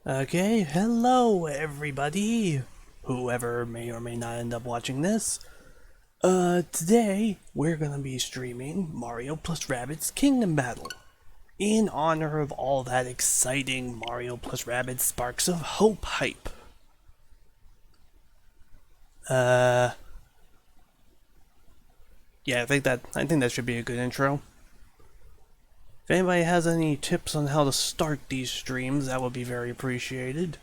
Okay, hello everybody, whoever may or may not end up watching this. Today we're gonna be streaming Mario plus Rabbids Kingdom Battle in honor of all that exciting Mario plus Rabbids Sparks of Hope hype. Yeah, I think that should be a good intro. If anybody has any tips on how to start these streams, that would be very appreciated.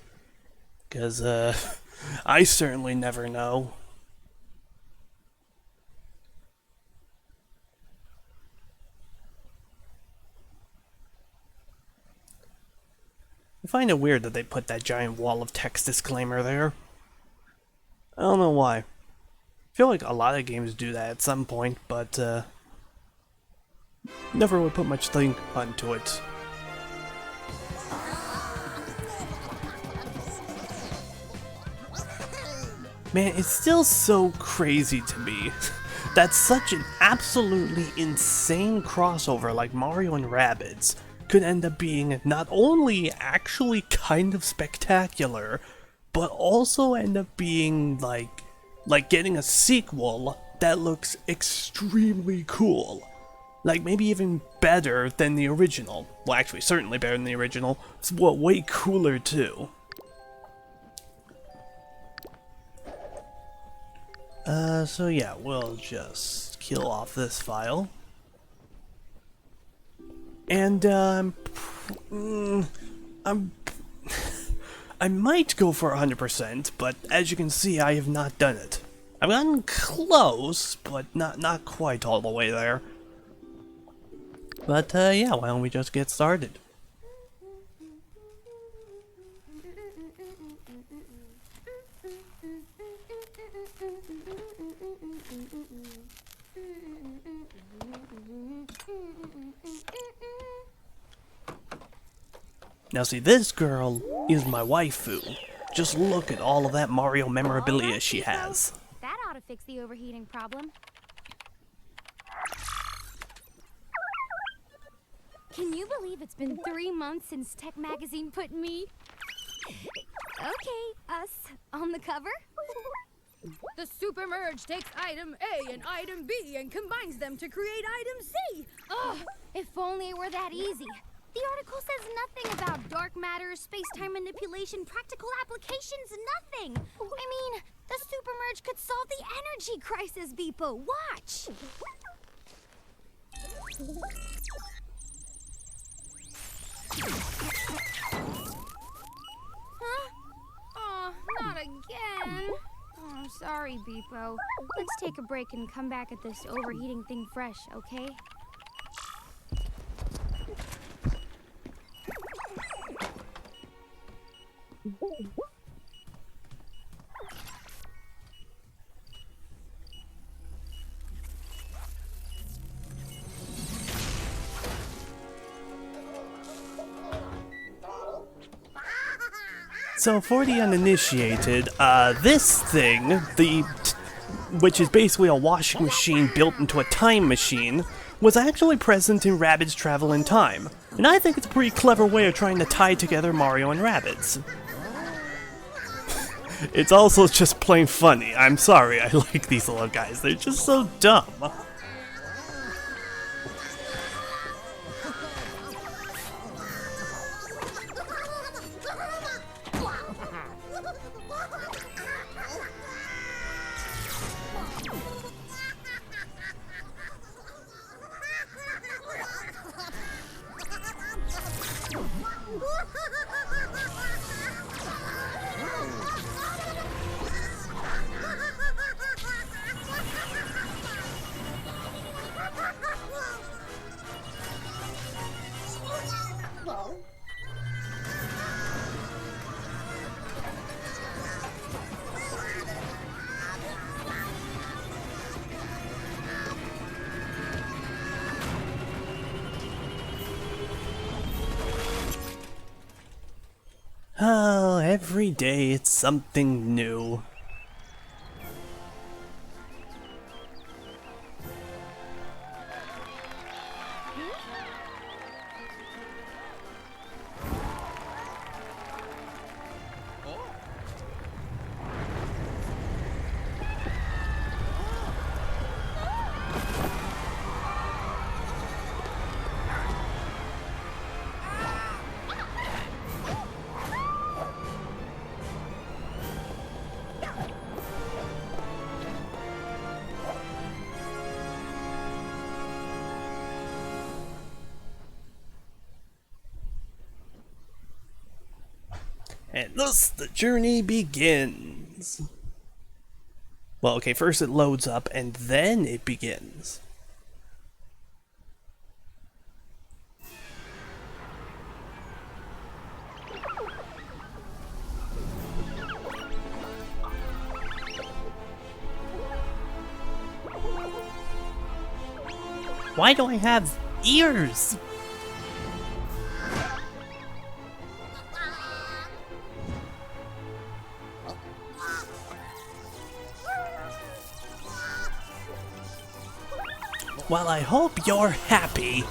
Because, I certainly never know. I find it weird that they put that giant wall of text disclaimer there. I don't know why. I feel like a lot of games do that at some point, but, never would put much think onto it. Man, it's still so crazy to me that such an absolutely insane crossover like Mario and Rabbids could end up being not only actually kind of spectacular, but also end up being like getting a sequel that looks extremely cool. Like, maybe even better than the original. Well, actually, certainly better than the original. It's way cooler, too. So yeah, we'll just kill off this file. And, I might go for 100%, but as you can see, I have not done it. I've gotten close, but not quite all the way there. But, yeah, why don't we just get started? Now see, this girl is my waifu. Just look at all of that Mario memorabilia she has. That ought to fix the overheating problem. Can you believe it's been 3 months since Tech Magazine put me... us on the cover? The super merge takes item A and item B and combines them to create item C. Ugh, if only it were that easy. The article says nothing about dark matter, space-time manipulation, practical applications, nothing. I mean, the super merge could solve the energy crisis, Beepo. Watch. Huh? Oh, not again. Oh, sorry, Beepo. Let's take a break and come back at this overheating thing fresh, okay? So for the uninitiated, this thing, which is basically a washing machine built into a time machine, was actually present in Rabbids Travel in Time. And I think it's a pretty clever way of trying to tie together Mario and Rabbids. It's also just plain funny. I'm sorry, I like these little guys. They're just so dumb. Oh, every day it's something new. And thus the journey begins. Well, okay, first it loads up and then it begins. Why do I have ears? Well, I hope you're happy.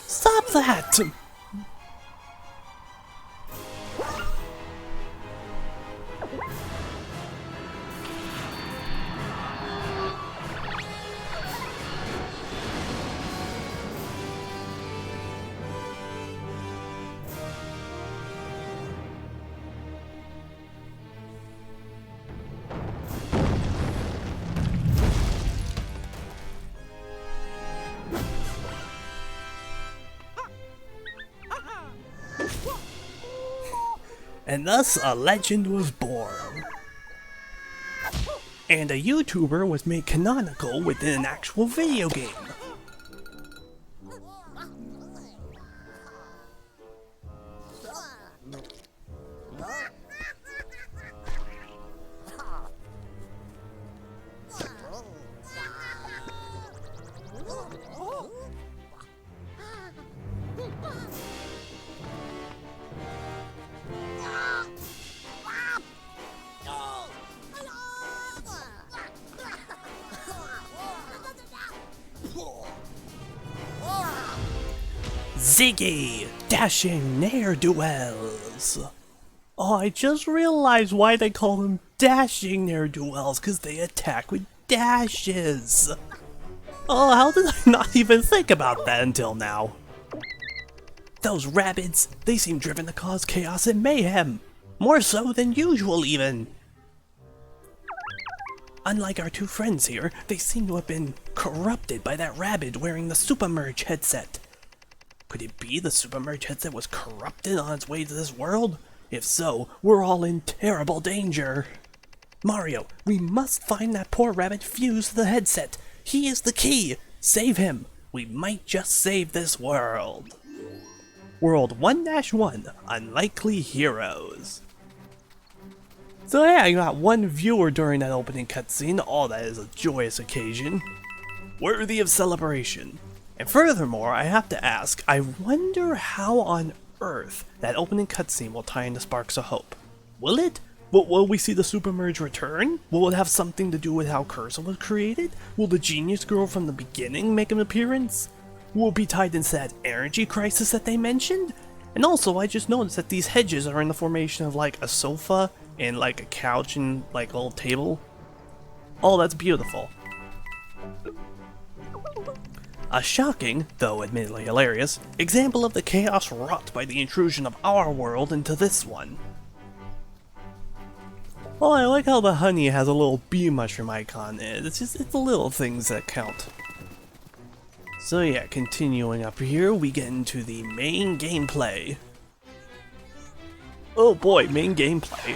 Stop that! And thus a legend was born. And a YouTuber was made canonical within an actual video game. Ziggy! Dashing ne'er-do-wells! Oh, I just realized why they call them dashing ne'er-do-wells, because they attack with dashes! Oh, how did I not even think about that until now? Those Rabbids, they seem driven to cause chaos and mayhem! More so than usual, even! Unlike our two friends here, they seem to have been corrupted by that Rabbid wearing the Supermerge headset. Could it be the Supermerge headset was corrupted on its way to this world? If so, we're all in terrible danger. Mario, we must find that poor rabbit fused to the headset. He is the key. Save him. We might just save this world. World 1-1, Unlikely Heroes. So yeah, you got one viewer during that opening cutscene. Oh, that is a joyous occasion. Worthy of celebration. And furthermore, I have to ask, I wonder how on earth that opening cutscene will tie into Sparks of Hope. Will it? Will we see the Supermerge return? Will it have something to do with how Cursa was created? Will the Genius Girl from the beginning make an appearance? Will it be tied into that energy crisis that they mentioned? And also, I just noticed that these hedges are in the formation of like a sofa and like a couch and like a little table. Oh, that's beautiful. A shocking, though admittedly hilarious, example of the chaos wrought by the intrusion of our world into this one. Oh, I like how the honey has a little bee mushroom icon in it. It's the little things that count. So yeah, continuing up here, we get into the main gameplay. Oh boy, main gameplay.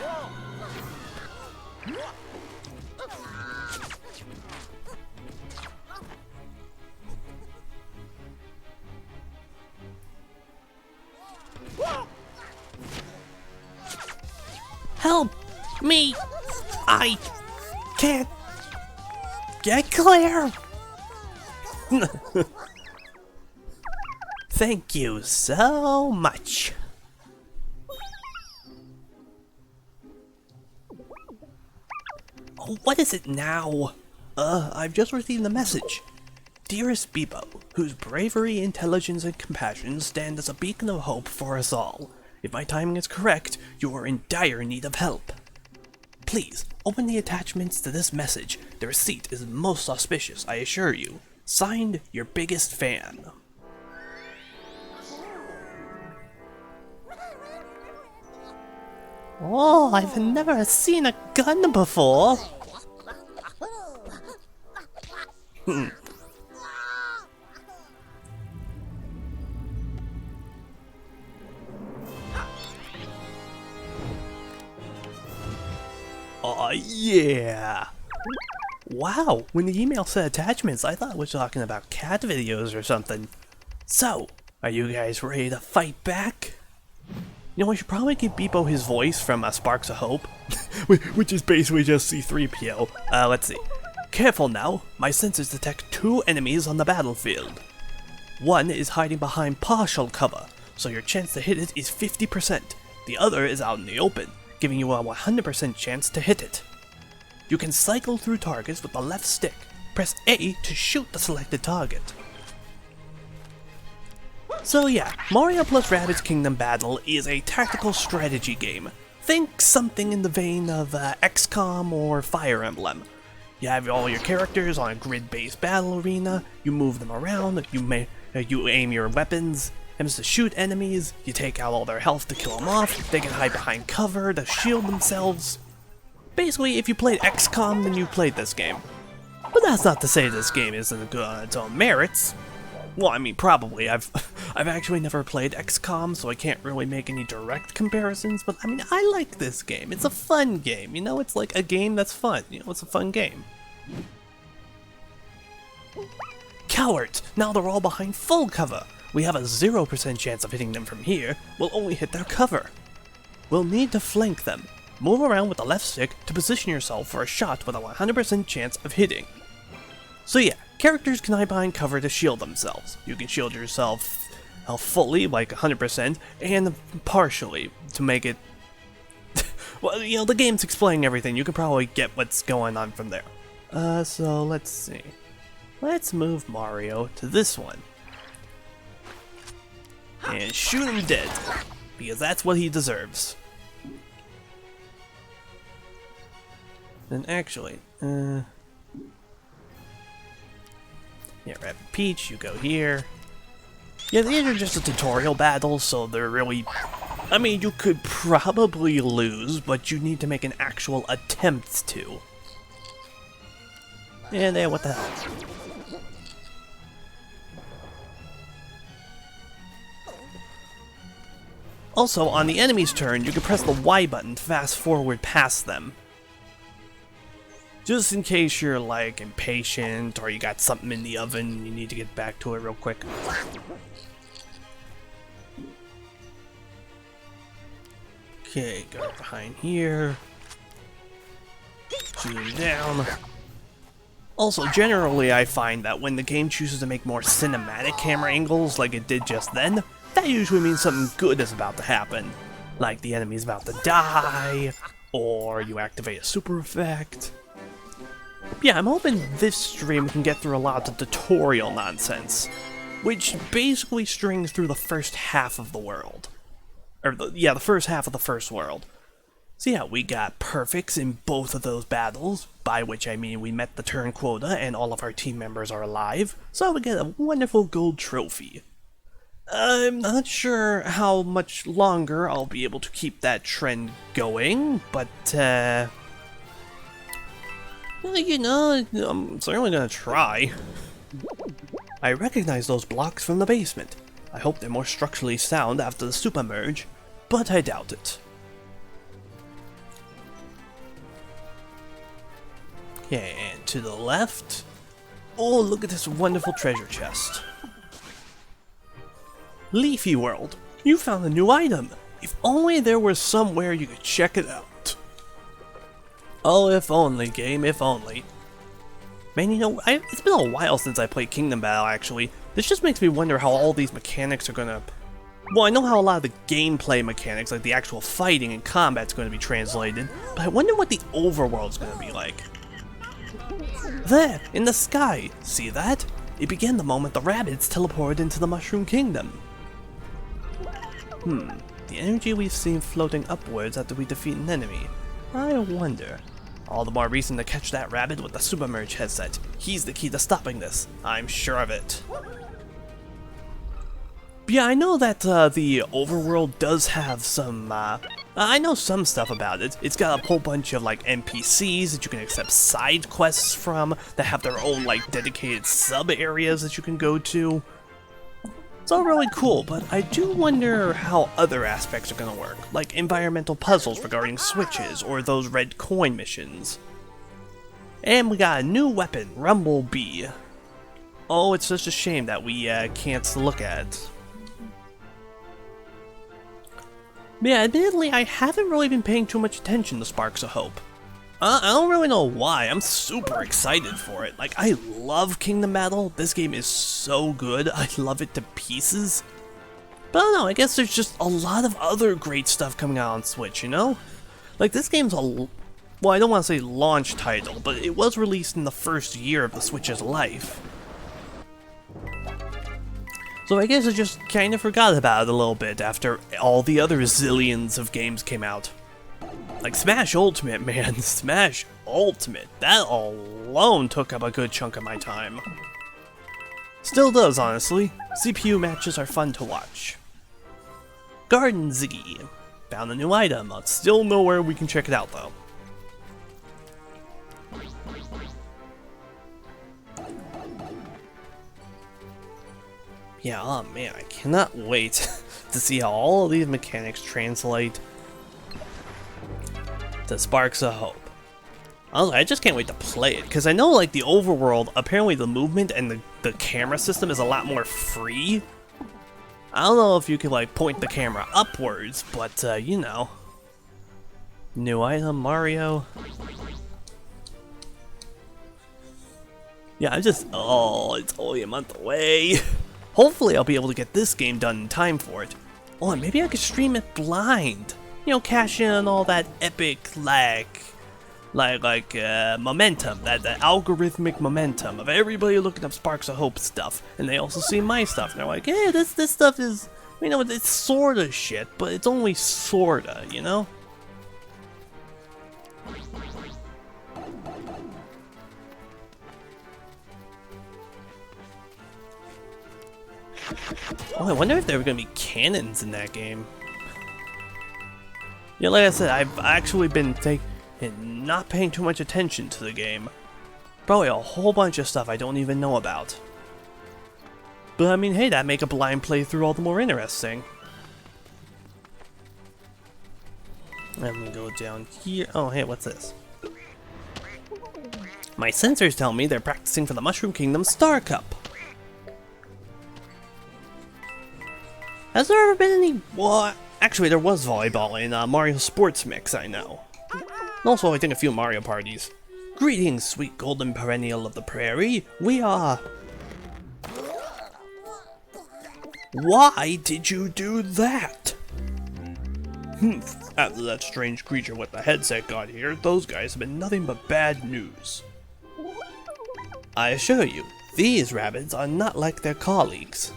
Help me! I can't get clear! Thank you so much. Oh, what is it now? I've just received a message. Dearest Bebo, whose bravery, intelligence, and compassion stand as a beacon of hope for us all. If my timing is correct, you are in dire need of help. Please, open the attachments to this message. The receipt is most auspicious, I assure you. Signed, your biggest fan. Oh, I've never seen a gun before. Oh yeah! Wow, when the email said attachments, I thought it was talking about cat videos or something. So, are you guys ready to fight back? You know, we should probably give Beepo his voice from Sparks of Hope, which is basically just C-3PO. Let's see. Careful now, my sensors detect 2 enemies on the battlefield. One is hiding behind partial cover, so your chance to hit it is 50%. The other is out in the open, giving you a 100% chance to hit it. You can cycle through targets with the left stick. Press A to shoot the selected target. So yeah, Mario plus Rabbids Kingdom Battle is a tactical strategy game. Think something in the vein of XCOM or Fire Emblem. You have all your characters on a grid-based battle arena, you move them around, you aim your weapons, and to shoot enemies, you take out all their health to kill them off, they can hide behind cover to shield themselves. Basically, if you played XCOM, then you played this game. But that's not to say this game isn't good on its own merits. Well, I mean, probably. I've actually never played XCOM, so I can't really make any direct comparisons, but I mean, I like this game. It's a fun game, you know? It's like a game that's fun, you know? It's a fun game. Cowards! Now they're all behind full cover! We have a 0% chance of hitting them from here. We'll only hit their cover. We'll need to flank them. Move around with the left stick to position yourself for a shot with a 100% chance of hitting. So yeah, characters can hide behind cover to shield themselves. You can shield yourself fully, like 100%, and partially to make it... well, you know, the game's explaining everything. You can probably get what's going on from there. So let's see. Let's move Mario to this one. And shoot him dead, because that's what he deserves. And actually, yeah, Rabbid Peach, you go here. Yeah, these are just a tutorial battle, so they're really... I mean, you could probably lose, but you need to make an actual attempt to. And there, what the hell? Also, on the enemy's turn, you can press the Y button to fast forward past them. Just in case you're, like, impatient, or you got something in the oven and you need to get back to it real quick. Okay, go behind here. Shoot him down. Also, generally I find that when the game chooses to make more cinematic camera angles like it did just then, that usually means something good is about to happen. Like the enemy's about to die, or you activate a super effect. Yeah, I'm hoping this stream can get through a lot of tutorial nonsense, which basically strings through the first half of the world. Or, the first half of the first world. So yeah, we got perfects in both of those battles, by which I mean we met the turn quota and all of our team members are alive, so we get a wonderful gold trophy. I'm not sure how much longer I'll be able to keep that trend going, but, well, you know, I'm certainly gonna try. I recognize those blocks from the basement. I hope they're more structurally sound after the super merge, but I doubt it. Okay, and to the left. Oh, look at this wonderful treasure chest. Leafy World, you found a new item. If only there was somewhere you could check it out. Oh, if only, game, if only. Man, you know, it's been a while since I played Kingdom Battle, actually. This just makes me wonder how all these mechanics are gonna... Well, I know how a lot of the gameplay mechanics, like the actual fighting and combat's gonna be translated, but I wonder what the overworld's gonna be like. There, in the sky, see that? It began the moment the rabbits teleported into the Mushroom Kingdom. The energy we've seen floating upwards after we defeat an enemy. I wonder. All the more reason to catch that rabbit with the Super Merge headset. He's the key to stopping this. I'm sure of it. But yeah, I know that the overworld does have some, I know some stuff about it. It's got a whole bunch of, like, NPCs that you can accept side quests from, that have their own, like, dedicated sub-areas that you can go to. It's all really cool, but I do wonder how other aspects are gonna work, like environmental puzzles regarding switches, or those red coin missions. And we got a new weapon, Rumblebee. Oh, it's such a shame that we can't look at it. But yeah, admittedly, I haven't really been paying too much attention to Sparks of Hope. I don't really know why. I'm super excited for it. Like, I love Kingdom Battle. This game is so good. I love it to pieces. But I don't know, I guess there's just a lot of other great stuff coming out on Switch, you know? Like, this game's well, I don't want to say launch title, but it was released in the first year of the Switch's life. So I guess I just kind of forgot about it a little bit after all the other zillions of games came out. Like Smash Ultimate, man. Smash Ultimate. That alone took up a good chunk of my time. Still does, honestly. CPU matches are fun to watch. Garden Ziggy. Found a new item. Still nowhere we can check it out, though. Yeah, oh man, I cannot wait to see how all of these mechanics translate to Sparks of Hope. Honestly, I just can't wait to play it, because I know, like, the overworld, apparently the movement and the camera system is a lot more free. I don't know if you can, like, point the camera upwards, but, you know. New item, Mario. Yeah, oh, it's only a month away. Hopefully I'll be able to get this game done in time for it. Oh, and maybe I could stream it blind. You know, cash in on all that epic, momentum, that algorithmic momentum of everybody looking up Sparks of Hope stuff, and they also see my stuff, and they're like, hey, this stuff is, you know, it's sorta shit, but it's only sorta, you know? Oh, I wonder if there were gonna be cannons in that game. Yeah, like I said, I've actually been not paying too much attention to the game. Probably a whole bunch of stuff I don't even know about. But I mean, hey, that make a blind playthrough all the more interesting. Let me go down here. Oh, hey, what's this? My sensors tell me they're practicing for the Mushroom Kingdom Star Cup. Has there ever been any... Well, actually, there was volleyball in Mario Sports Mix, I know. And also, I think a few Mario parties. Greetings, sweet golden perennial of the prairie. We are... Why did you do that? After that strange creature with the headset got here, those guys have been nothing but bad news. I assure you, these rabbits are not like their colleagues.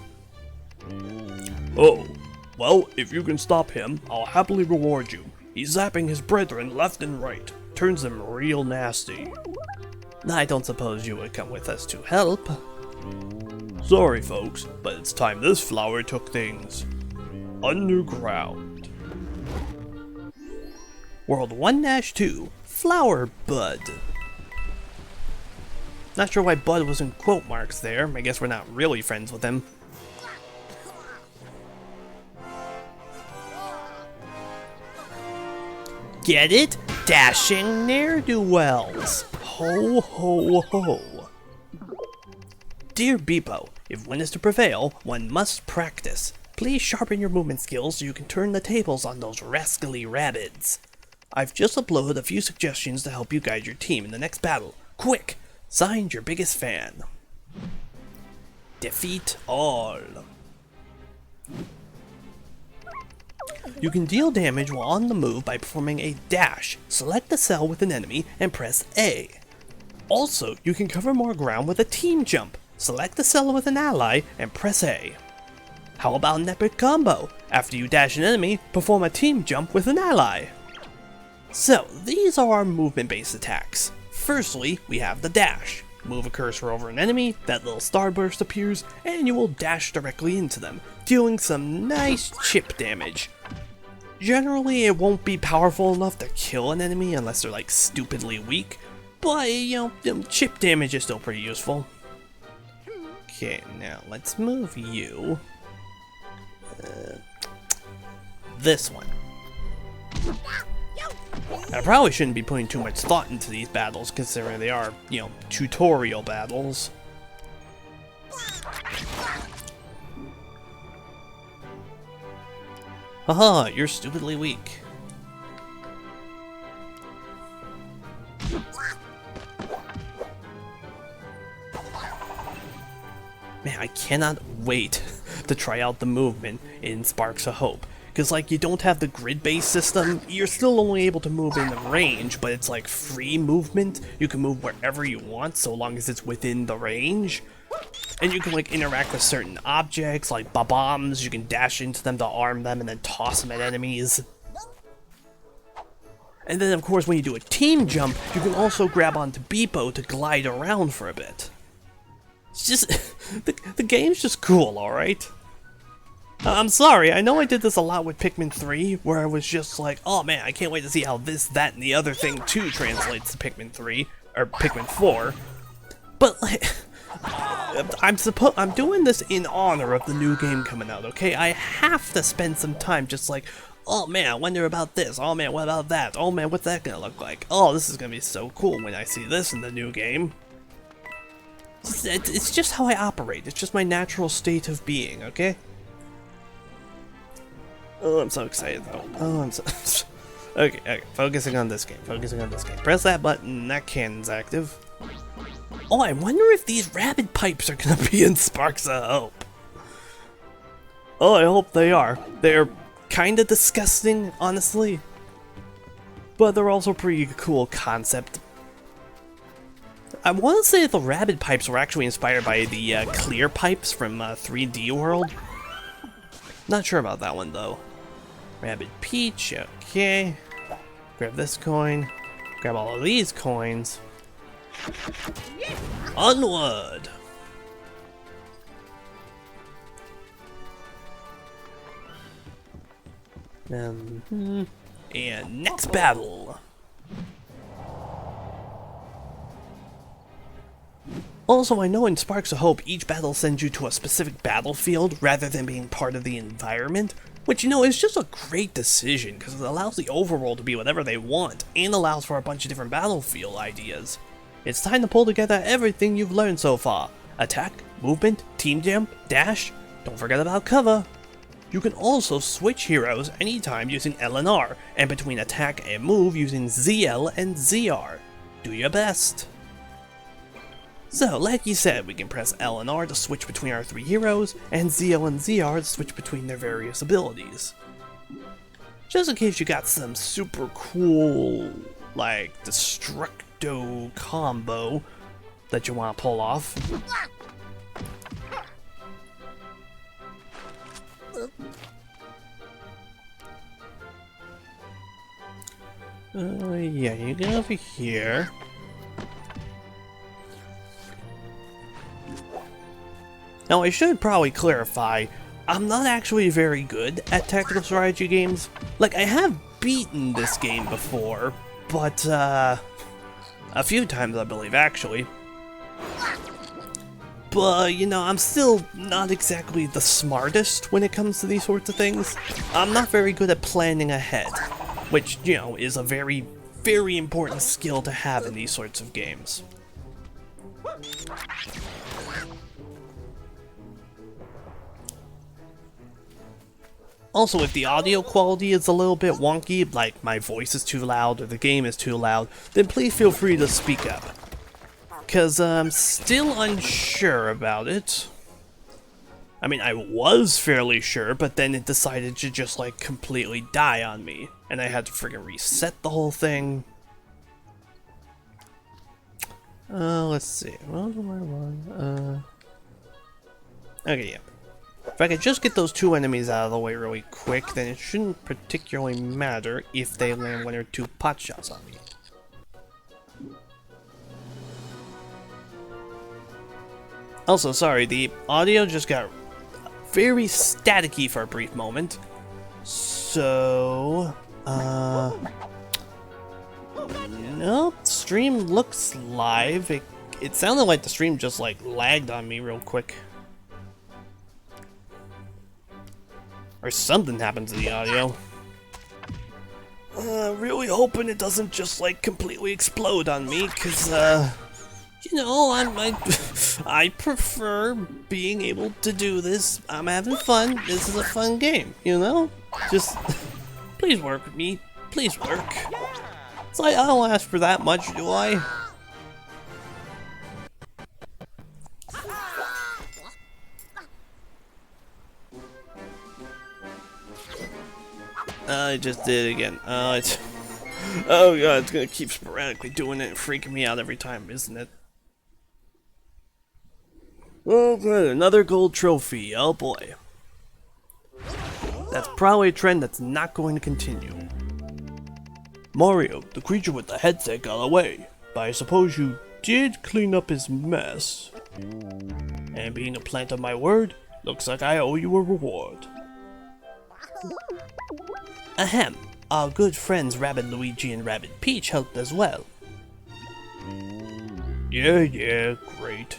Oh, well, if you can stop him, I'll happily reward you. He's zapping his brethren left and right. Turns them real nasty. I don't suppose you would come with us to help. Sorry, folks, but it's time this flower took things underground. World 1-2, Flower Bud. Not sure why Bud was in quote marks there. I guess we're not really friends with him. Get it? Dashing ne'er-do-wells. Ho, ho, ho. Dear Beepo, if one is to prevail, one must practice. Please sharpen your movement skills so you can turn the tables on those rascally rabbids. I've just uploaded a few suggestions to help you guide your team in the next battle. Quick! Signed, your biggest fan. Defeat all. You can deal damage while on the move by performing a dash. Select the cell with an enemy and press A. Also, you can cover more ground with a team jump. select the cell with an ally and press A. How about an epic combo? After you dash an enemy, perform a team jump with an ally. So, these are our movement-based attacks. Firstly, we have the dash. Move a cursor over an enemy, that little starburst appears, and you will dash directly into them, dealing some nice chip damage. Generally, it won't be powerful enough to kill an enemy unless they're like stupidly weak, but you know, chip damage is still pretty useful. Okay, now let's move you. This one. I probably shouldn't be putting too much thought into these battles, considering they are, you know, tutorial battles. Haha, you're stupidly weak. Man, I cannot wait to try out the movement in Sparks of Hope. Because, like, you don't have the grid-based system, you're still only able to move in the range, but it's like free movement. You can move wherever you want, so long as it's within the range. And you can, like, interact with certain objects, like bombs. You can dash into them to arm them and then toss them at enemies. And then, of course, when you do a team jump, you can also grab onto Beepo to glide around for a bit. It's just... the game's just cool, alright? I'm sorry, I know I did this a lot with Pikmin 3, where I was just like, oh man, I can't wait to see how this, that, and the other thing too translates to Pikmin 3, or Pikmin 4. But, like, I'm doing this in honor of the new game coming out, okay? I have to spend some time just like, oh man, I wonder about this, oh man, what about that, oh man, what's that gonna look like? Oh, this is gonna be so cool when I see this in the new game. It's just how I operate, it's just my natural state of being, okay? Oh, I'm so excited though. Oh, I'm so... okay, focusing on this game, Press that button, that cannon's active. Oh, I wonder if these rabbit pipes are gonna be in Sparks of Hope. Oh, I hope they are. They're kinda disgusting, honestly. But they're also pretty cool concept. I want to say that the rabbit pipes were actually inspired by the clear pipes from 3D World. Not sure about that one though. Rabbit Peach, okay. Grab this coin. Grab all of these coins. Onward! And next battle! Also, I know in Sparks of Hope, each battle sends you to a specific battlefield rather than being part of the environment, which, you know, is just a great decision because it allows the overworld to be whatever they want and allows for a bunch of different battlefield ideas. It's time to pull together everything you've learned so far. Attack, movement, team jump, dash, don't forget about cover. You can also switch heroes anytime using L and R, and between attack and move using ZL and ZR. Do your best. So, like you said, we can press L and R to switch between our three heroes, and ZL and ZR to switch between their various abilities. Just in case you got some super cool, like, Destructo combo that you want to pull off. Yeah, you get over here. Now, I should probably clarify, I'm not actually very good at tactical strategy games. Like, I have beaten this game before, but, a few times, I believe, actually. But, you know, I'm still not exactly the smartest when it comes to these sorts of things. I'm not very good at planning ahead, which, you know, is a very, very important skill to have in these sorts of games. Also, if the audio quality is a little bit wonky, like my voice is too loud or the game is too loud, then please feel free to speak up. Because I'm still unsure about it. I mean, I was fairly sure, but then it decided to just, like, completely die on me. And I had to friggin' reset the whole thing. Let's see. What do I want? Okay, yeah. If I could just get those two enemies out of the way really quick, then it shouldn't particularly matter if they land 1 or 2 pot shots on me. Also, sorry, the audio just got very staticky for a brief moment. So, nope, stream looks live. It sounded like the stream just like lagged on me real quick. Or something happened to the audio. Really hoping it doesn't just like completely explode on me, cause you know, I prefer being able to do this. I'm having fun. This is a fun game, you know? Just please work with me. Please work. It's like I don't ask for that much, do I? I just did it again. Oh god, it's gonna keep sporadically doing it and freaking me out every time, isn't it? Oh good, another gold trophy, oh boy. That's probably a trend that's not going to continue. Mario, the creature with the headset got away, but I suppose you did clean up his mess. And being a plant of my word, looks like I owe you a reward. Ahem, our good friends Rabbid Luigi and Rabbid Peach helped as well. Yeah, great.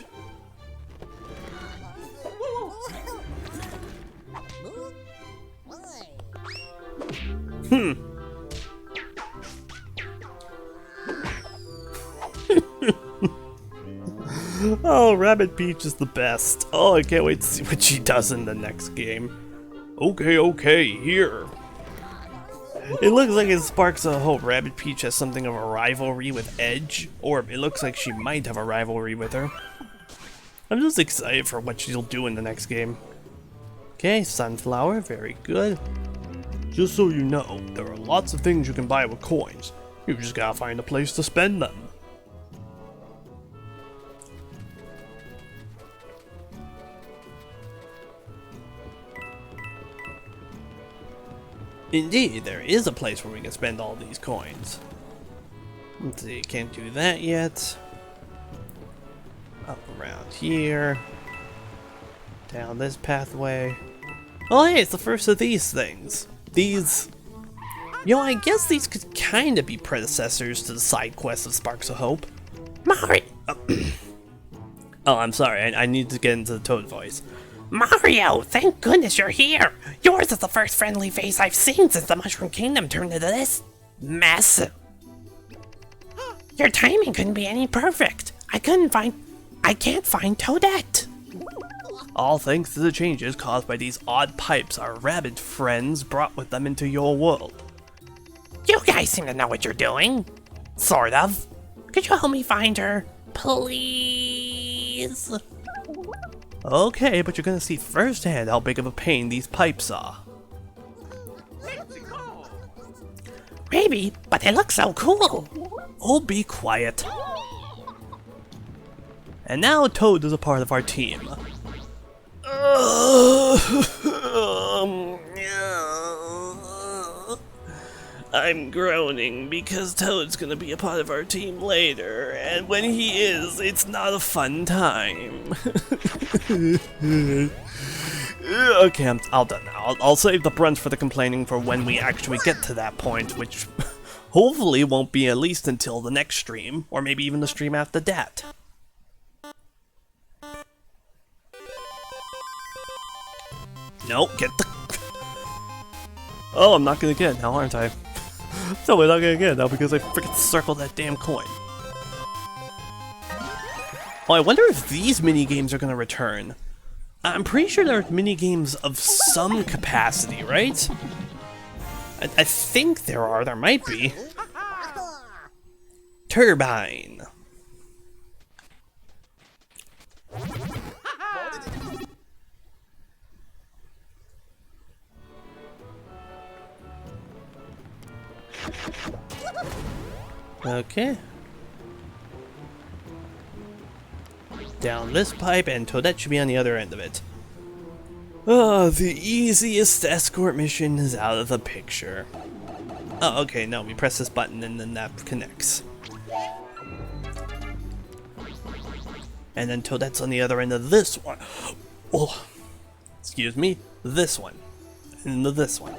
Oh, Rabbid Peach is the best. Oh, I can't wait to see what she does in the next game. Okay, here. It looks like it sparks a hope Rabbid Peach has something of a rivalry with Edge, or it looks like she might have a rivalry with her. I'm just excited for what she'll do in the next game. Okay, Sunflower, very good. Just so you know, there are lots of things you can buy with coins. You just gotta find a place to spend them. Indeed, there is a place where we can spend all these coins. Let's see, can't do that yet. Up around here. Down this pathway. Oh hey, it's the first of these things. These... You know, I guess these could kind of be predecessors to the side quests of Sparks of Hope. Mario! Oh, I'm sorry, I need to get into the Toad voice. Mario, thank goodness you're here! Yours is the first friendly face I've seen since the Mushroom Kingdom turned into this mess. Your timing couldn't be any perfect. I can't find Toadette. All thanks to the changes caused by these odd pipes our rabbit friends brought with them into your world. You guys seem to know what you're doing. Sort of. Could you help me find her, please? Okay, but you're gonna see firsthand how big of a pain these pipes are. Maybe, but they look so cool. Oh, be quiet. And now Toad is a part of our team. I'm groaning because Toad's gonna be a part of our team later, and when he is, it's not a fun time. Okay, I'm all done now. I'll save the brunt for the complaining for when we actually get to that point, which hopefully won't be at least until the next stream, or maybe even the stream after that. No, get the... Oh, I'm not gonna get it now, aren't I? So we're not gonna get it now because I freaking circled that damn coin. Oh, I wonder if these mini-games are gonna return. I'm pretty sure there are mini-games of some capacity, right? I think there are, there might be. Turbine. Okay. Down this pipe, and Toadette should be on the other end of it. The easiest escort mission is out of the picture. Oh, okay, no, we press this button and then that connects. And then Toadette's on the other end of this one. Oh, excuse me, this one. And this one.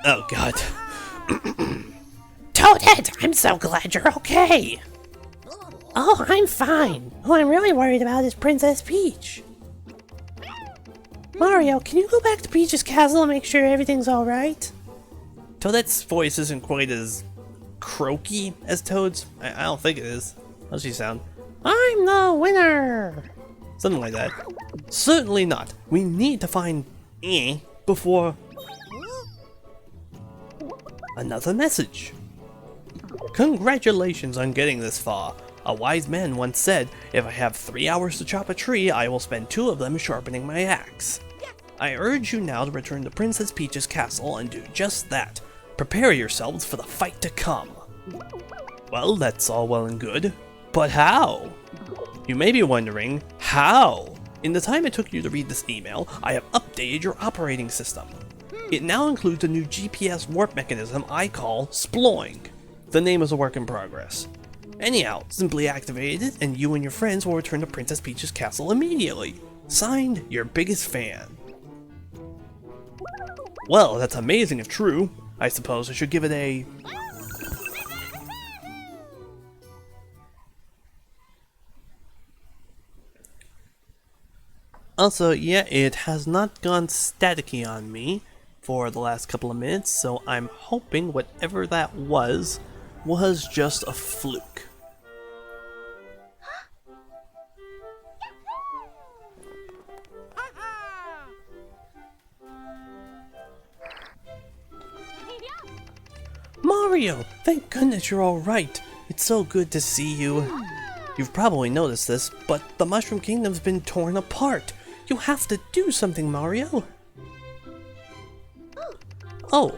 Oh, God. Toadette, I'm so glad you're okay. Oh, I'm fine. Who I'm really worried about is Princess Peach. Mario, can you go back to Peach's castle and make sure everything's alright? Toadette's voice isn't quite as croaky as Toad's. I don't think it is. How's she sound? I'm the winner! Something like that. Certainly not. We need to find before another message. Congratulations on getting this far. A wise man once said, if I have 3 hours to chop a tree, I will spend 2 of them sharpening my axe. I urge you now to return to Princess Peach's castle and do just that. Prepare yourselves for the fight to come. Well, that's all well and good, but how? You may be wondering, how? In the time it took you to read this email, I have updated your operating system. It now includes a new GPS warp mechanism I call Sploing. The name is a work in progress. Anyhow, simply activate it and you and your friends will return to Princess Peach's castle immediately. Signed, your biggest fan. Well, that's amazing if true. I suppose I should give it a... Also, yeah, it has not gone staticky on me for the last couple of minutes, so I'm hoping whatever that was just a fluke. Mario, thank goodness you're alright. It's so good to see you. You've probably noticed this, but the Mushroom Kingdom's been torn apart. You have to do something, Mario. Oh,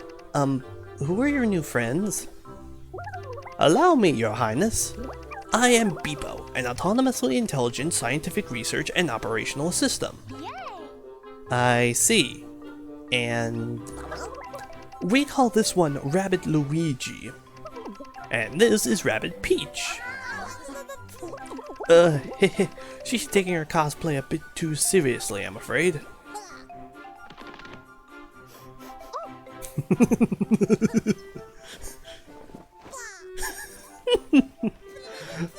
who are your new friends? Allow me, Your Highness. I am Beepo, an autonomously intelligent scientific research and operational system. I see. And we call this one Rabbid Luigi. And this is Rabbid Peach. She's taking her cosplay a bit too seriously, I'm afraid.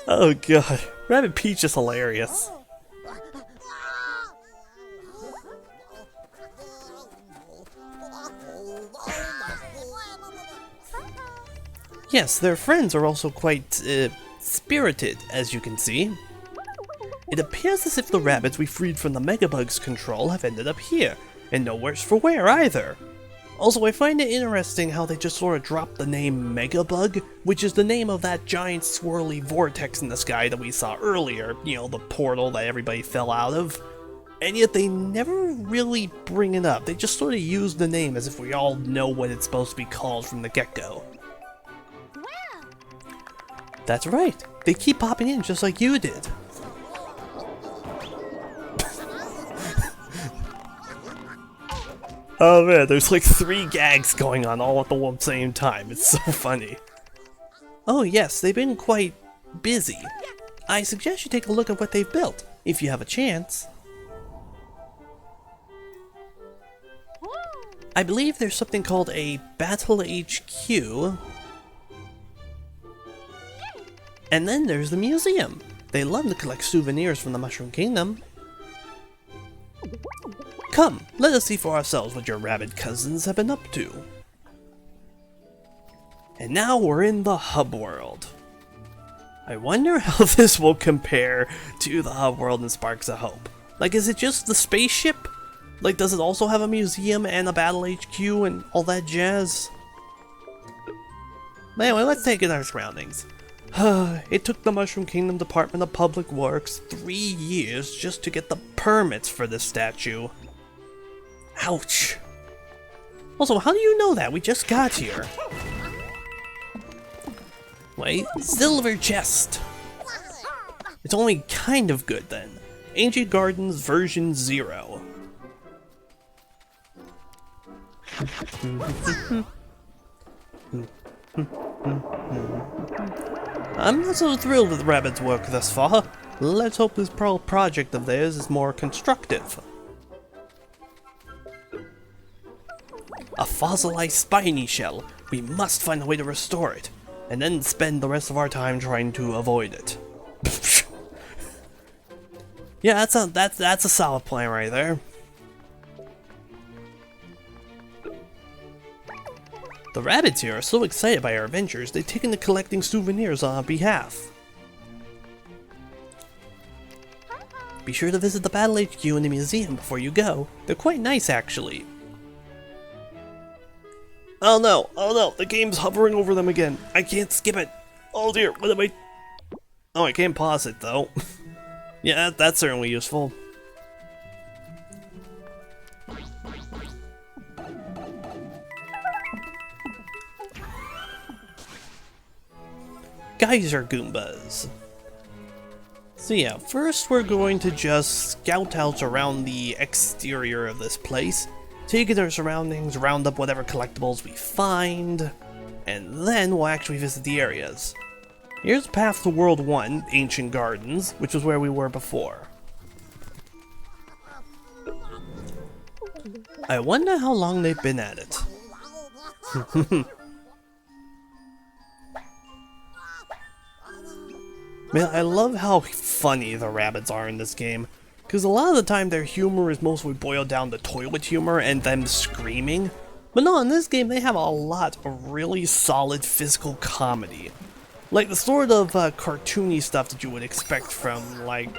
Oh god, Rabbid Peach is hilarious. Yes, their friends are also quite, spirited, as you can see. It appears as if the rabbits we freed from the Megabug's control have ended up here, and no worse for wear either. Also, I find it interesting how they just sort of dropped the name Megabug, which is the name of that giant swirly vortex in the sky that we saw earlier, you know, the portal that everybody fell out of. And yet they never really bring it up, they just sort of use the name as if we all know what it's supposed to be called from the get-go. That's right, they keep popping in just like you did. Oh man, there's like 3 gags going on all at the same time. It's so funny. Oh yes, they've been quite busy. I suggest you take a look at what they've built, if you have a chance. I believe there's something called a Battle HQ. And then there's the museum. They love to collect souvenirs from the Mushroom Kingdom. Come, let us see for ourselves what your rabbit cousins have been up to. And now we're in the hub world. I wonder how this will compare to the hub world in Sparks of Hope. Like, is it just the spaceship? Like, does it also have a museum and a battle HQ and all that jazz? But anyway, let's take in our surroundings. It took the Mushroom Kingdom Department of Public Works 3 years just to get the permits for this statue. Ouch. Also, how do you know that? We just got here. Wait, silver chest. It's only kind of good then. Ancient Gardens version 0. I'm not so thrilled with Rabbids' work thus far. Let's hope this project of theirs is more constructive. A fossilized spiny shell. We must find a way to restore it, and then spend the rest of our time trying to avoid it. Yeah, that's a solid plan right there. The Rabbids here are so excited by our adventures, they've taken to collecting souvenirs on our behalf. Be sure to visit the Battle HQ and the museum before you go. They're quite nice, actually. Oh no, the game's hovering over them again. I can't skip it. Oh dear, what am I... Oh, I can't pause it, though. Yeah, that's certainly useful. Geyser Goombas. So yeah, first we're going to just scout out around the exterior of this place, take in our surroundings, round up whatever collectibles we find, and then we'll actually visit the areas. Here's the path to World 1, Ancient Gardens, which was where we were before. I wonder how long they've been at it. Man, I love how funny the Rabbids are in this game, because a lot of the time their humor is mostly boiled down to toilet humor and them screaming. But no, in this game they have a lot of really solid physical comedy. Like the sort of cartoony stuff that you would expect from, like...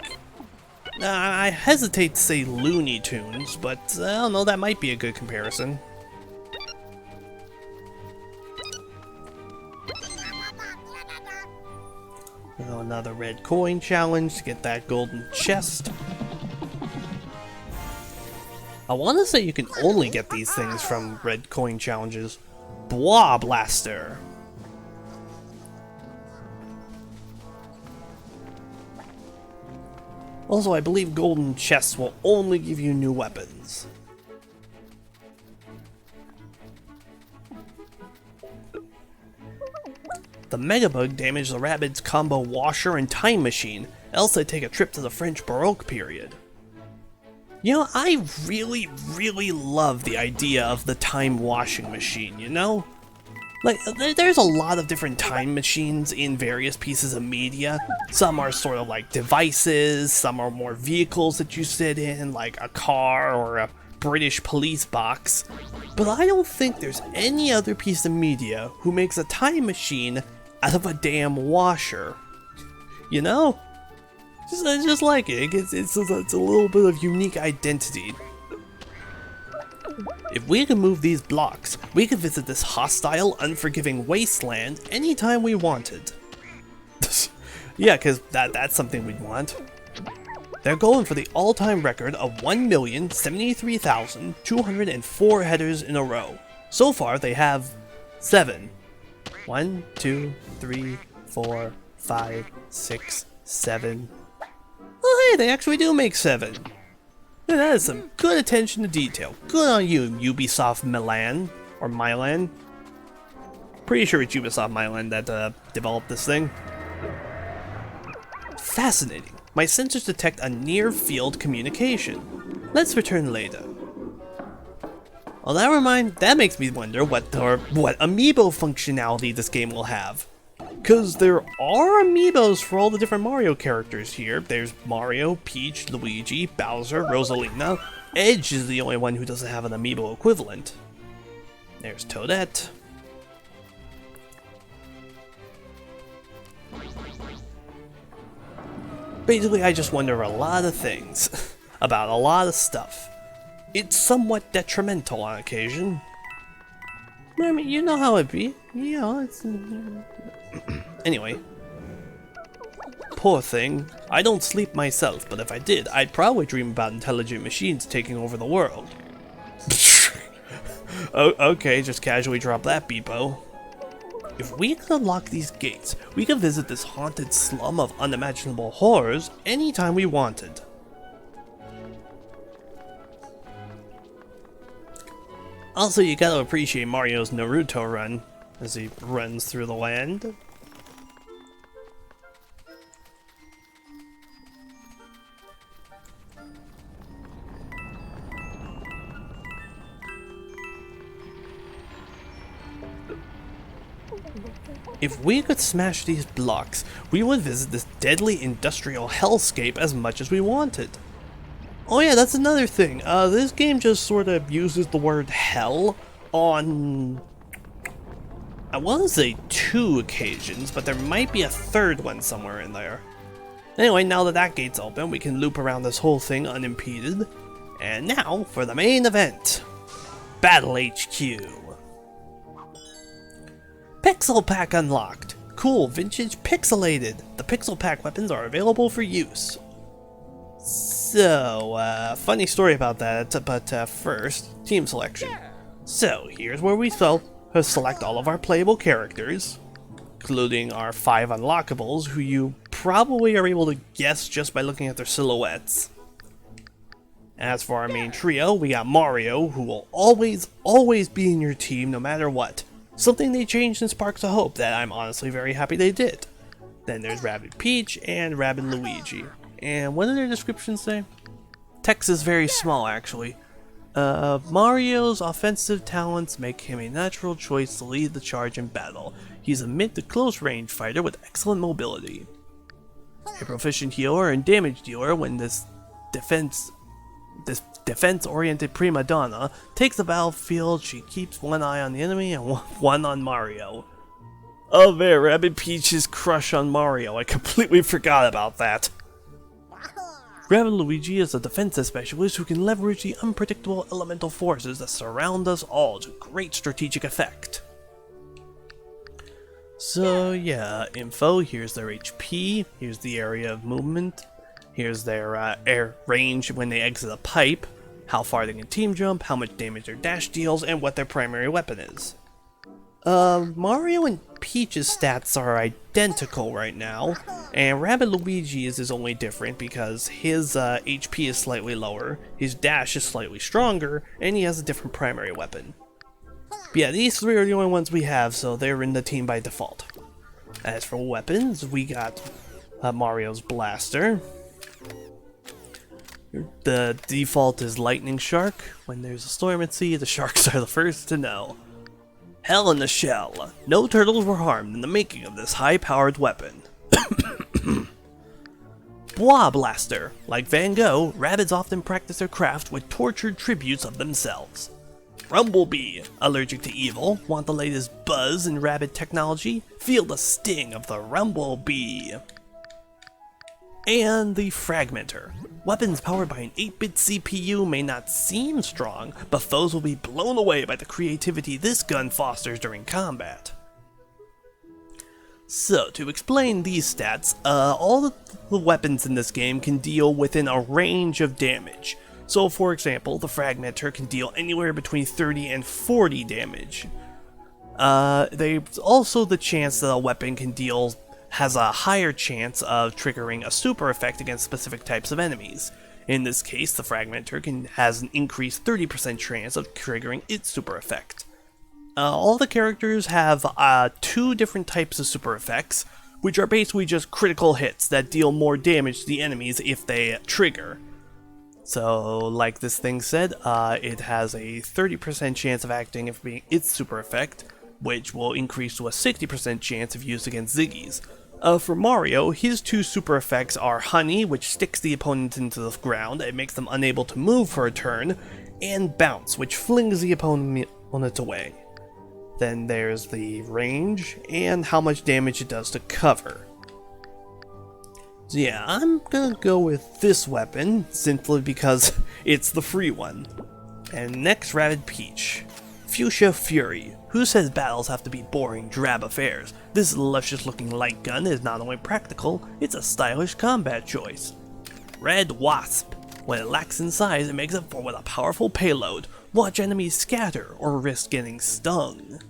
I hesitate to say Looney Tunes, but I don't know, that might be a good comparison. Oh, another red coin challenge to get that golden chest. I want to say you can only get these things from red coin challenges. Blah Blaster. Also, I believe golden chests will only give you new weapons. The Megabug damaged the Rabbids' combo washer and time machine, else they'd take a trip to the French Baroque period. You know, I really love the idea of the time washing machine, you know? Like, there's a lot of different time machines in various pieces of media. Some are sort of like devices, some are more vehicles that you sit in, like a car or a British police box. But I don't think there's any other piece of media who makes a time machine out of a damn washer. You know? I just like it. It's a little bit of unique identity. If we can move these blocks, we can visit this hostile, unforgiving wasteland anytime we wanted. Yeah, because that's something we'd want. They're going for the all-time record of 1,073,204 headers in a row. So far, they have 7. 1, 2, 3, 4, 5, 6, 7. Oh hey, they actually do make 7. And that is some good attention to detail. Good on you, Ubisoft Milan. Or Milan. Pretty sure it's Ubisoft Milan that developed this thing. Fascinating. My sensors detect a near-field communication. Let's return later. Well, that makes me wonder what amiibo functionality this game will have. Because there are amiibos for all the different Mario characters here. There's Mario, Peach, Luigi, Bowser, Rosalina. Edge is the only one who doesn't have an amiibo equivalent. There's Toadette. Basically, I just wonder a lot of things. About a lot of stuff. It's somewhat detrimental on occasion. I mean, you know how it be. You know, it's... Anyway. Poor thing. I don't sleep myself, but if I did, I'd probably dream about intelligent machines taking over the world. Oh, okay, just casually drop that, Beepo. If we could unlock these gates, we could visit this haunted slum of unimaginable horrors anytime we wanted. Also, you gotta appreciate Mario's Naruto run as he runs through the land. If we could smash these blocks, we would visit this deadly industrial hellscape as much as we wanted. Oh yeah, that's another thing. This game just sort of uses the word hell on, I want to say 2 occasions, but there might be a third one somewhere in there. Anyway, now that that gate's open, we can loop around this whole thing unimpeded. And now for the main event. Battle HQ. Pixel Pack unlocked. Cool, vintage pixelated. The Pixel Pack weapons are available for use. So, funny story about that, but first, team selection. So, here's where we select all of our playable characters, including our 5 unlockables, who you probably are able to guess just by looking at their silhouettes. As for our main trio, we got Mario, who will always be in your team no matter what. Something they changed in Sparks of Hope that I'm honestly very happy they did. Then there's Rabbids Peach and Rabbids Luigi. And what did their descriptions say? Text is very small, actually. Mario's offensive talents make him a natural choice to lead the charge in battle. He's a mid to close range fighter with excellent mobility. A proficient healer and damage dealer when this defense-oriented prima donna takes the battlefield, she keeps one eye on the enemy and one on Mario. Oh there, Rabbids Peach's crush on Mario. I completely forgot about that. Rabbids Luigi is a defensive specialist who can leverage the unpredictable elemental forces that surround us all to great strategic effect. So yeah, info, here's their HP, here's the area of movement, here's their air range when they exit a pipe, how far they can team jump, how much damage their dash deals, and what their primary weapon is. Mario and Peach's stats are identical right now, and Rabbids Luigi's is only different because his HP is slightly lower, his dash is slightly stronger, and he has a different primary weapon. But yeah, these 3 are the only ones we have, so they're in the team by default. As for weapons, we got Mario's blaster. The default is Lightning Shark. When there's a storm at sea, the sharks are the first to know. Hell in a Shell. No turtles were harmed in the making of this high-powered weapon. Bois Blaster. Like Van Gogh, Rabbids often practice their craft with tortured tributes of themselves. Rumblebee. Allergic to evil. Want the latest buzz in Rabbid technology? Feel the sting of the Rumblebee. And the Fragmenter. Weapons powered by an 8-bit CPU may not seem strong, but foes will be blown away by the creativity this gun fosters during combat. So, to explain these stats, all the weapons in this game can deal within a range of damage. So, for example, the Fragmenter can deal anywhere between 30 and 40 damage. There's also the chance that a weapon has a higher chance of triggering a super effect against specific types of enemies. In this case, the Fragmenter has an increased 30% chance of triggering its super effect. All the characters have 2 different types of super effects, which are basically just critical hits that deal more damage to the enemies if they trigger. So, like this thing said, it has a 30% chance of acting if being its super effect, which will increase to a 60% chance if used against Ziggy's. For Mario, his 2 super effects are Honey, which sticks the opponent into the ground and makes them unable to move for a turn, and Bounce, which flings the opponent away. Then there's the range, and how much damage it does to cover. So yeah, I'm gonna go with this weapon, simply because it's the free one. And next, Rabbids Peach. Fuchsia Fury. Who says battles have to be boring, drab affairs? This luscious looking light gun is not only practical, it's a stylish combat choice. Red Wasp. When it lacks in size, it makes up for with a powerful payload. Watch enemies scatter or risk getting stung.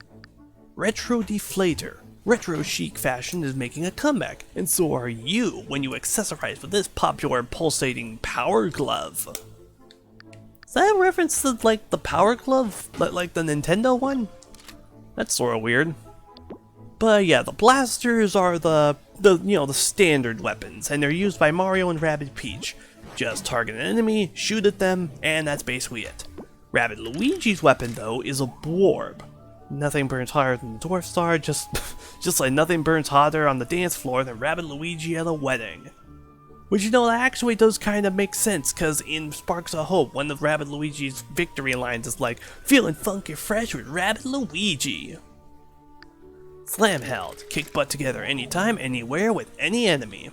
Retro Deflator. Retro chic fashion is making a comeback, and so are you when you accessorize with this popular pulsating power glove. Is that a reference to like the power glove? Like the Nintendo one? That's sort of weird. But yeah, the blasters are the standard weapons, and they're used by Mario and Rabbids Peach. Just target an enemy, shoot at them, and that's basically it. Rabbid Luigi's weapon though is a Warb. Nothing burns hotter than the Dwarf Star, just like nothing burns hotter on the dance floor than Rabbid Luigi at a wedding. Which, that actually does kind of make sense, cause in Sparks of Hope, one of Rabbid Luigi's victory lines is like, "Feeling funky fresh with Rabbid Luigi." Slam held, kick butt together anytime, anywhere, with any enemy.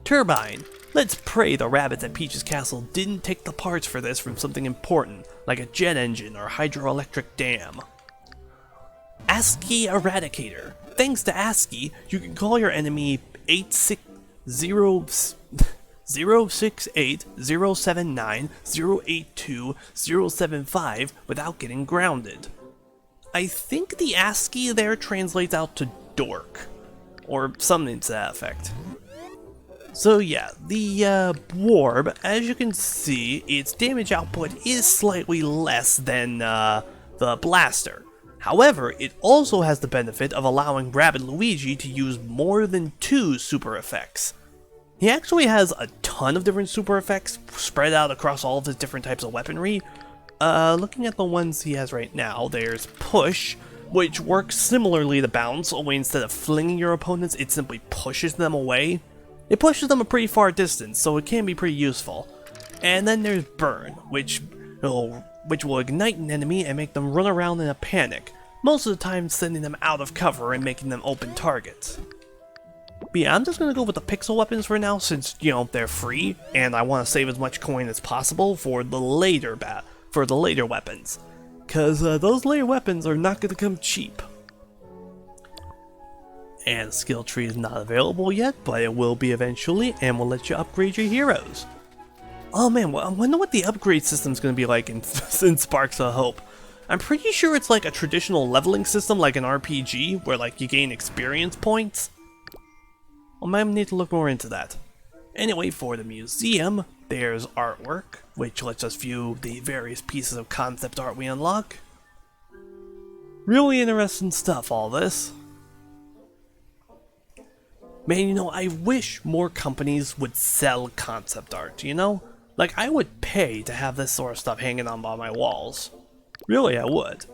Turbine. Let's pray the Rabbids at Peach's Castle didn't take the parts for this from something important, like a jet engine or hydroelectric dam. ASCII Eradicator. Thanks to ASCII, you can call your enemy 068-079-082-075 without getting grounded. I think the ASCII there translates out to dork, or something to that effect. So yeah, the Warb, as you can see, its damage output is slightly less than the Blaster. However, it also has the benefit of allowing Rabbid Luigi to use more than 2 super effects. He actually has a ton of different super effects spread out across all of his different types of weaponry. Looking at the ones he has right now, there's Push, which works similarly to Bounce, only instead of flinging your opponents, it simply pushes them away. It pushes them a pretty far distance, so it can be pretty useful. And then there's Burn, which will ignite an enemy and make them run around in a panic, most of the time sending them out of cover and making them open targets. But yeah, I'm just gonna go with the pixel weapons for now, since, they're free, and I want to save as much coin as possible for the later weapons. Cause those later weapons are not gonna come cheap. And the skill tree is not available yet, but it will be eventually, and will let you upgrade your heroes. Oh man, well, I wonder what the upgrade system's gonna be like in Sparks of Hope. I'm pretty sure it's like a traditional leveling system like an RPG, where like you gain experience points. I might need to look more into that. Anyway, for the museum, there's artwork, which lets us view the various pieces of concept art we unlock. Really interesting stuff, all this. Man, I wish more companies would sell concept art, Like, I would pay to have this sort of stuff hanging on my walls. Really, I would.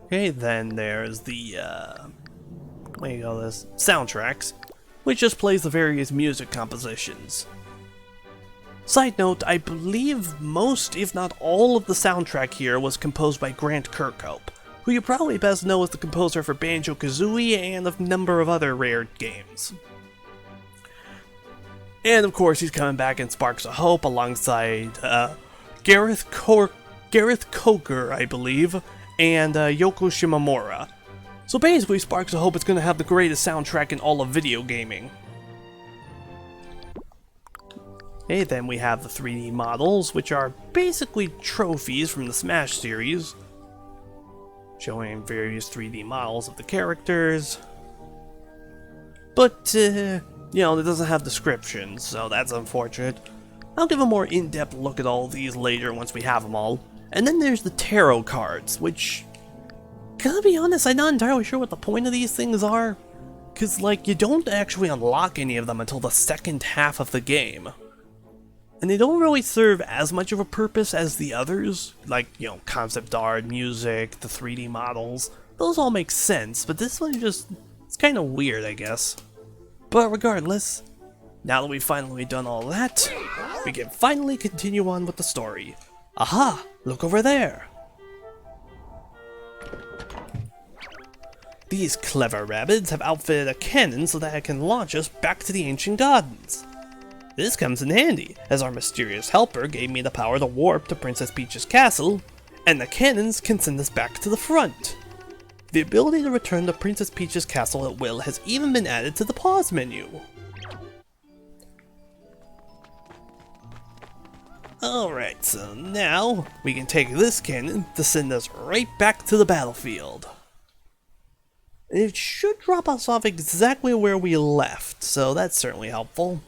Okay, then there's the, what do you call this? Soundtracks, which just plays the various music compositions. Side note, I believe most, if not all, of the soundtrack here was composed by Grant Kirkhope, who you probably best know as the composer for Banjo-Kazooie and a number of other Rare games. And of course, he's coming back in Sparks of Hope alongside Gareth Coker, I believe, and Yoko Shimomura. So basically, Sparks of Hope is going to have the greatest soundtrack in all of video gaming. Okay, then we have the 3D models, which are basically trophies from the Smash series, showing various 3D models of the characters. But, it doesn't have descriptions, so that's unfortunate. I'll give a more in-depth look at all of these later once we have them all. And then there's the tarot cards, which, gotta be honest, I'm not entirely sure what the point of these things are. Cause, you don't actually unlock any of them until the second half of the game. And they don't really serve as much of a purpose as the others, concept art, music, the 3D models. Those all make sense, but this one it's kind of weird, I guess. But regardless, now that we've finally done all that, we can finally continue on with the story. Aha! Look over there! These clever Rabbids have outfitted a cannon so that it can launch us back to the ancient gardens. This comes in handy, as our mysterious helper gave me the power to warp to Princess Peach's castle, and the cannons can send us back to the front. The ability to return to Princess Peach's castle at will has even been added to the pause menu. Alright, so now we can take this cannon to send us right back to the battlefield. It should drop us off exactly where we left, so that's certainly helpful.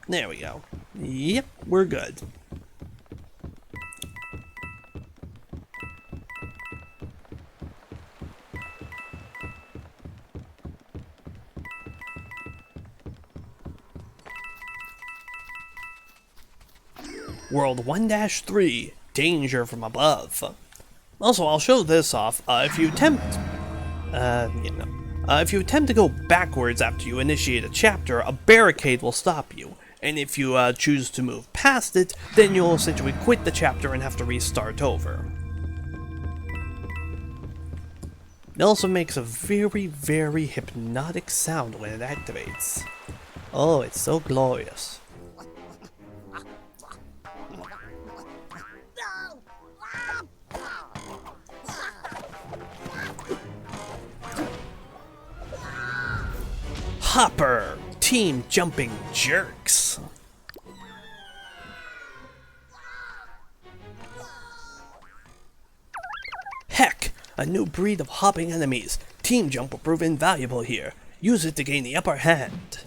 There we go. Yep, we're good. World 1-3, Danger from Above. Also, I'll show this off. If you attempt to go backwards after you initiate a chapter, a barricade will stop you. And if you choose to move past it, then you'll essentially quit the chapter and have to restart over. It also makes a very, very hypnotic sound when it activates. Oh, it's so glorious. Hopper! Team Jumping Jerks! Heck! A new breed of hopping enemies. Team Jump will prove invaluable here. Use it to gain the upper hand.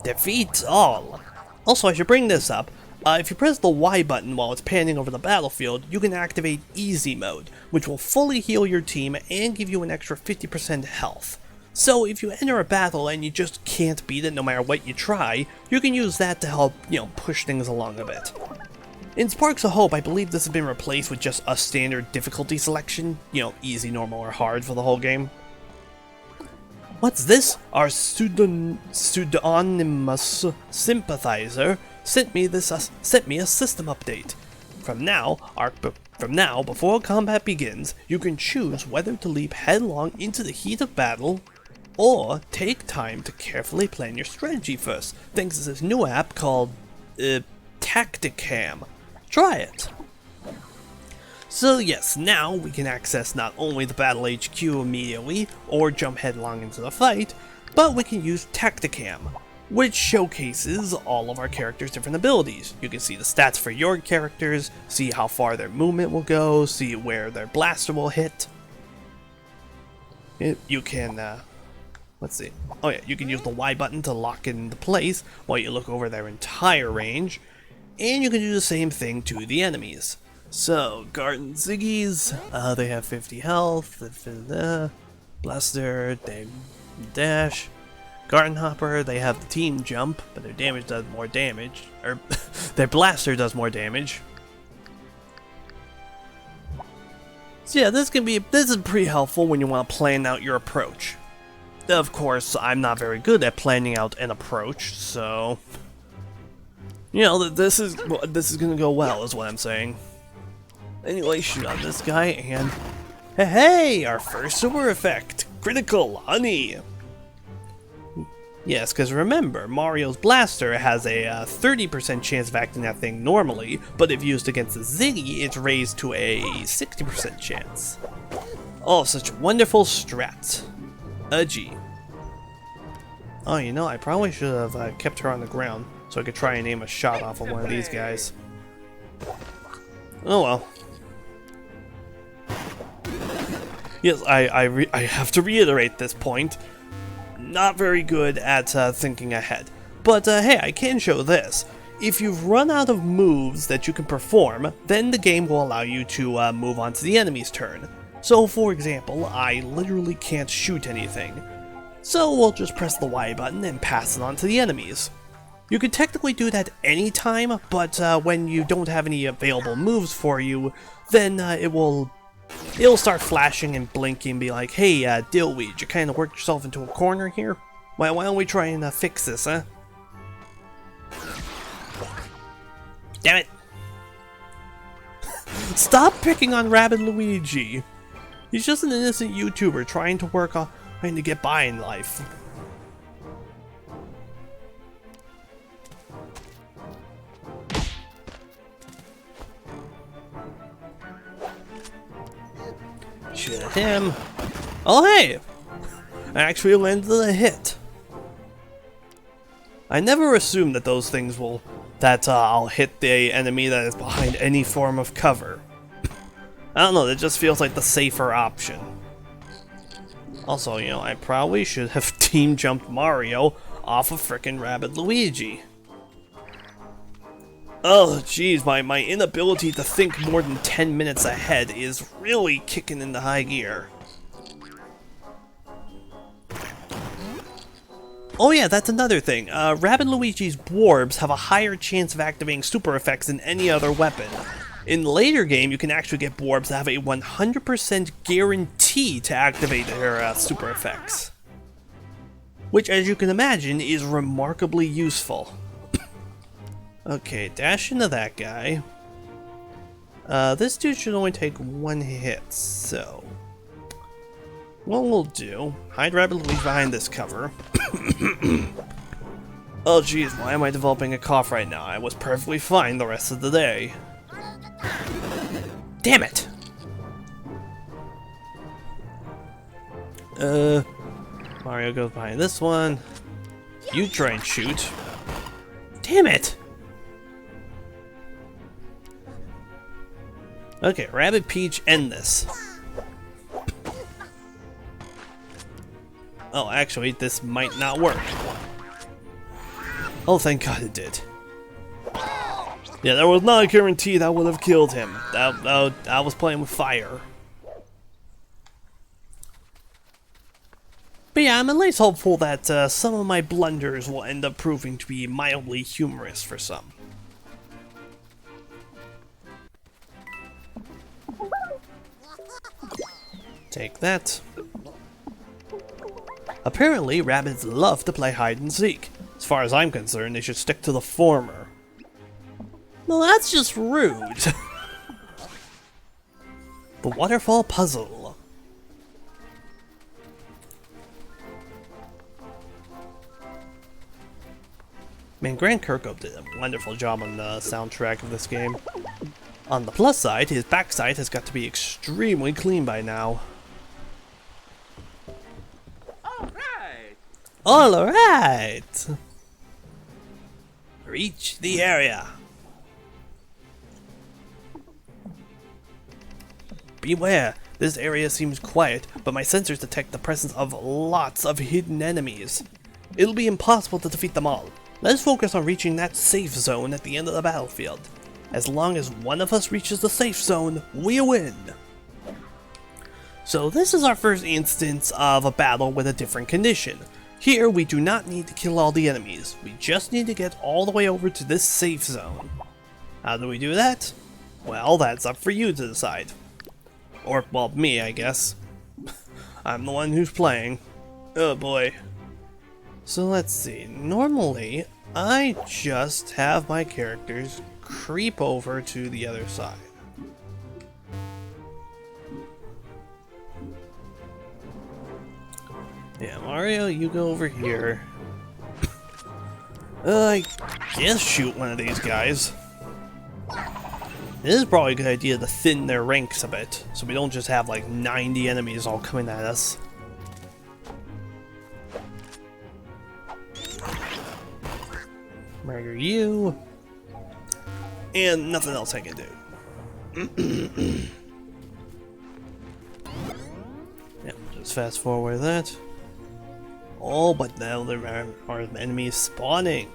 Defeats all! Also, I should bring this up. If you press the Y button while it's panning over the battlefield, you can activate Easy Mode, which will fully heal your team and give you an extra 50% health. So if you enter a battle and you just can't beat it no matter what you try, you can use that to help, push things along a bit. In Sparks of Hope, I believe this has been replaced with just a standard difficulty selection, easy, normal, or hard for the whole game. What's this? Our pseudonymous sympathizer sent me a system update. From now, before combat begins, you can choose whether to leap headlong into the heat of battle, or take time to carefully plan your strategy first, thanks to this new app called, Tacticam. Try it! So yes, now we can access not only the Battle HQ immediately, or jump headlong into the fight, but we can use Tacticam, which showcases all of our characters' different abilities. You can see the stats for your characters, see how far their movement will go, see where their blaster will hit. You can, let's see. Oh yeah, you can use the Y button to lock it into place while you look over their entire range, and you can do the same thing to the enemies. So, Garden Ziggies, they have 50 health, Blaster, they dash. Garden Hopper, they have the Team Jump, but their damage does more damage, or their Blaster does more damage. So yeah, this is pretty helpful when you want to plan out your approach. Of course, I'm not very good at planning out an approach, so this is gonna go well, is what I'm saying. Anyway, shoot on this guy, and hey, our first super effect, critical honey. Yes, because remember, Mario's blaster has a 30% chance of acting that thing normally, but if used against the Ziggy, it's raised to a 60% chance. Oh, such wonderful strats. Gee. Oh, I probably should have kept her on the ground, so I could try and aim a shot off of one of these guys. Oh well. Yes, I have to reiterate this point. Not very good at thinking ahead. But hey, I can show this. If you've run out of moves that you can perform, then the game will allow you to move on to the enemy's turn. So for example, I literally can't shoot anything. So we'll just press the Y button and pass it on to the enemies. You can technically do that anytime, but when you don't have any available moves for you, then it'll start flashing and blinking and be like, hey, Dillweed, you kind of worked yourself into a corner here? Why don't we try and fix this, huh? Damn it! Stop picking on Rabbid Luigi! He's just an innocent YouTuber trying to get by in life. Shoot at him. Oh hey! I actually landed a hit. I never assume that those things will... I'll hit the enemy that is behind any form of cover. I don't know, it just feels like the safer option. Also, you know, I probably should have team jumped Mario off of frickin' Rabbid Luigi. Oh, jeez, my inability to think more than 10 minutes ahead is really kicking into high gear. Oh yeah, that's another thing. Rabbid Luigi's Dwarves have a higher chance of activating super effects than any other weapon. In the later game, you can actually get Dwarves that have a 100% guarantee to activate their super effects. Which, as you can imagine, is remarkably useful. Okay, dash into that guy. This dude should only take 1 hit, so... What we'll do, hide Rabbid Luigi behind this cover. Oh jeez, why am I developing a cough right now? I was perfectly fine the rest of the day. Damn it! Mario goes behind this one. You try and shoot. Damn it! Okay, Rabbid Peach, end this. Oh, actually, this might not work. Oh, thank God it did. Yeah, there was not a guarantee that would have killed him. I was playing with fire. But yeah, I'm at least hopeful that some of my blunders will end up proving to be mildly humorous for some. Take that. Apparently, rabbits love to play hide and seek. As far as I'm concerned, they should stick to the former. Well, that's just rude. The Waterfall Puzzle. Man, Grant Kirkhope did a wonderful job on the soundtrack of this game. On the plus side, his backside has got to be extremely clean by now. Alright! Reach the area. Beware, this area seems quiet, but my sensors detect the presence of lots of hidden enemies. It'll be impossible to defeat them all. Let's focus on reaching that safe zone at the end of the battlefield. As long as one of us reaches the safe zone, we win! So this is our first instance of a battle with a different condition. Here, we do not need to kill all the enemies. We just need to get all the way over to this safe zone. How do we do that? Well, that's up for you to decide. Or, well, me, I guess. I'm the one who's playing. Oh boy. So let's see. Normally, I just have my characters creep over to the other side. Yeah, Mario, you go over here. I guess shoot one of these guys. It is probably a good idea to thin their ranks a bit, so we don't just have like 90 enemies all coming at us. Murder you. And nothing else I can do. Yep, just fast forward that. Oh, but now there are enemies spawning.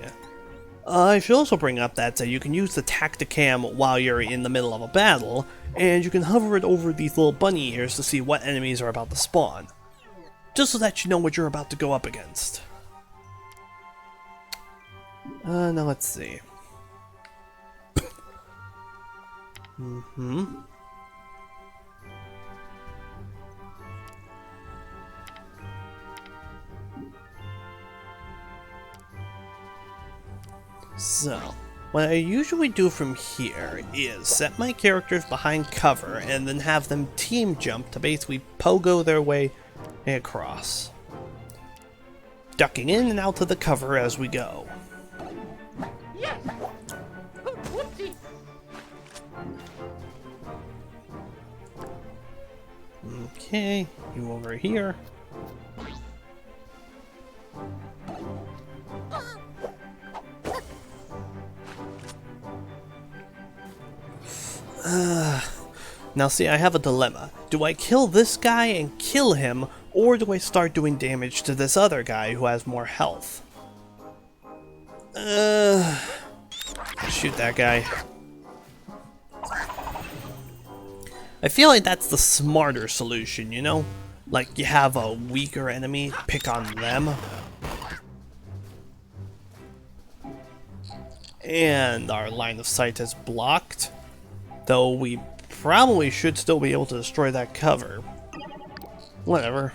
I should also bring up that you can use the Tacticam while you're in the middle of a battle, and you can hover it over these little bunny ears to see what enemies are about to spawn. Just so that you know what you're about to go up against. Now let's see. So, what I usually do from here is set my characters behind cover and then have them team jump to basically pogo their way across. Ducking in and out of the cover as we go. Yes! Whoopsie! Okay, you over here. Now see, I have a dilemma. Do I kill this guy and kill him, or do I start doing damage to this other guy who has more health? Shoot that guy. I feel like that's the smarter solution, you know? Like, you have a weaker enemy, pick on them. And our line of sight is blocked. Though we probably should still be able to destroy that cover. Whatever.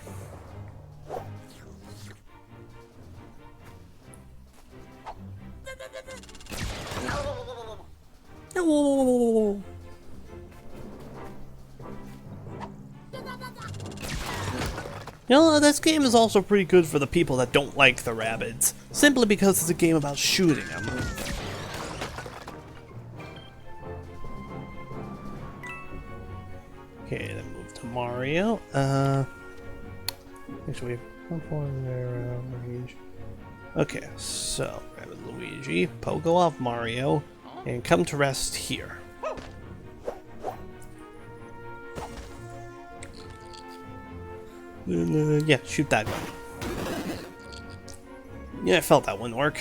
No. You know, this game is also pretty good for the people that don't like the Rabbids, simply because it's a game about shooting them. Okay, then move to Mario. Actually, okay, so Rabbid Luigi, pogo off Mario, and come to rest here. Yeah, shoot that one. Yeah, I felt that wouldn't work.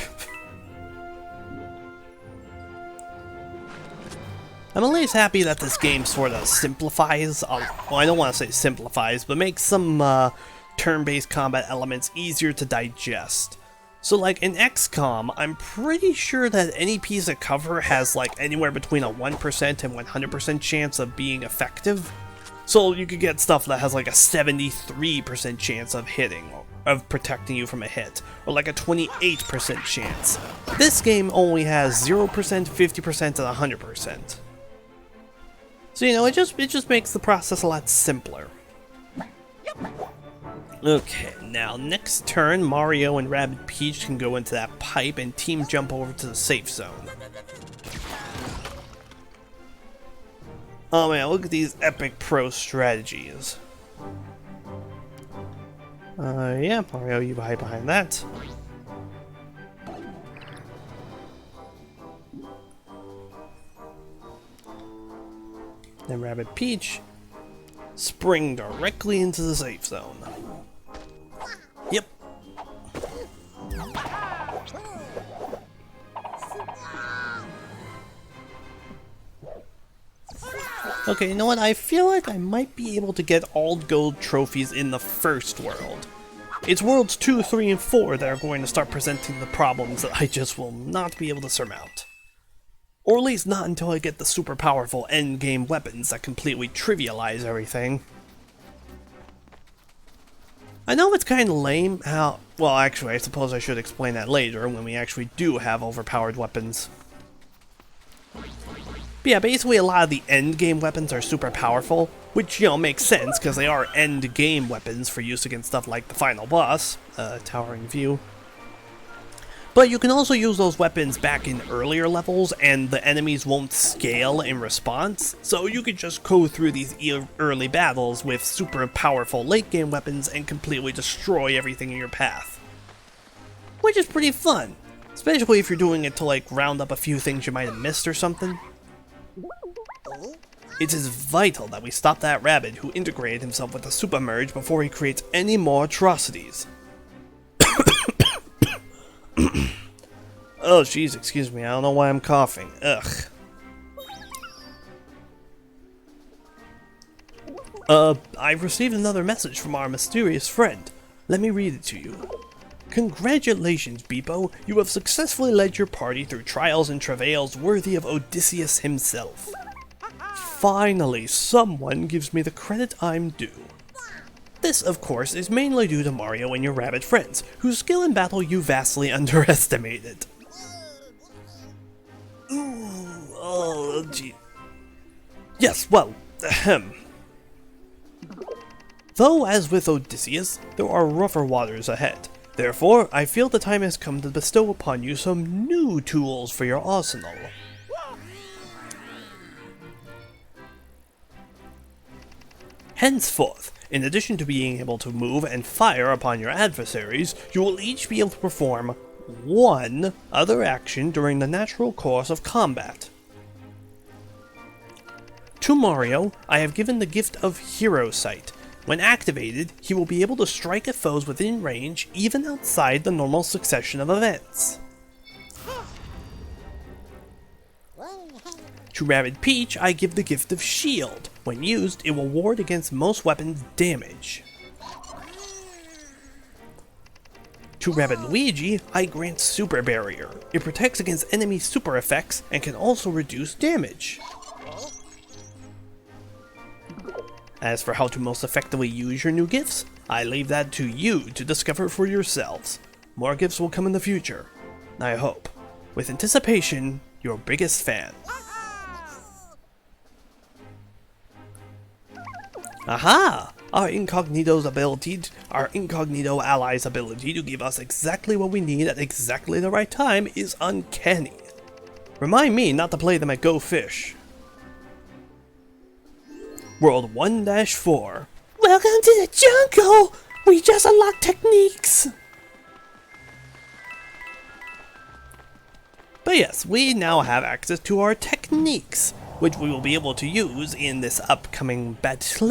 I'm at least happy that this game sort of simplifies, well, I don't want to say simplifies, but makes some turn-based combat elements easier to digest. So like in XCOM, I'm pretty sure that any piece of cover has like anywhere between a 1% and 100% chance of being effective. So you could get stuff that has like a 73% chance of hitting, of protecting you from a hit, or like a 28% chance. This game only has 0%, 50%, and 100%. So, you know, it just makes the process a lot simpler. Okay, now next turn, Mario and Rabbid Peach can go into that pipe and team jump over to the safe zone. Oh man, look at these epic pro strategies. Yeah, Mario, you hide behind that. Then Rabbid Peach, spring directly into the safe zone. Yep. Okay, you know what? I feel like I might be able to get all gold trophies in the first world. It's worlds 2, 3, and 4 that are going to start presenting the problems that I just will not be able to surmount. Or at least not until I get the super powerful endgame weapons that completely trivialize everything. I know it's kind of lame how... Well, actually, I suppose I should explain that later when we actually do have overpowered weapons. But yeah, basically a lot of the endgame weapons are super powerful, which, you know, makes sense because they are endgame weapons for use against stuff like the final boss, Towering View. But you can also use those weapons back in earlier levels and the enemies won't scale in response, so you could just go through these early battles with super powerful late game weapons and completely destroy everything in your path. Which is pretty fun, especially if you're doing it to like round up a few things you might have missed or something. It is vital that we stop that rabbit who integrated himself with the super merge before he creates any more atrocities. Oh jeez, excuse me, I don't know why I'm coughing. Ugh. I've received another message from our mysterious friend. Let me read it to you. Congratulations, Beepo. You have successfully led your party through trials and travails worthy of Odysseus himself. Finally, someone gives me the credit I'm due. This, of course, is mainly due to Mario and your rabbit friends, whose skill in battle you vastly underestimated. Ooh, oh, gee. Yes, well, ahem. Though, as with Odysseus, there are rougher waters ahead. Therefore, I feel the time has come to bestow upon you some new tools for your arsenal. Henceforth, in addition to being able to move and fire upon your adversaries, you will each be able to perform one other action during the natural course of combat. To Mario, I have given the gift of Hero Sight. When activated, he will be able to strike at foes within range, even outside the normal succession of events. To Rabbids Peach, I give the gift of Shield. When used, it will ward against most weapons damage. To Rabbids Luigi, I grant Super Barrier. It protects against enemy super effects and can also reduce damage. As for how to most effectively use your new gifts, I leave that to you to discover for yourselves. More gifts will come in the future, I hope. With anticipation, your biggest fan. Aha! Our incognito ally's ability to give us exactly what we need at exactly the right time is uncanny. Remind me not to play them at Go Fish. World 1-4. Welcome to the jungle! We just unlocked techniques! But yes, we now have access to our techniques, which we will be able to use in this upcoming battle.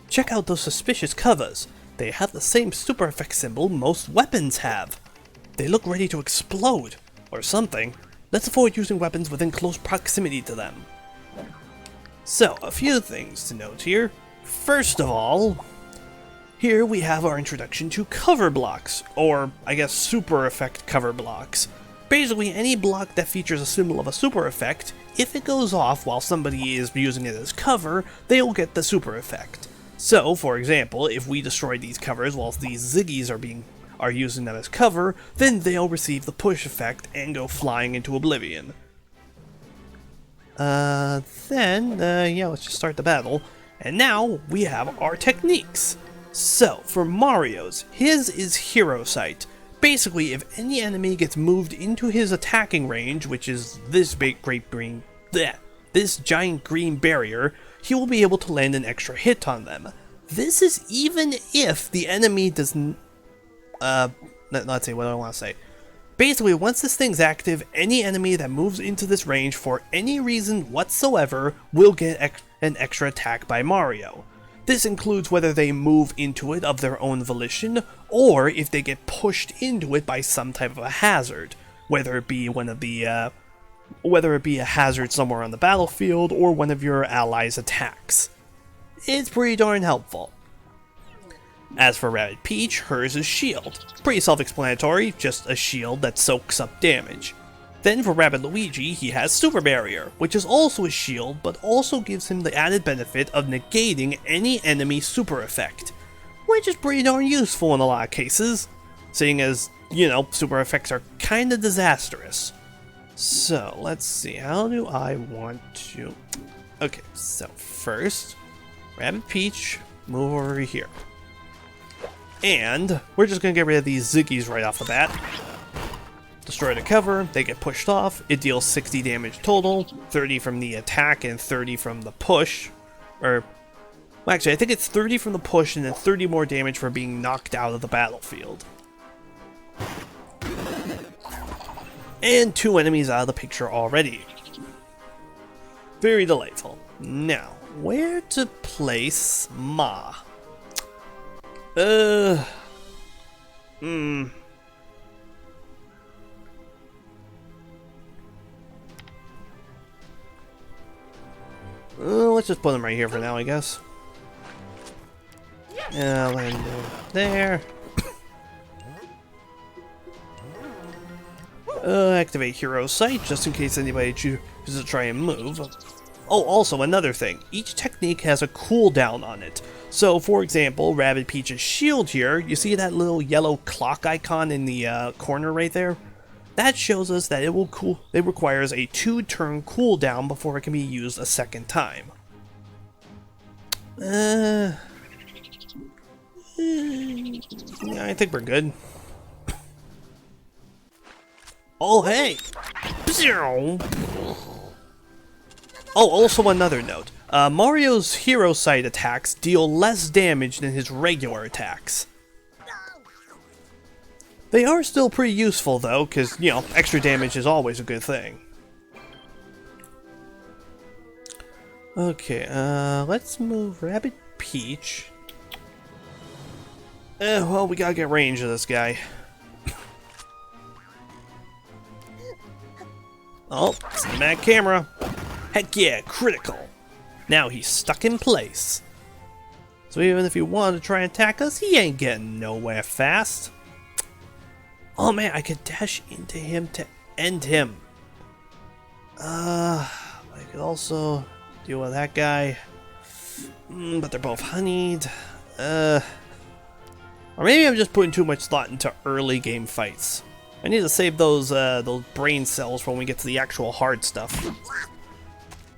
Check out those suspicious covers. They have the same super effect symbol most weapons have. They look ready to explode, or something. Let's avoid using weapons within close proximity to them. So, a few things to note here. First of all, here we have our introduction to cover blocks, or I guess super effect cover blocks. Basically, any block that features a symbol of a super effect, if it goes off while somebody is using it as cover, they will get the super effect. So, for example, if we destroy these covers whilst these Ziggies are using them as cover, then they'll receive the push effect and go flying into oblivion. Yeah, let's just start the battle. And now, we have our techniques. So, for Mario's, his is Hero Sight. Basically, if any enemy gets moved into his attacking range, which is this this giant green barrier, he will be able to land an extra hit on them. This is even if the enemy doesn't... let's see, what do I want to say? Basically, once this thing's active, any enemy that moves into this range for any reason whatsoever will get an extra attack by Mario. This includes whether they move into it of their own volition, or if they get pushed into it by some type of a hazard, whether it be a hazard somewhere on the battlefield, or one of your allies' attacks. It's pretty darn helpful. As for Rabbids Peach, hers is Shield. Pretty self-explanatory, just a shield that soaks up damage. Then for Rabbids Luigi, he has Super Barrier, which is also a shield, but also gives him the added benefit of negating any enemy super effect, which is pretty darn useful in a lot of cases, seeing as, you know, super effects are kinda disastrous. So, let's see, how do I want to... Okay, so first, Rabbids Peach, move over here. And we're just gonna get rid of these Ziggies right off the bat. Destroy the cover, they get pushed off, it deals 60 damage total, 30 from the attack and 30 from the push. Well, actually, I think it's 30 from the push and then 30 more damage for being knocked out of the battlefield. And 2 enemies out of the picture already. Very delightful. Now, where to place Ma? Let's just put them right here for now, I guess. Yeah, land there. Activate Hero Sight, just in case anybody chooses to try and move. Oh, also another thing. Each technique has a cooldown on it. So, for example, Rabbids Peach's shield here, you see that little yellow clock icon in the corner right there? That shows us that it requires a 2-turn cooldown before it can be used a second time. I think we're good. Oh, hey! Oh, also another note. Mario's hero sight attacks deal less damage than his regular attacks. They are still pretty useful though, because, you know, extra damage is always a good thing. Okay, let's move Rabbid Peach. Well, we gotta get range of this guy. Oh, cinematic camera. Heck yeah, critical. Now he's stuck in place. So even if he wanted to try and attack us, he ain't getting nowhere fast. Oh man, I could dash into him to end him. I could also deal with that guy. But they're both honeyed. Or maybe I'm just putting too much thought into early game fights. I need to save those brain cells for when we get to the actual hard stuff.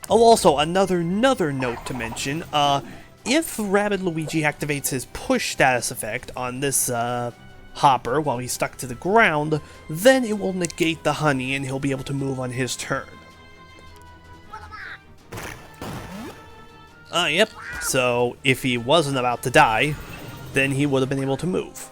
Oh, also, another note to mention, if Rabbid Luigi activates his push status effect on this, hopper while he's stuck to the ground, then it will negate the honey and he'll be able to move on his turn. Yep, so if he wasn't about to die, then he would have been able to move.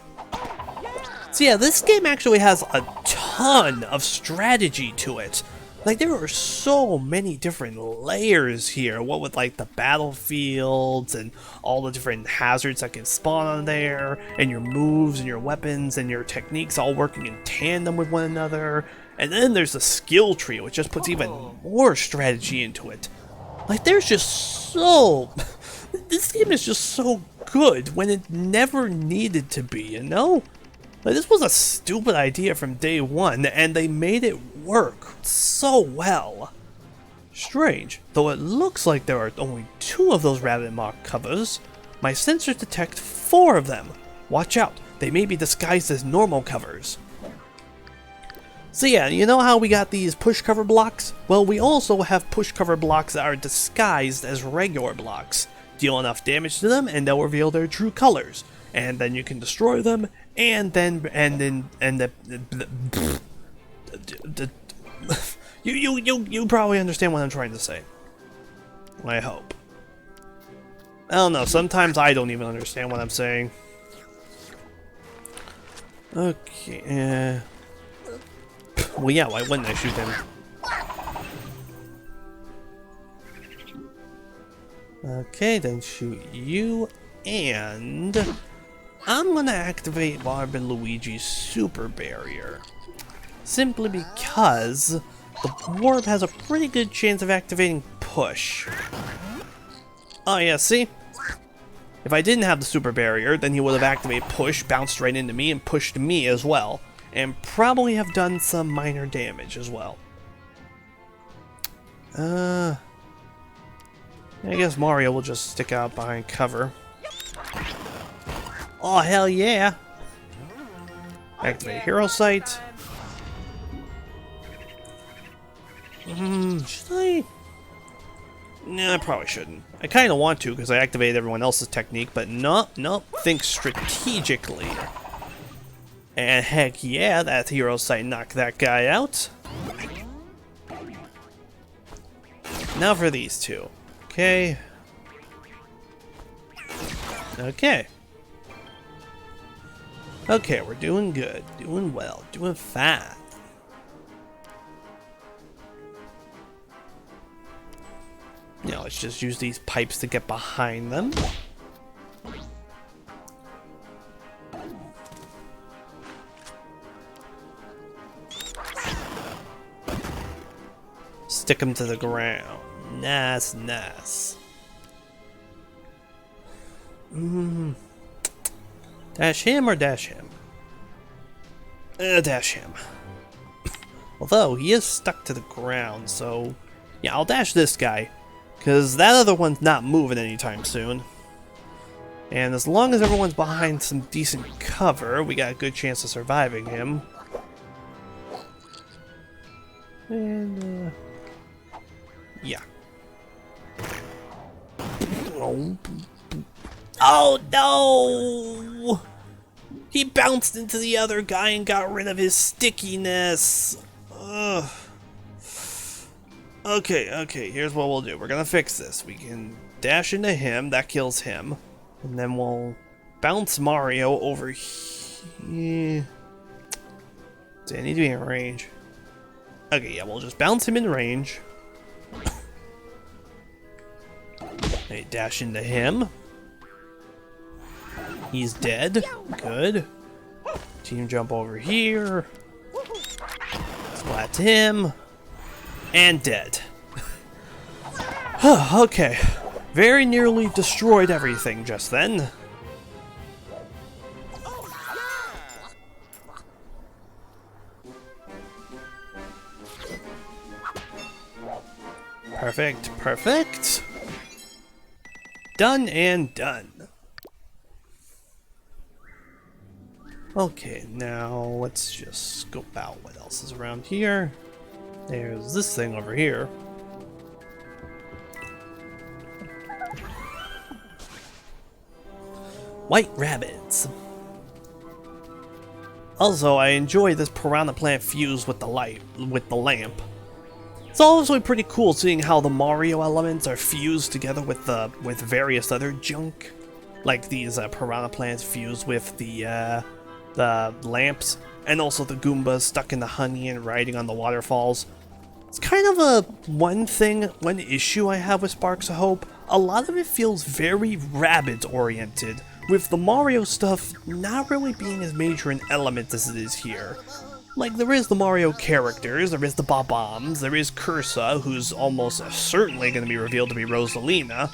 So yeah, this game actually has a ton of strategy to it. Like, there are so many different layers here, what with like the battlefields and all the different hazards that can spawn on there, and your moves and your weapons and your techniques all working in tandem with one another. And then there's the skill tree, which just puts even more strategy into it. Like, there's just so... this game is just so good when it never needed to be, you know? Like, this was a stupid idea from day one, and they made it work so well. Strange, though it looks like there are only 2 of those Rabbid Mock covers, my sensors detect 4 of them. Watch out, they may be disguised as normal covers. So yeah, you know how we got these push cover blocks? Well, we also have push cover blocks that are disguised as regular blocks. Deal enough damage to them and they'll reveal their true colors. And then you can destroy them, and you probably understand what I'm trying to say. I hope. I don't know, sometimes I don't even understand what I'm saying. Okay, well yeah, why wouldn't I shoot him? Okay, then shoot you, and I'm gonna activate Rabbid Luigi's super barrier. Simply because the warp has a pretty good chance of activating push. Oh yeah, see? If I didn't have the super barrier, then he would have activated push, bounced right into me, and pushed me as well. And probably have done some minor damage as well. I guess Mario will just stick out behind cover. Oh, hell yeah! Activate Hero Sight. Should I? Nah, I probably shouldn't. I kind of want to because I activated everyone else's technique, but nope. Think strategically. And heck yeah, that Hero Sight knocked that guy out. Now for these two. Okay. Okay, we're doing good, doing well, doing fine. Now let's just use these pipes to get behind them. Stick them to the ground. Nice. Dash him or dash him? Dash him. Although, he is stuck to the ground, so... yeah, I'll dash this guy. Because that other one's not moving anytime soon. And as long as everyone's behind some decent cover, we got a good chance of surviving him. And, yeah. Oh no! He bounced into the other guy and got rid of his stickiness. Ugh. Okay, here's what we'll do. We're gonna fix this. We can dash into him, that kills him. And then we'll bounce Mario over here. Do I need to be in range? Okay, yeah, we'll just bounce him in range. Okay, dash into him. He's dead. Good. Team jump over here. Splat him. And dead. Okay. Very nearly destroyed everything just then. Perfect. Done and done. Okay, now let's just scope out what else is around here. There's this thing over here. White rabbits. Also, I enjoy this piranha plant fused with the lamp. It's also pretty cool seeing how the Mario elements are fused together with various other junk, like these piranha plants fused with the lamps, and also the Goombas stuck in the honey and riding on the waterfalls. It's kind of one issue I have with Sparks of Hope. A lot of it feels very Rabbids oriented, with the Mario stuff not really being as major an element as it is here. Like, there is the Mario characters, there is the Bob-Ombs, there is Cursa, who's almost certainly going to be revealed to be Rosalina,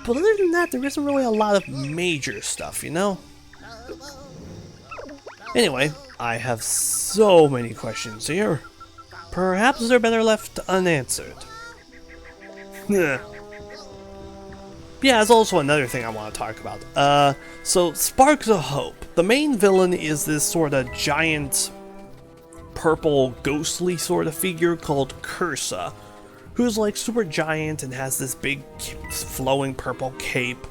but other than that, there isn't really a lot of major stuff, you know? Anyway, I have so many questions here. Perhaps they're better left unanswered. Yeah, there's also another thing I want to talk about. So Sparks of Hope. The main villain is this sort of giant, purple, ghostly sort of figure called Cursa, who's like super giant and has this big, flowing purple cape.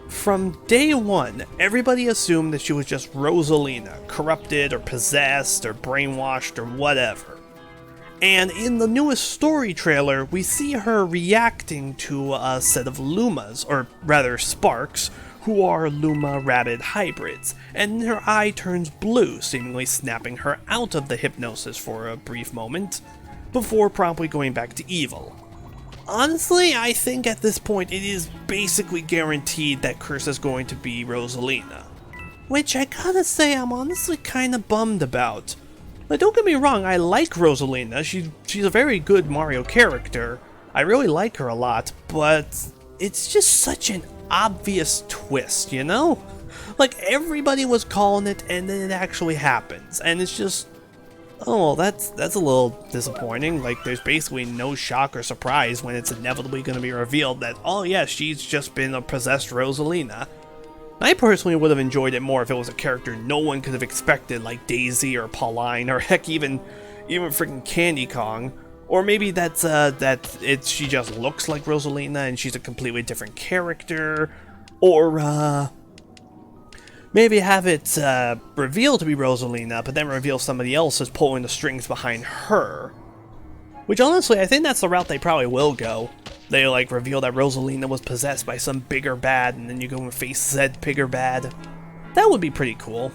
From day one, everybody assumed that she was just Rosalina, corrupted or possessed or brainwashed or whatever. And in the newest story trailer, we see her reacting to a set of Lumas, or rather Sparks, who are Luma Rabbid hybrids, and her eye turns blue, seemingly snapping her out of the hypnosis for a brief moment, before promptly going back to evil. Honestly, I think at this point it is basically guaranteed that Cursa's going to be Rosalina. Which I gotta say I'm honestly kinda bummed about. Like, don't get me wrong, I like Rosalina, she's a very good Mario character, I really like her a lot, but it's just such an obvious twist, you know? Like, everybody was calling it, and then it actually happens, and it's just, oh, that's a little disappointing. Like, there's basically no shock or surprise when it's inevitably going to be revealed that, oh yeah, she's just been a possessed Rosalina. I personally would have enjoyed it more if it was a character no one could have expected, like Daisy or Pauline, or heck, even freaking Candy Kong. Or maybe she just looks like Rosalina and she's a completely different character. Or, maybe have it revealed to be Rosalina, but then reveal somebody else is pulling the strings behind her. Which honestly, I think that's the route they probably will go. They like reveal that Rosalina was possessed by some bigger bad, and then you go and face said bigger bad. That would be pretty cool.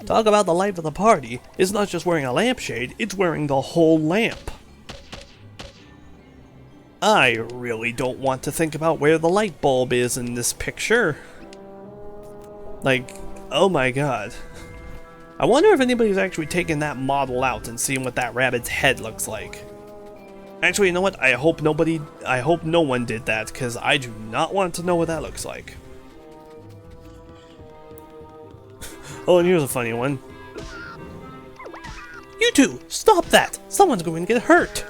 Talk about the life of the party. It's not just wearing a lampshade, it's wearing the whole lamp. I really don't want to think about where the light bulb is in this picture. Like, oh my god. I wonder if anybody's actually taken that model out and seen what that rabbit's head looks like. Actually, you know what? I hope no one did that, because I do not want to know what that looks like. Oh, and here's a funny one. You two! Stop that! Someone's going to get hurt!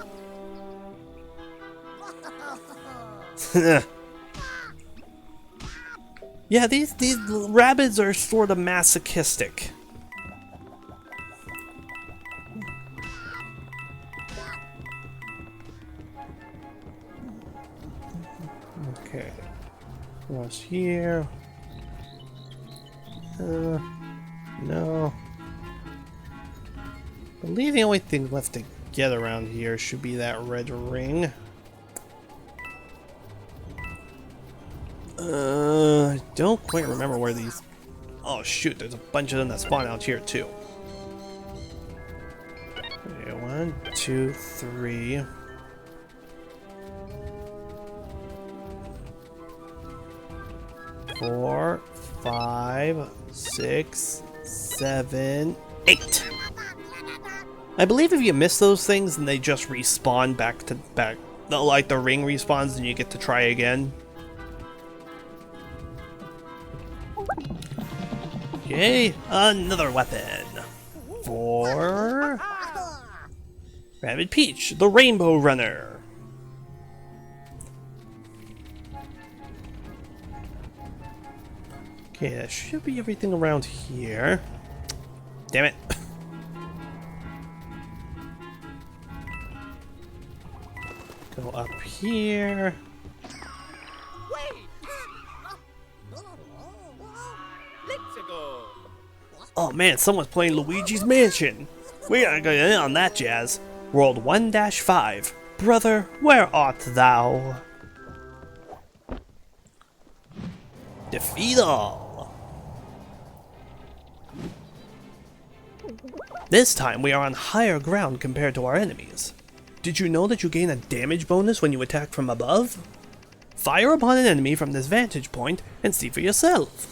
Yeah, these rabbits are sort of masochistic. Okay. What's here? No. I believe the only thing left to get around here should be that red ring. I don't quite remember where these... Oh shoot, there's a bunch of them that spawn out here too. Okay, 1, 2, 3. 4, 5, 6, 7, 8. I believe if you miss those things, then they just respawn back to back. Like the ring respawns, and you get to try again. Okay, another weapon. For Rabbid Peach, the Rainbow Runner. Okay, that should be everything around here. Damn it. Go up here. Oh man, someone's playing Luigi's Mansion. We gotta get in on that jazz. World 1-5. Brother, where art thou? Defeat all. This time we are on higher ground compared to our enemies. Did you know that you gain a damage bonus when you attack from above? Fire upon an enemy from this vantage point and see for yourself.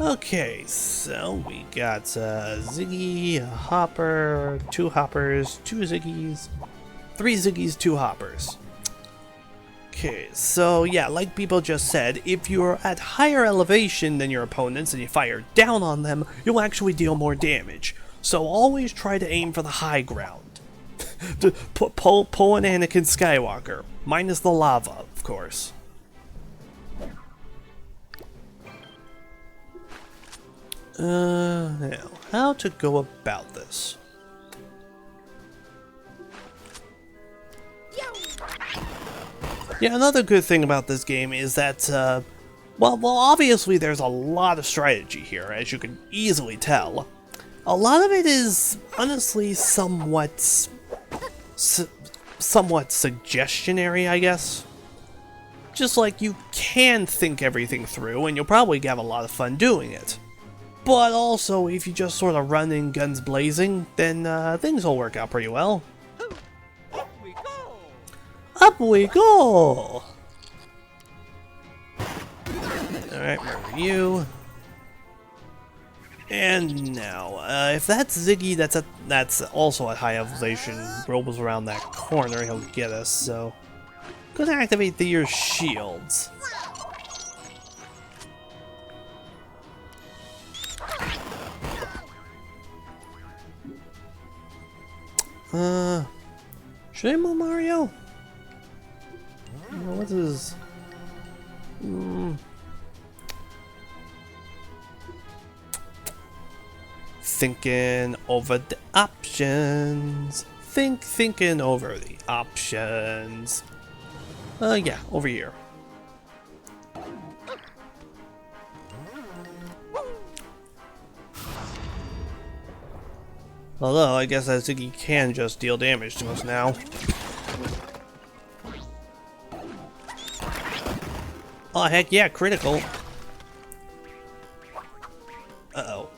Okay, so we got Ziggy, a Hopper, 2 Hoppers, 2 Ziggies, 3 Ziggies, 2 Hoppers. Okay, so yeah, like people just said, if you're at higher elevation than your opponents and you fire down on them, you'll actually deal more damage. So always try to aim for the high ground. Pull an Anakin Skywalker, minus the lava, of course. Now, how to go about this? Yeah, another good thing about this game is that, well, obviously there's a lot of strategy here, as you can easily tell. A lot of it is, honestly, somewhat suggestionary, I guess. Just like you can think everything through, and you'll probably have a lot of fun doing it. But also, if you just sort of run in guns blazing, then things will work out pretty well. Up we go! Up we go! Alright, where are you? And now, if that's Ziggy, that's also at high elevation, robles around that corner, he'll get us, so... Gonna activate your shields. Should I move Mario? What is... Thinking over the options. Thinking over the options. Yeah, over here. Although, I guess that Ziggy can just deal damage to us now. Oh, heck yeah, critical. Uh-oh.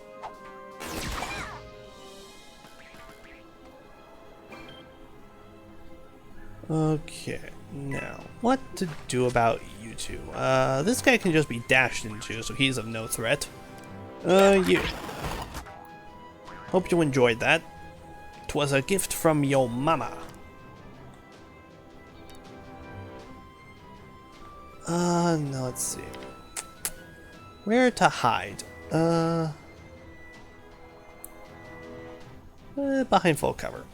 Okay, now, what to do about you two? This guy can just be dashed into, so he's of no threat. You. Hope you enjoyed that. 'Twas a gift from your mama. Now let's see. Where to hide? Behind full cover.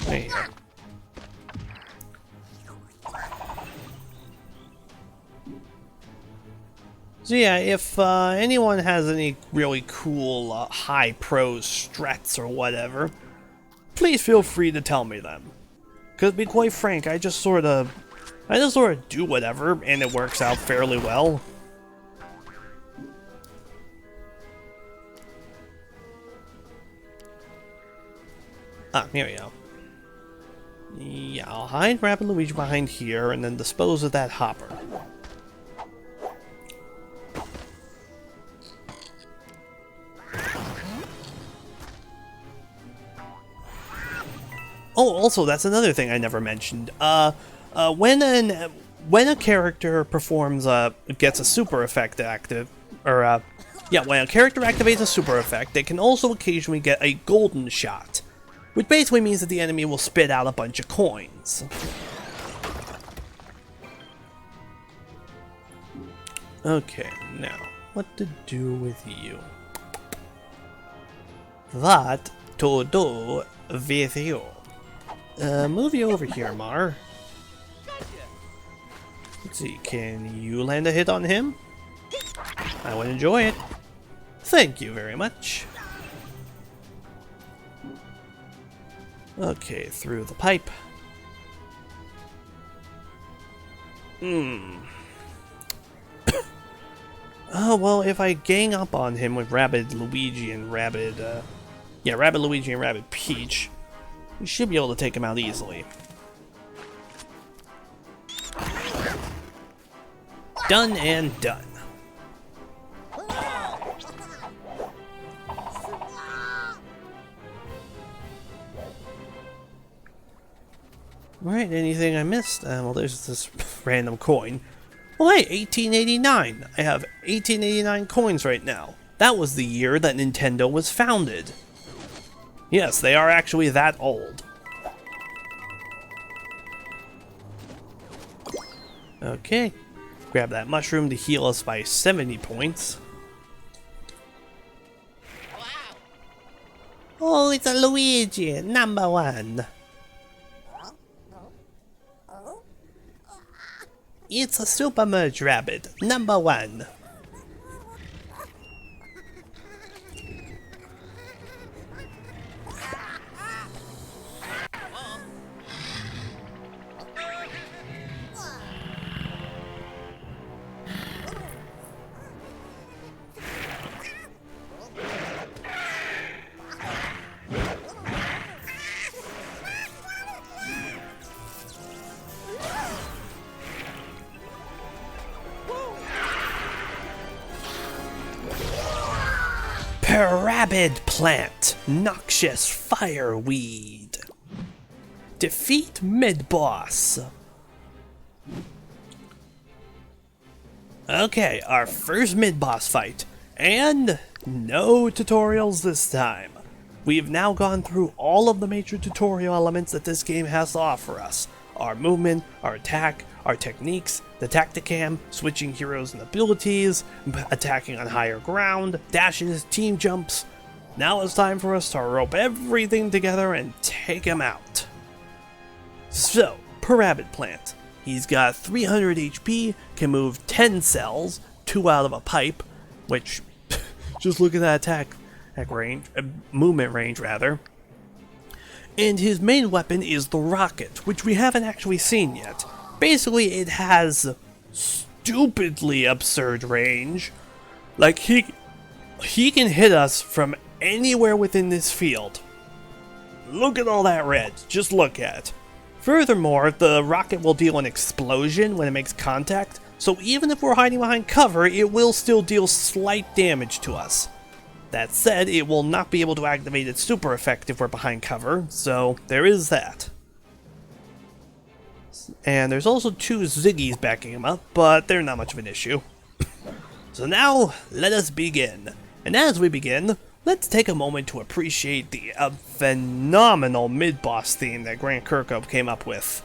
There you go. So yeah, if anyone has any really cool high pros strats or whatever, please feel free to tell me them. Cause to be quite frank, I just sort of do whatever, and it works out fairly well. Ah, here we go. Yeah, I'll hide Rabbid Luigi behind here and then dispose of that hopper. Oh, also, that's another thing I never mentioned. When a character performs gets a super effect active, or when a character activates a super effect, they can also occasionally get a golden shot, which basically means that the enemy will spit out a bunch of coins. Okay, now what to do with you? What to do with you? Move you over here, Mar. Let's see, can you land a hit on him? I would enjoy it. Thank you very much. Okay, through the pipe. Oh, well, if I gang up on him with Rabbid Luigi and Rabbid Luigi and Rabbid Peach, we should be able to take him out easily. Done and done. Alright, anything I missed? Well, there's this random coin. Well, hey, 1889! I have 1889 coins right now. That was the year that Nintendo was founded. Yes, they are actually that old. Okay. Grab that mushroom to heal us by 70 points. Oh, it's a Luigi, #1. It's a Super Merge Rabbid, #1. Rabid Plant, Noxious Fireweed. Defeat mid-boss. Okay, our first mid-boss fight. And no tutorials this time. We've now gone through all of the major tutorial elements that this game has to offer us. Our movement, our attack, our techniques, the tacticam, switching heroes and abilities, attacking on higher ground, dashes, team jumps. Now it's time for us to rope everything together and take him out. So, per Rabid Plant, he's got 300 HP, can move 10 cells, 2 out of a pipe, which, just look at that attack range, movement range rather. And his main weapon is the rocket, which we haven't actually seen yet. Basically, it has stupidly absurd range. Like, he can hit us from anywhere within this field. Look at all that red, just look at it. Furthermore, the rocket will deal an explosion when it makes contact, so even if we're hiding behind cover, it will still deal slight damage to us. That said, it will not be able to activate its super effect if we're behind cover, so there is that. And there's also 2 Ziggies backing him up, but they're not much of an issue. So now, let us begin. And as we begin, let's take a moment to appreciate the phenomenal mid-boss theme that Grant Kirkhope came up with.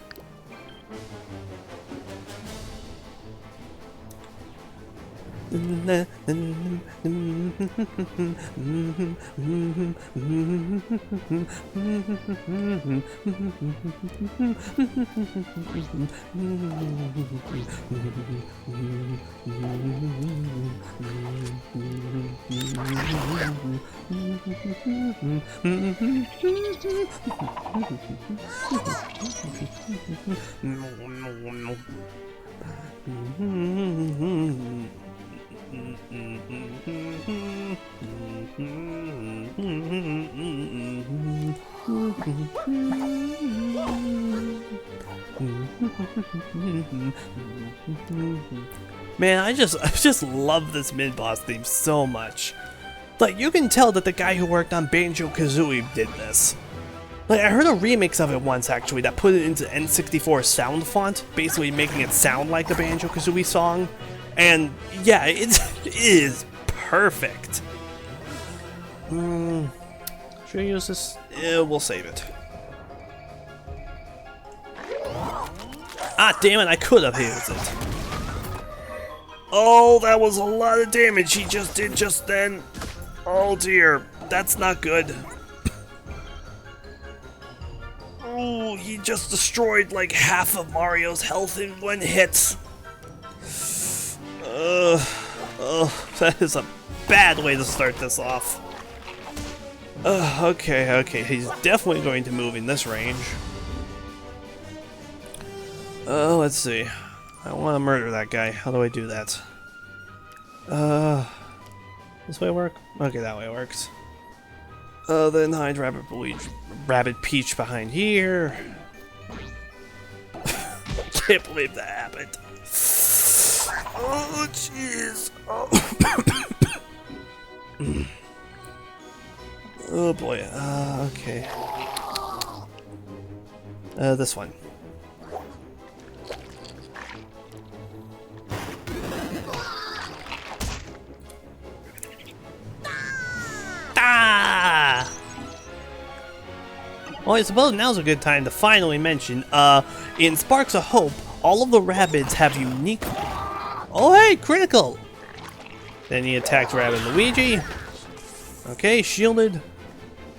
Man, I just love this mid-boss theme so much. Like, you can tell that the guy who worked on Banjo-Kazooie did this. Like, I heard a remix of it once, actually, that put it into N64 sound font, basically making it sound like the Banjo-Kazooie song. And, yeah, it is perfect. Should I use this? Yeah, we'll save it. Ah, damn it, I could have used it. Oh, that was a lot of damage he just did just then. Oh dear, that's not good. Oh, he just destroyed like half of Mario's health in one hit. That is a bad way to start this off. Okay, he's definitely going to move in this range. Let's see. I want to murder that guy. How do I do that? This way work? Okay, that way works. Then hide Rabbid Peach behind here. Can't believe that happened. Oh, jeez. Oh. Oh boy. Okay. This one. Well, I suppose now's a good time to finally mention, in Sparks of Hope, all of the Rabbids have unique... Oh, hey, critical! Then he attacks Rabbid Luigi. Okay, shielded.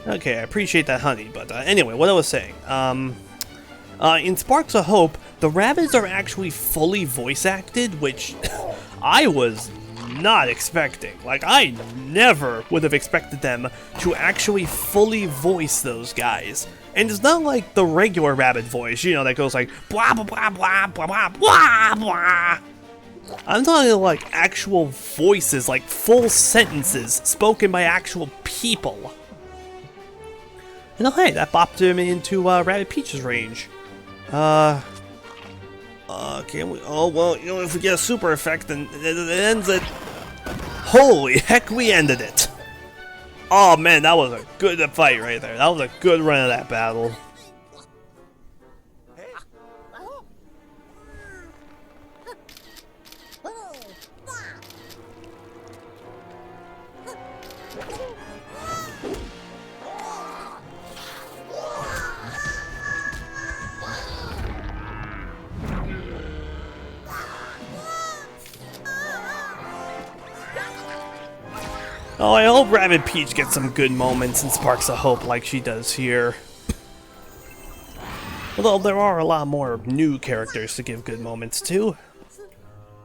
Okay, I appreciate that, honey, but anyway, what I was saying. In Sparks of Hope, the Rabbids are actually fully voice acted, which I was not expecting. Like, I never would have expected them to actually fully voice those guys. And it's not like the regular Rabbid voice, you know, that goes like blah blah blah blah blah blah blah blah. I'm talking like actual voices, like full sentences spoken by actual people. And oh hey, that bopped him into Rabbid Peach's range. Can we? Oh well, you know, if we get a super effect, then it ends it. Holy heck, we ended it! Oh man, that was a good fight right there. That was a good run of that battle. Oh, I hope Rabbid Peach gets some good moments in Sparks of Hope like she does here. Although there are a lot more new characters to give good moments to.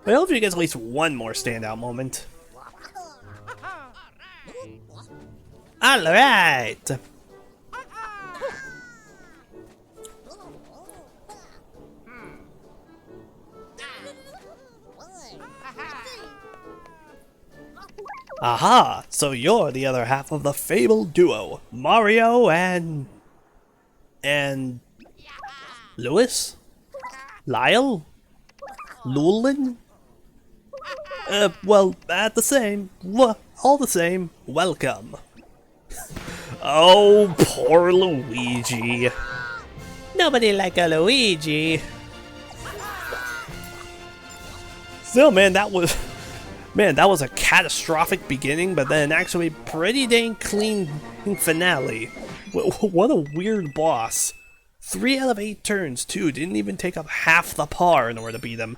I hope she gets at least one more standout moment. Alright! Aha! So you're the other half of the fabled duo, Mario and Lewis? Lyle? Lulin? Well, all the same, welcome. Oh, poor Luigi. Nobody like a Luigi. Still, man, that was a catastrophic beginning, but then actually pretty dang clean finale. What a weird boss. 3 out of 8 turns, too. Didn't even take up half the par in order to beat him.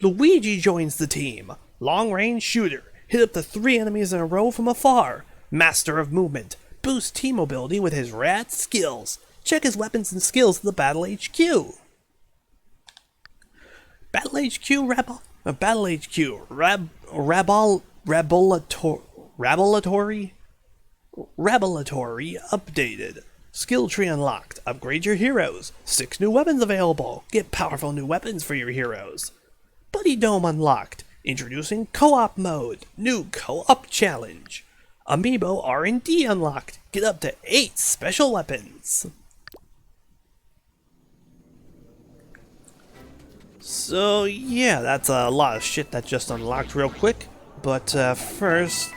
Luigi joins the team. Long-range shooter. Hit up to 3 enemies in a row from afar. Master of movement. Boosts team mobility with his rad skills. Check his weapons and skills at the Battle HQ. Battle HQ Rabulatory updated. Skill tree unlocked. Upgrade your heroes. 6 new weapons available. Get powerful new weapons for your heroes. Buddy Dome unlocked. Introducing co-op mode. New co-op challenge. Amiibo R&D unlocked. Get up to 8 special weapons. So yeah, that's a lot of shit that just unlocked real quick. But first,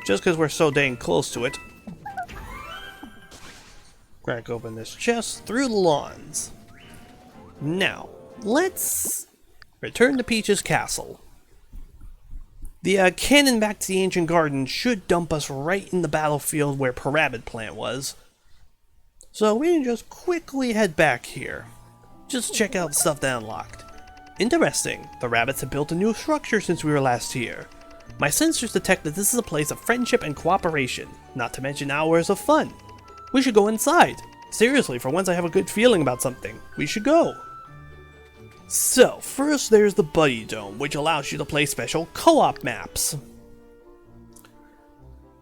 just because we're so dang close to it, crack open this chest through the lawns. Now, let's return to Peach's castle. The cannon back to the ancient garden should dump us right in the battlefield where Rabbid Plant was. So we can just quickly head back here. Just check out the stuff that unlocked. Interesting, the rabbits have built a new structure since we were last here. My sensors detect that this is a place of friendship and cooperation, not to mention hours of fun. We should go inside. Seriously, for once I have a good feeling about something. We should go. So, first there's the Buddy Dome, which allows you to play special co-op maps.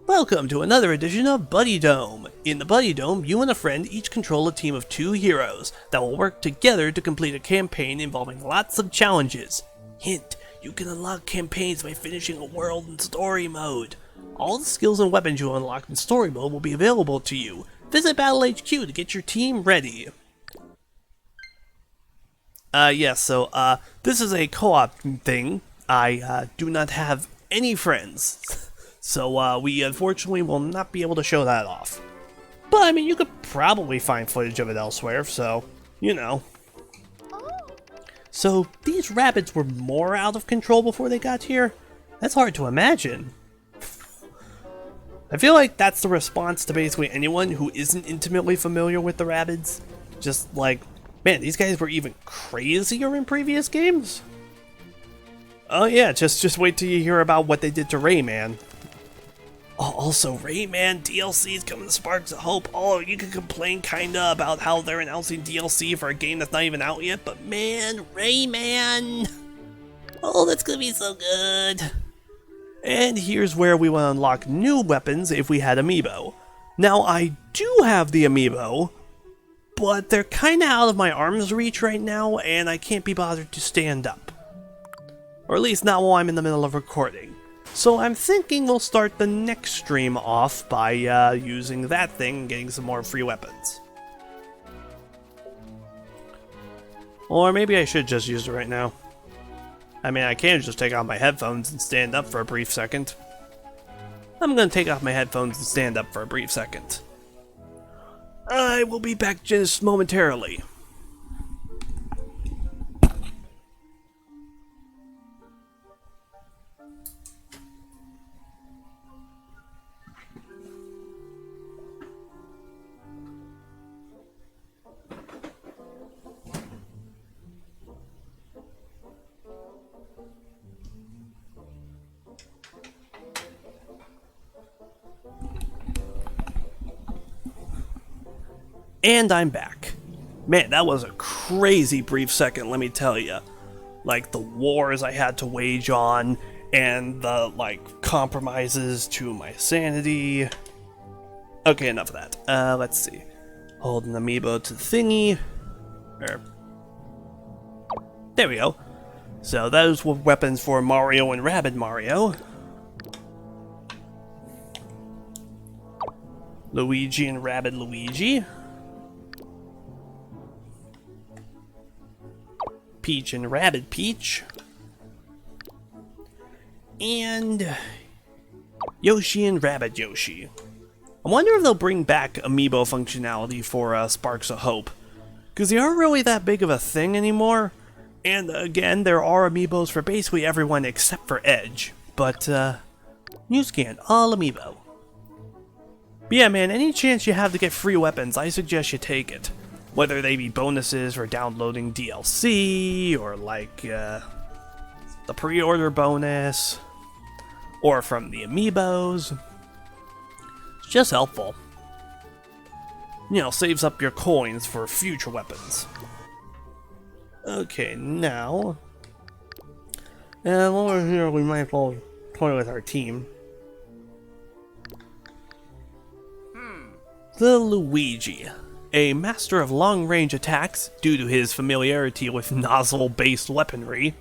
Welcome to another edition of Buddy Dome. In the Buddy Dome, you and a friend each control a team of 2 heroes that will work together to complete a campaign involving lots of challenges. Hint, you can unlock campaigns by finishing a world in story mode. All the skills and weapons you unlock in story mode will be available to you. Visit Battle HQ to get your team ready. This is a co-op thing. I do not have any friends. So, we unfortunately will not be able to show that off. But, I mean, you could probably find footage of it elsewhere, so, you know. So, these rabbits were more out of control before they got here? That's hard to imagine. I feel like that's the response to basically anyone who isn't intimately familiar with the Rabbids. Just like, man, these guys were even crazier in previous games? Oh yeah, just wait till you hear about what they did to Rayman. Oh, also, Rayman DLC is coming to Sparks of Hope. Oh, you can complain kinda about how they're announcing DLC for a game that's not even out yet, but man, Rayman! Oh, that's gonna be so good. And here's where we will unlock new weapons if we had Amiibo. Now, I do have the Amiibo, but they're kinda out of my arm's reach right now, and I can't be bothered to stand up. Or at least not while I'm in the middle of recording. So I'm thinking we'll start the next stream off by using that thing and getting some more free weapons. Or maybe I should just use it right now. I mean, I can just take off my headphones and stand up for a brief second. I'm gonna take off my headphones and stand up for a brief second. I will be back just momentarily. And I'm back. Man, that was a crazy brief second, let me tell you. Like, the wars I had to wage on, and the, compromises to my sanity. Okay, enough of that. Let's see. Hold an amiibo to the thingy. There we go. So those were weapons for Mario and Rabbids Mario. Luigi and Rabbids Luigi. Peach and Rabbids Peach. And Yoshi and Rabbids Yoshi. I wonder if they'll bring back amiibo functionality for Sparks of Hope, because they aren't really that big of a thing anymore. And again, there are amiibos for basically everyone except for Edge. But new scan, all amiibo. But yeah, man, any chance you have to get free weapons, I suggest you take it. Whether they be bonuses for downloading DLC, or the pre-order bonus, or from the amiibos. It's just helpful. You know, saves up your coins for future weapons. Okay, now... And while we're here, we might as well toy with our team. The Luigi. A master of long-range attacks due to his familiarity with nozzle-based weaponry.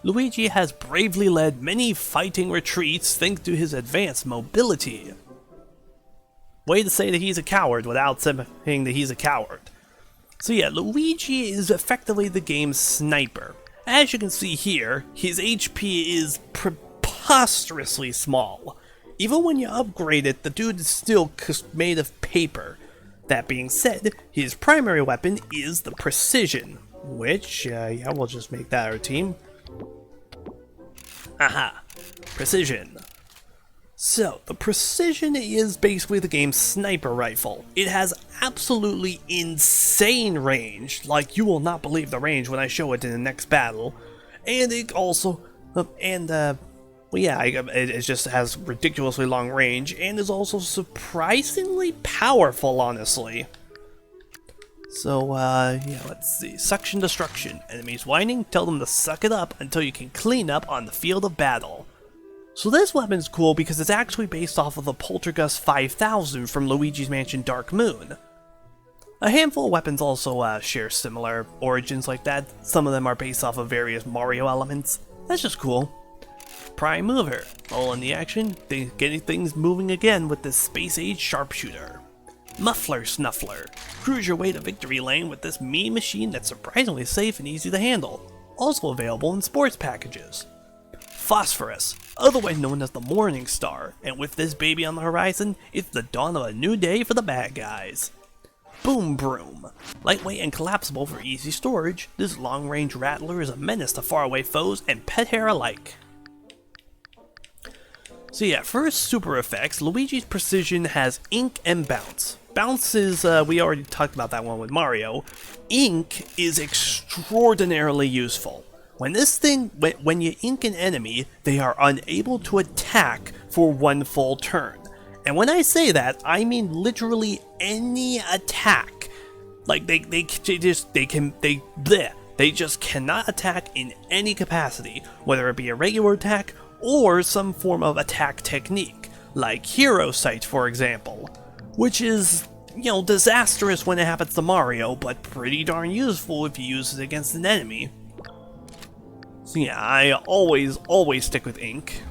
Luigi has bravely led many fighting retreats thanks to his advanced mobility. Way to say that he's a coward without saying that he's a coward. So yeah, Luigi is effectively the game's sniper. As you can see here, his HP is preposterously small. Even when you upgrade it, the dude is still made of paper. That being said, his primary weapon is the precision, which, yeah, we'll just make that our team. Aha, precision. So, the precision is basically the game's sniper rifle. It has absolutely insane range, like you will not believe the range when I show it in the next battle. And it also, well, yeah, it just has ridiculously long range, and is also surprisingly powerful, honestly. So, yeah, let's see. Suction Destruction. Enemies whining, tell them to suck it up until you can clean up on the field of battle. So this weapon's cool because it's actually based off of the Poltergust 5000 from Luigi's Mansion Dark Moon. A handful of weapons also share similar origins like that. Some of them are based off of various Mario elements. That's just cool. Prime Mover. All in the action, getting things moving again with this space-age sharpshooter. Muffler Snuffler. Cruise your way to victory lane with this mean machine that's surprisingly safe and easy to handle. Also available in sports packages. Phosphorus, otherwise known as the Morning Star, and with this baby on the horizon, it's the dawn of a new day for the bad guys. Boom Broom. Lightweight and collapsible for easy storage, this long-range rattler is a menace to faraway foes and pet hair alike. So yeah, for his super effects, Luigi's Precision has Ink and Bounce. Bounce is, we already talked about that one with Mario. Ink is extraordinarily useful. When when you ink an enemy, they are unable to attack for one full turn. And when I say that, I mean literally any attack. Like they just cannot attack in any capacity, whether it be a regular attack or some form of attack technique, like Hero Sight, for example, which is, you know, disastrous when it happens to Mario, but pretty darn useful if you use it against an enemy. So yeah, I always stick with Ink.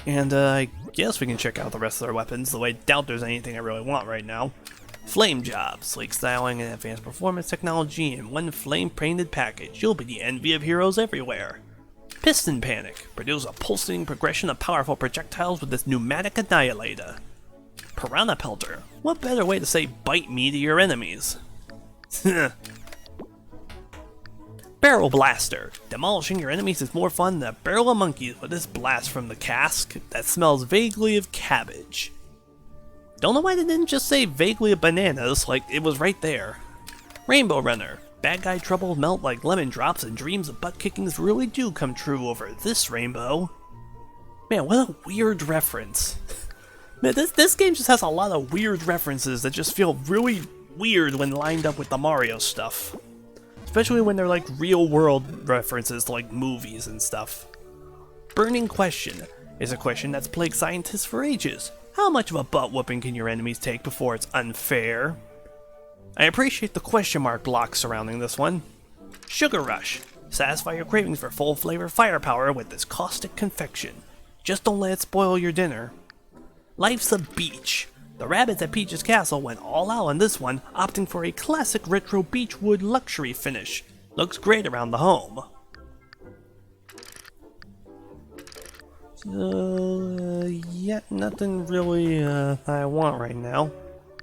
And I guess we can check out the rest of their weapons, though I doubt there's anything I really want right now. Flame Job, sleek styling and advanced performance technology in one flame-painted package. You'll be the envy of heroes everywhere. Piston Panic, produce a pulsating progression of powerful projectiles with this pneumatic annihilator. Piranha Pelter, what better way to say bite me to your enemies? Barrel Blaster. Demolishing your enemies is more fun than a barrel of monkeys with this blast from the cask that smells vaguely of cabbage. Don't know why they didn't just say vaguely of bananas, like it was right there. Rainbow Runner. Bad guy trouble melt like lemon drops and dreams of butt kickings really do come true over this rainbow. Man, what a weird reference. Man, this game just has a lot of weird references that just feel really weird when lined up with the Mario stuff. Especially when they're like real-world references to like movies and stuff. Burning Question is a question that's plagued scientists for ages. How much of a butt-whooping can your enemies take before it's unfair? I appreciate the question mark block surrounding this one. Sugar Rush. Satisfy your cravings for full-flavor firepower with this caustic confection. Just don't let it spoil your dinner. Life's a Beach. The Rabbids at Peach's Castle went all out on this one, opting for a classic retro beechwood luxury finish. Looks great around the home. Yeah, nothing really I want right now.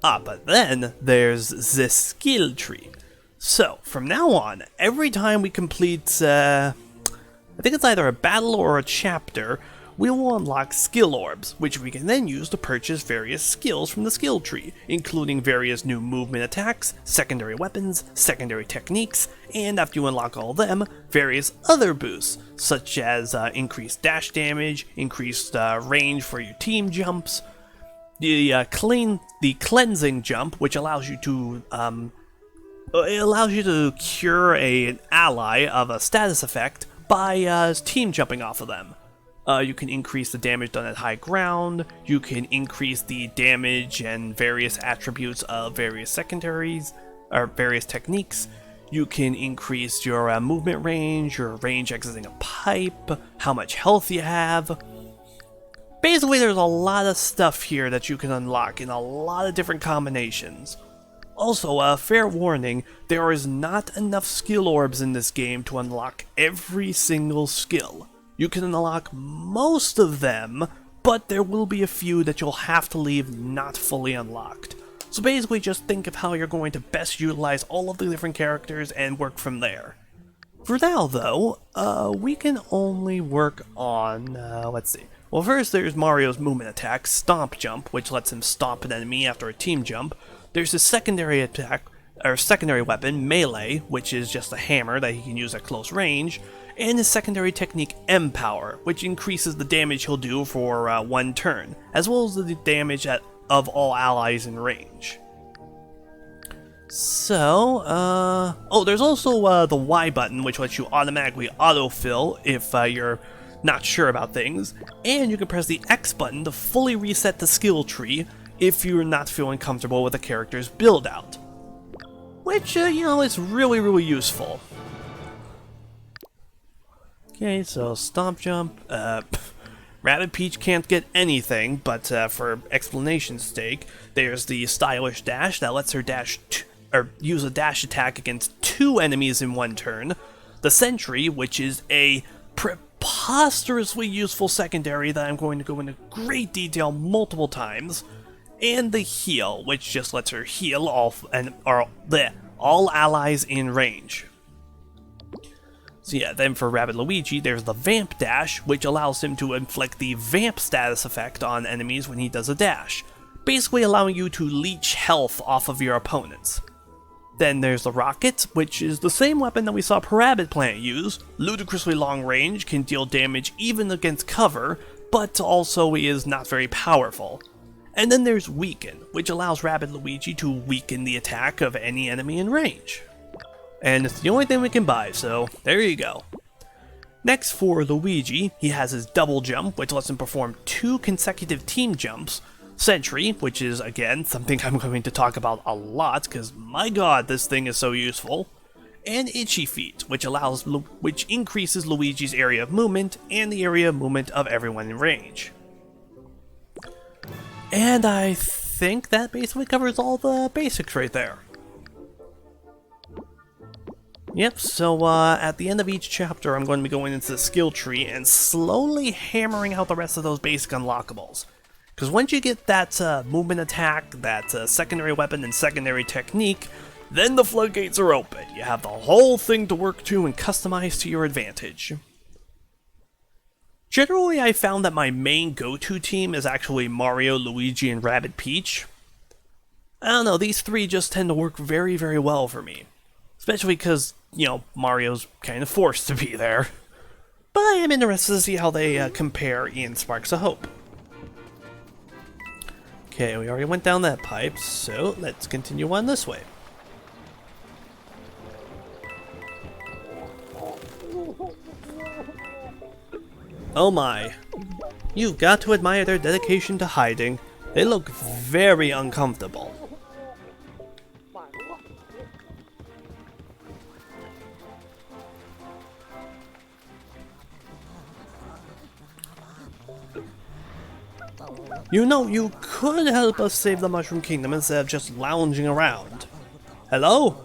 But then there's the skill tree. So, from now on, every time we complete, I think it's either a battle or a chapter, we will unlock skill orbs, which we can then use to purchase various skills from the skill tree, including various new movement attacks, secondary weapons, secondary techniques, and after you unlock all of them, various other boosts, such as increased dash damage, increased range for your team jumps, the cleansing jump, which allows you to cure an ally of a status effect by team jumping off of them. You can increase the damage done at high ground, you can increase the damage and various attributes of various secondaries, or various techniques. You can increase your movement range, your range exiting a pipe, how much health you have. Basically, there's a lot of stuff here that you can unlock in a lot of different combinations. Also, fair warning, there is not enough skill orbs in this game to unlock every single skill. You can unlock most of them, but there will be a few that you'll have to leave not fully unlocked. So basically just think of how you're going to best utilize all of the different characters and work from there. For now though, we can only work on, let's see. Well, first there's Mario's movement attack, Stomp Jump, which lets him stomp an enemy after a team jump. There's his secondary attack, or secondary weapon, Melee, which is just a hammer that he can use at close range. And his secondary technique, M-Power, which increases the damage he'll do for one turn, as well as the damage of all allies in range. So, oh, there's also the Y button, which lets you automatically autofill if you're not sure about things, and you can press the X button to fully reset the skill tree if you're not feeling comfortable with the character's build out. Which, you know, is really useful. Okay, so Stomp Jump, Rabbid Peach can't get anything, but for explanation's sake, there's the Stylish Dash that lets her use a dash attack against 2 enemies in one turn, the Sentry, which is a preposterously useful secondary that I'm going to go into great detail multiple times, and the Heal, which just lets her heal all allies in range. So yeah, then for Rabbid Luigi, there's the Vamp Dash, which allows him to inflict the Vamp status effect on enemies when he does a dash, basically allowing you to leech health off of your opponents. Then there's the Rocket, which is the same weapon that we saw Rabbid Planet use, ludicrously long range, can deal damage even against cover, but also is not very powerful. And then there's Weaken, which allows Rabbid Luigi to weaken the attack of any enemy in range. And it's the only thing we can buy, so there you go. Next for Luigi, he has his Double Jump, which lets him perform 2 consecutive team jumps, Sentry, which is again something I'm going to talk about a lot, because my god, this thing is so useful, and Itchy Feet, which increases Luigi's area of movement and the area of movement of everyone in range. And I think that basically covers all the basics right there. Yep, so at the end of each chapter I'm going to be going into the skill tree and slowly hammering out the rest of those basic unlockables. Because once you get that movement attack, that secondary weapon and secondary technique, then the floodgates are open. You have the whole thing to work to and customize to your advantage. Generally, I found that my main go-to team is actually Mario, Luigi, and Rabbid Peach. I don't know, these 3 just tend to work very well for me. Especially because, you know, Mario's kind of forced to be there. But I am interested to see how they compare in Sparks of Hope. Okay, we already went down that pipe, so let's continue on this way. Oh my. You've got to admire their dedication to hiding. They look very uncomfortable. You know, you could help us save the Mushroom Kingdom instead of just lounging around. Hello?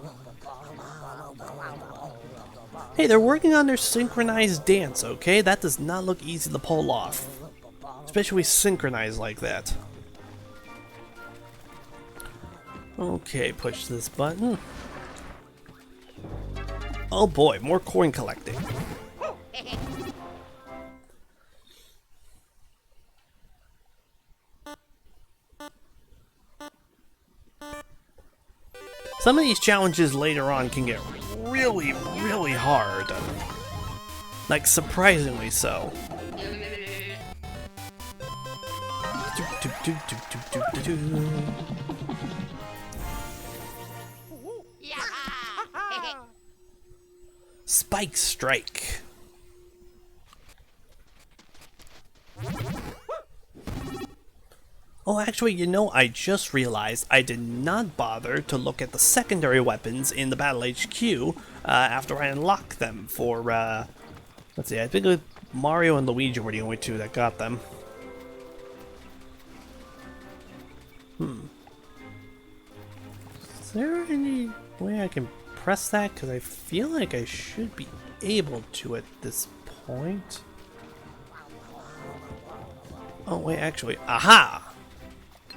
Hey, they're working on their synchronized dance, okay? That does not look easy to pull off. Especially synchronized like that. Okay, push this button. Oh boy, more coin collecting. Some of these challenges later on can get really hard. Like, surprisingly so. Spike Strike. Oh, actually, you know, I just realized I did not bother to look at the secondary weapons in the Battle HQ after I unlocked them for, let's see, I think Mario and Luigi were the only 2 that got them. Is there I can press that? Because I feel like I should be able to at this point. Oh, wait, actually. Aha!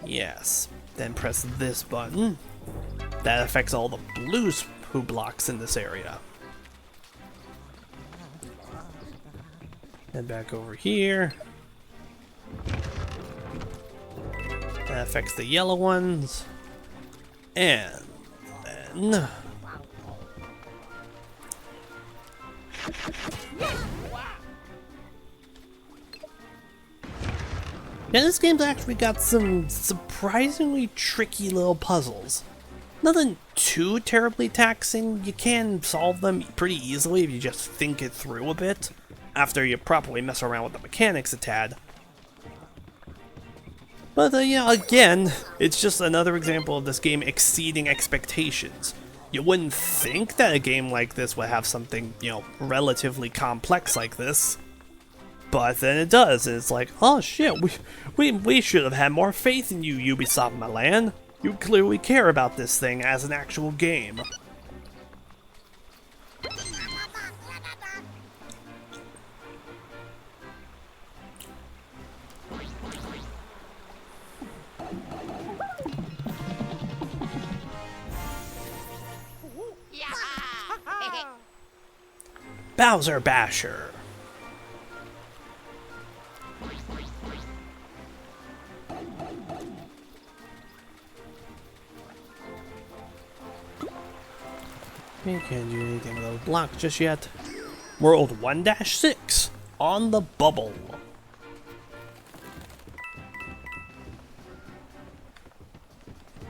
Yes. Then press this button. That affects all the blue spoo blocks in this area. Head back over here. That affects the yellow ones. And then... Yeah, this game's actually got some surprisingly tricky little puzzles. Nothing too terribly taxing. You can solve them pretty easily if you just think it through a bit, after you properly mess around with the mechanics a tad. But yeah, again, it's just another example of this game exceeding expectations. You wouldn't think that a game like this would have something, you know, relatively complex like this. But then it does, and it's like, oh shit, we should have had more faith in you, Ubisoft Milan. You clearly care about this thing as an actual game. Bowser Basher. We can't do anything with those blocks just yet. World 1-6 on the bubble.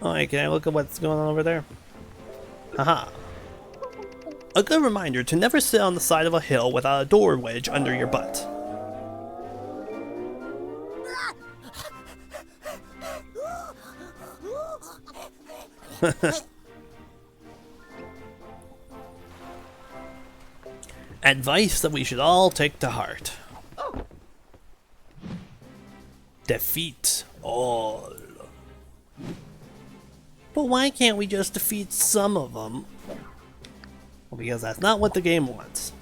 Alright, can I look at what's going on over there? Haha. A good reminder to never sit on the side of a hill without a door wedge under your butt. Advice that we should all take to heart. Defeat all. But why can't we just defeat some of them? Well, because that's not what the game wants.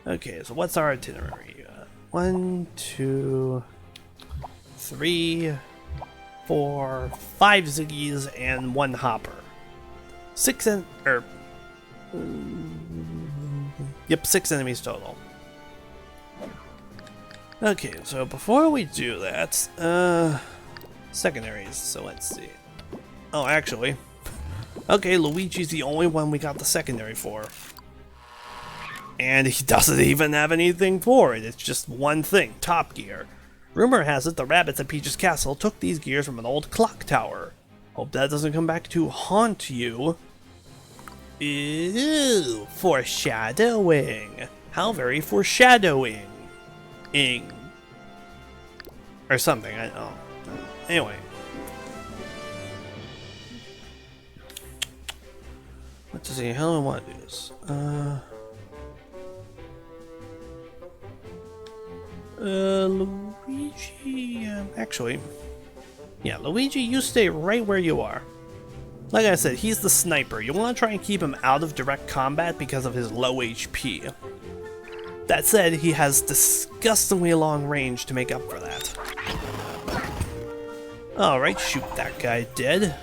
Okay, so what's our itinerary? 1, 2, 3, 4, 5 Ziggies and 1 Hopper. 6 6 enemies total. Okay, so before we do that, secondaries, so let's see. Oh, actually, okay, Luigi's the only one we got the secondary for. And he doesn't even have anything for it, it's just one thing, Top Gear. Rumor has it the rabbits at Peach's Castle took these gears from an old clock tower. Hope that doesn't come back to haunt you. Ew, foreshadowing. How very foreshadowing. Or something, I don't know. Anyway. Let's see, how do I want to do this? Luigi, actually, yeah, Luigi, you stay right where you are. Like I said, he's the sniper. You want to try and keep him out of direct combat because of his low HP. That said, he has disgustingly long range to make up for that. Alright, shoot that guy dead.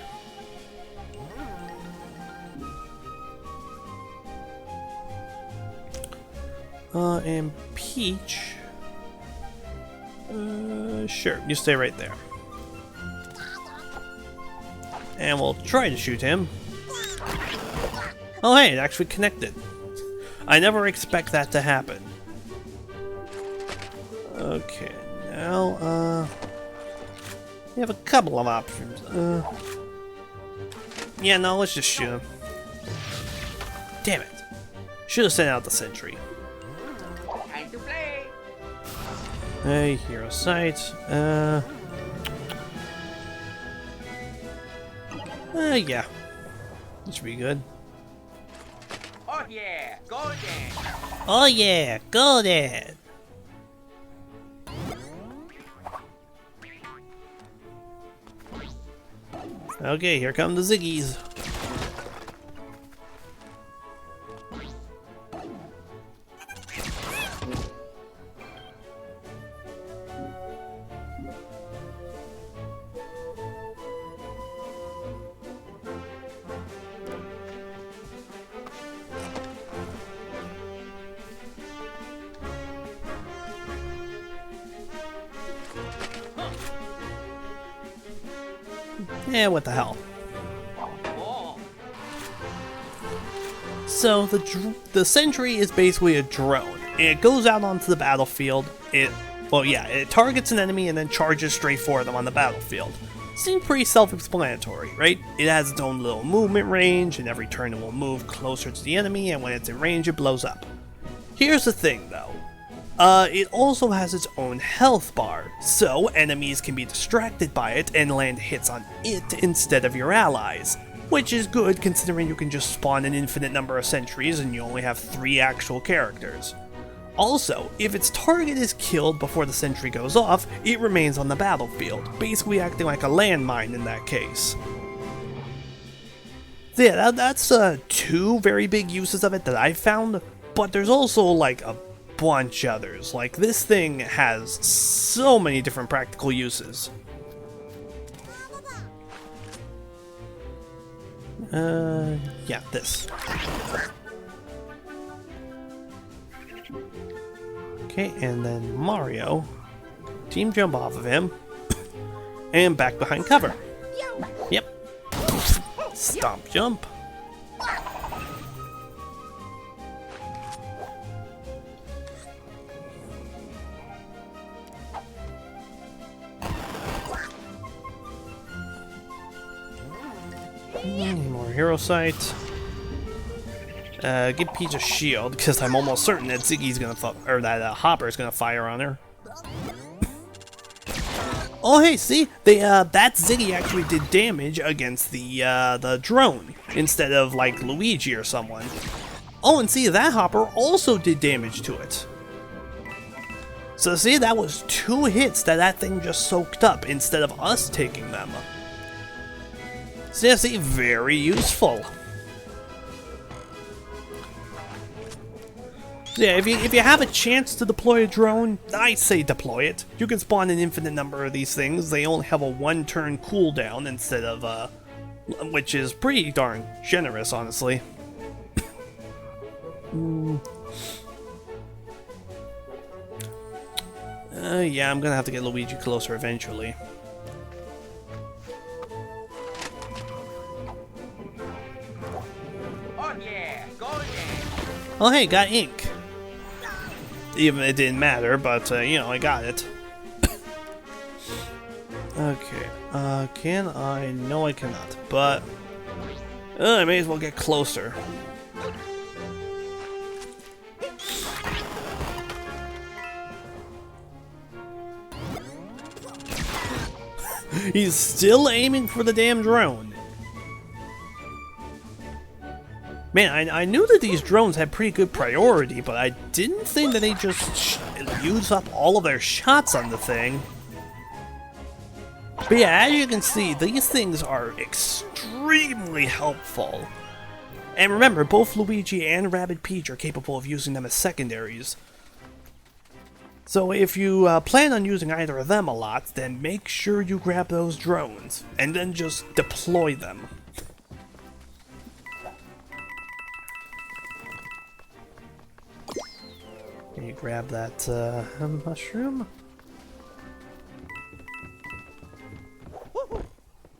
And Peach... sure, you stay right there. And we'll try to shoot him. Oh hey, it actually connected. I never expect that to happen. Okay, now, we have a couple of options. Yeah, no, let's just shoot him. Damn it. Should have sent out the sentry. Time to play. Hey, hero sight. Yeah. That should be good. Oh yeah, golden. Oh yeah, golden! Okay, here come the Ziggies. what the hell. Oh. So the sentry is basically a drone. It goes out onto the battlefield. It targets an enemy and then charges straight for them on the battlefield. Seems pretty self-explanatory, right? It has its own little movement range, and every turn it will move closer to the enemy, and when it's in range, it blows up. Here's the thing, though. It also has its own health bar, so enemies can be distracted by it and land hits on it instead of your allies, which is good considering you can just spawn an infinite number of sentries and you only have 3 actual characters. Also, if its target is killed before the sentry goes off, it remains on the battlefield, basically acting like a landmine in that case. So yeah, that's 2 very big uses of it that I found, but there's also like a bunch others. Like, this thing has so many different practical uses. Yeah, this. Okay, and then Mario, team jump off of him, and back behind cover. Yep. Stomp jump. More hero sight. Give Peach a shield, because I'm almost certain that Ziggy's gonna Hopper's gonna fire on her. Oh hey, see? That Ziggy actually did damage against the drone, instead of like Luigi or someone. Oh, and see, that Hopper also did damage to it. So see, that was 2 hits that thing just soaked up, instead of us taking them. So yeah, see, very useful. So yeah, if you have a chance to deploy a drone, I say deploy it. You can spawn an infinite number of these things. They only have a 1-turn cooldown instead of, which is pretty darn generous, honestly. Yeah, I'm gonna have to get Luigi closer eventually. Oh yeah, golden. Oh hey, got ink. Even it didn't matter, but you know, I got it. Okay, can I? No, I cannot, but I may as well get closer. He's still aiming for the damn drone. Man, I knew that these drones had pretty good priority, but I didn't think that they just use up all of their shots on the thing. But yeah, as you can see, these things are extremely helpful. And remember, both Luigi and Rabbid Peach are capable of using them as secondaries. So if you plan on using either of them a lot, then make sure you grab those drones, and then just deploy them. Can you grab that mushroom?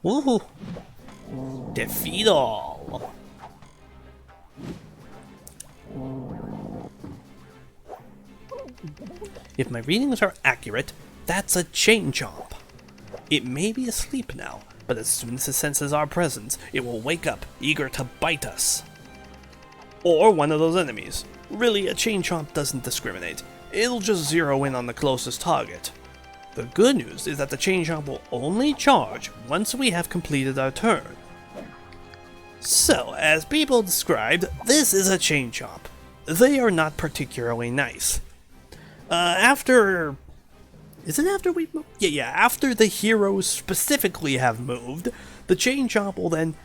Woohoo! Defeat all! If my readings are accurate, that's a chain chomp. It may be asleep now, but as soon as it senses our presence, it will wake up, eager to bite us. Or one of those enemies. Really, a chain chomp doesn't discriminate. It'll just zero in on the closest target. The good news is that the chain chomp will only charge once we have completed our turn. So, as people described, this is a chain chomp. They are not particularly nice. After the heroes specifically have moved, the chain chomp will then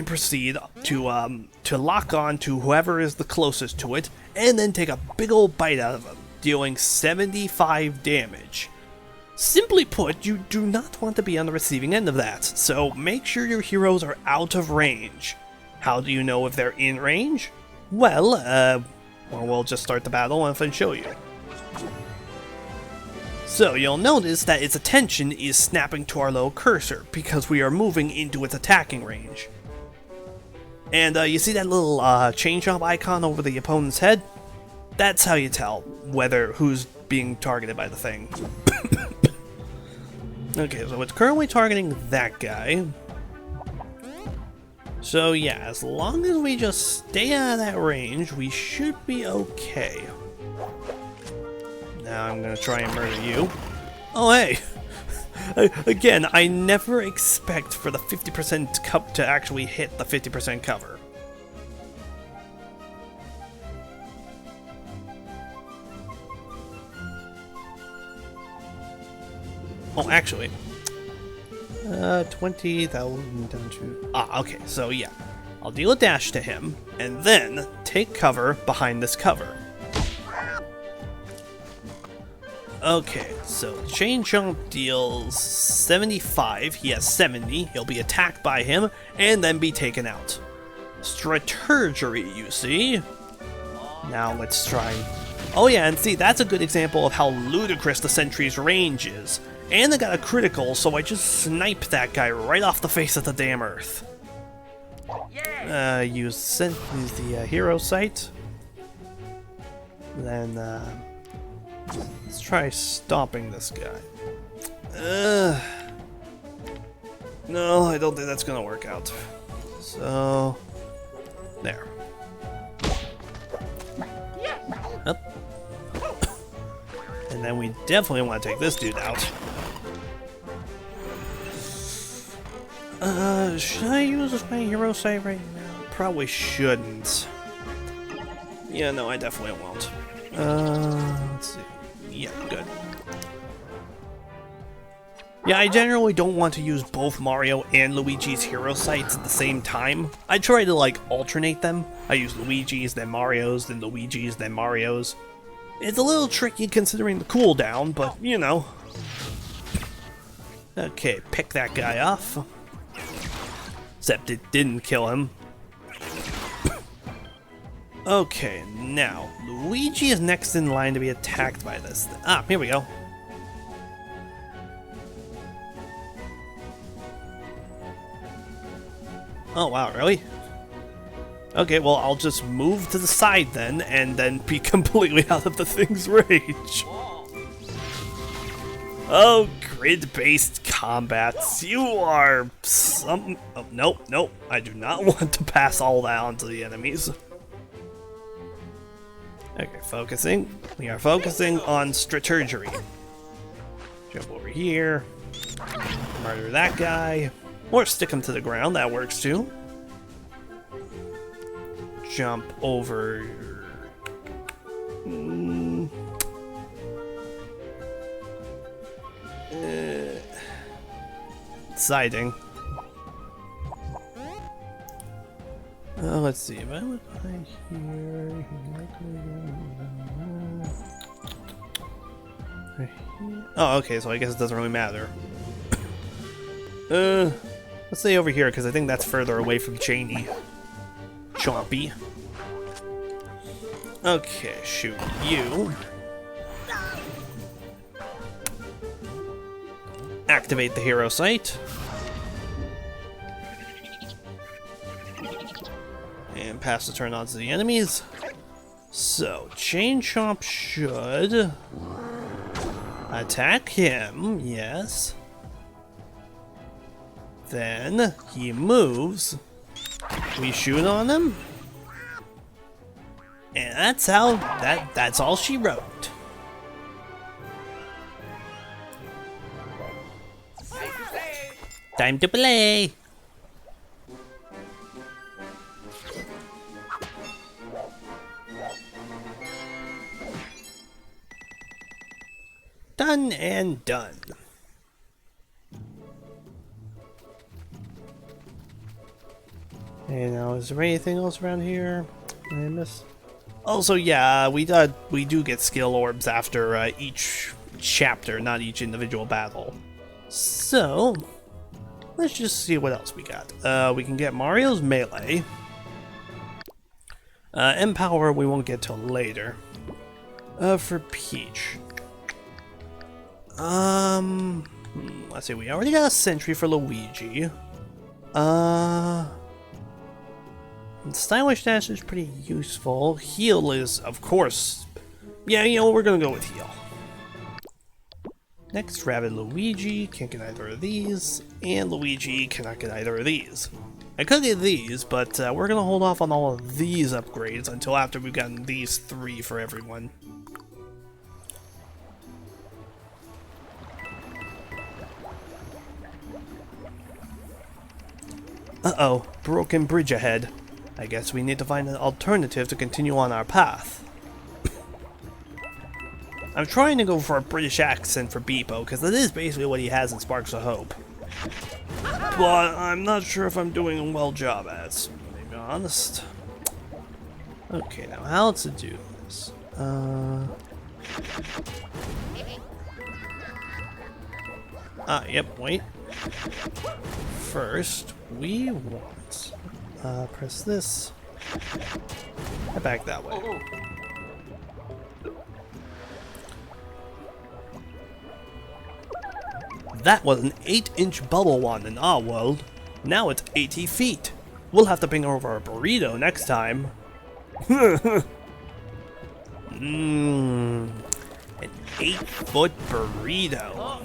proceed to lock on to whoever is the closest to it, and then take a big ol' bite out of them, dealing 75 damage. Simply put, you do not want to be on the receiving end of that, so make sure your heroes are out of range. How do you know if they're in range? Well, we'll just start the battle and then show you. So you'll notice that its attention is snapping to our little cursor because we are moving into its attacking range. And you see that little chain jump icon over the opponent's head? That's how you tell who's being targeted by the thing. Okay, so it's currently targeting that guy. So yeah, as long as we just stay out of that range, we should be okay. Now I'm gonna try and murder you. Oh hey! Again, I never expect for the 50% cup to actually hit the 50% cover. Oh, actually, 20,000 down to... Ah, okay, so yeah. I'll deal a dash to him, and then take cover behind this cover. Okay, so chain jump deals 75, he has 70, he'll be attacked by him, and then be taken out. Strategery, you see? Now let's try... Oh yeah, and see, that's a good example of how ludicrous the sentry's range is. And I got a critical, so I just sniped that guy right off the face of the damn earth. Use the hero sight. Then, let's try stopping this guy. No, I don't think that's gonna work out. So, there. Up. And then we definitely want to take this dude out. Should I use my hero sight right now? Probably shouldn't. Yeah, no, I definitely won't. Let's see. Yeah, good. Yeah, I generally don't want to use both Mario and Luigi's hero sights at the same time. I try to, like, alternate them. I use Luigi's, then Mario's, then Luigi's, then Mario's. It's a little tricky considering the cooldown, but, you know. Okay, pick that guy off. Except it didn't kill him. Okay, now, Luigi is next in line to be attacked by this. Ah, here we go. Oh wow, really? Okay, well, I'll just move to the side then, and then be completely out of the thing's range. Oh, grid-based combats. You are some... Oh, nope, nope. I do not want to pass all that on to the enemies. Okay, focusing. We are focusing on strategery. Jump over here. Murder that guy. Or stick him to the ground. That works too. Jump over... Siding. Let's see. If I would find here. Oh, okay. So I guess it doesn't really matter. Let's stay over here because I think that's further away from Cheney. Chompy. Okay, shoot you. Activate the hero sight. And pass the turn on to the enemies. So, Chain Chomp should attack him, yes. Then he moves. We shoot on him. And that's how that's all she wrote. Time to play. Done and done. Hey, now is there anything else around here I miss? Also, yeah, we do get skill orbs after each chapter, not each individual battle. So let's just see what else we got. We can get Mario's melee. Empower we won't get till later. For Peach. Let's see, we already got a sentry for Luigi. Stylish Dash is pretty useful. Heal is, of course... Yeah, you know, we're gonna go with heal. Next, Rabbid Luigi can't get either of these, and Luigi cannot get either of these. I could get these, but we're gonna hold off on all of these upgrades until after we've gotten these 3 for everyone. Uh-oh, broken bridge ahead. I guess we need to find an alternative to continue on our path. I'm trying to go for a British accent for Beepo, because that is basically what he has in Sparks of Hope. But I'm not sure if I'm doing a well job at it, to be honest. Okay, now how to do this? Yep, wait. First, we want... press this. Head back that way. That was an 8-inch bubble wand in our world. Now it's 80 feet. We'll have to bring over a burrito next time. An 8-foot burrito.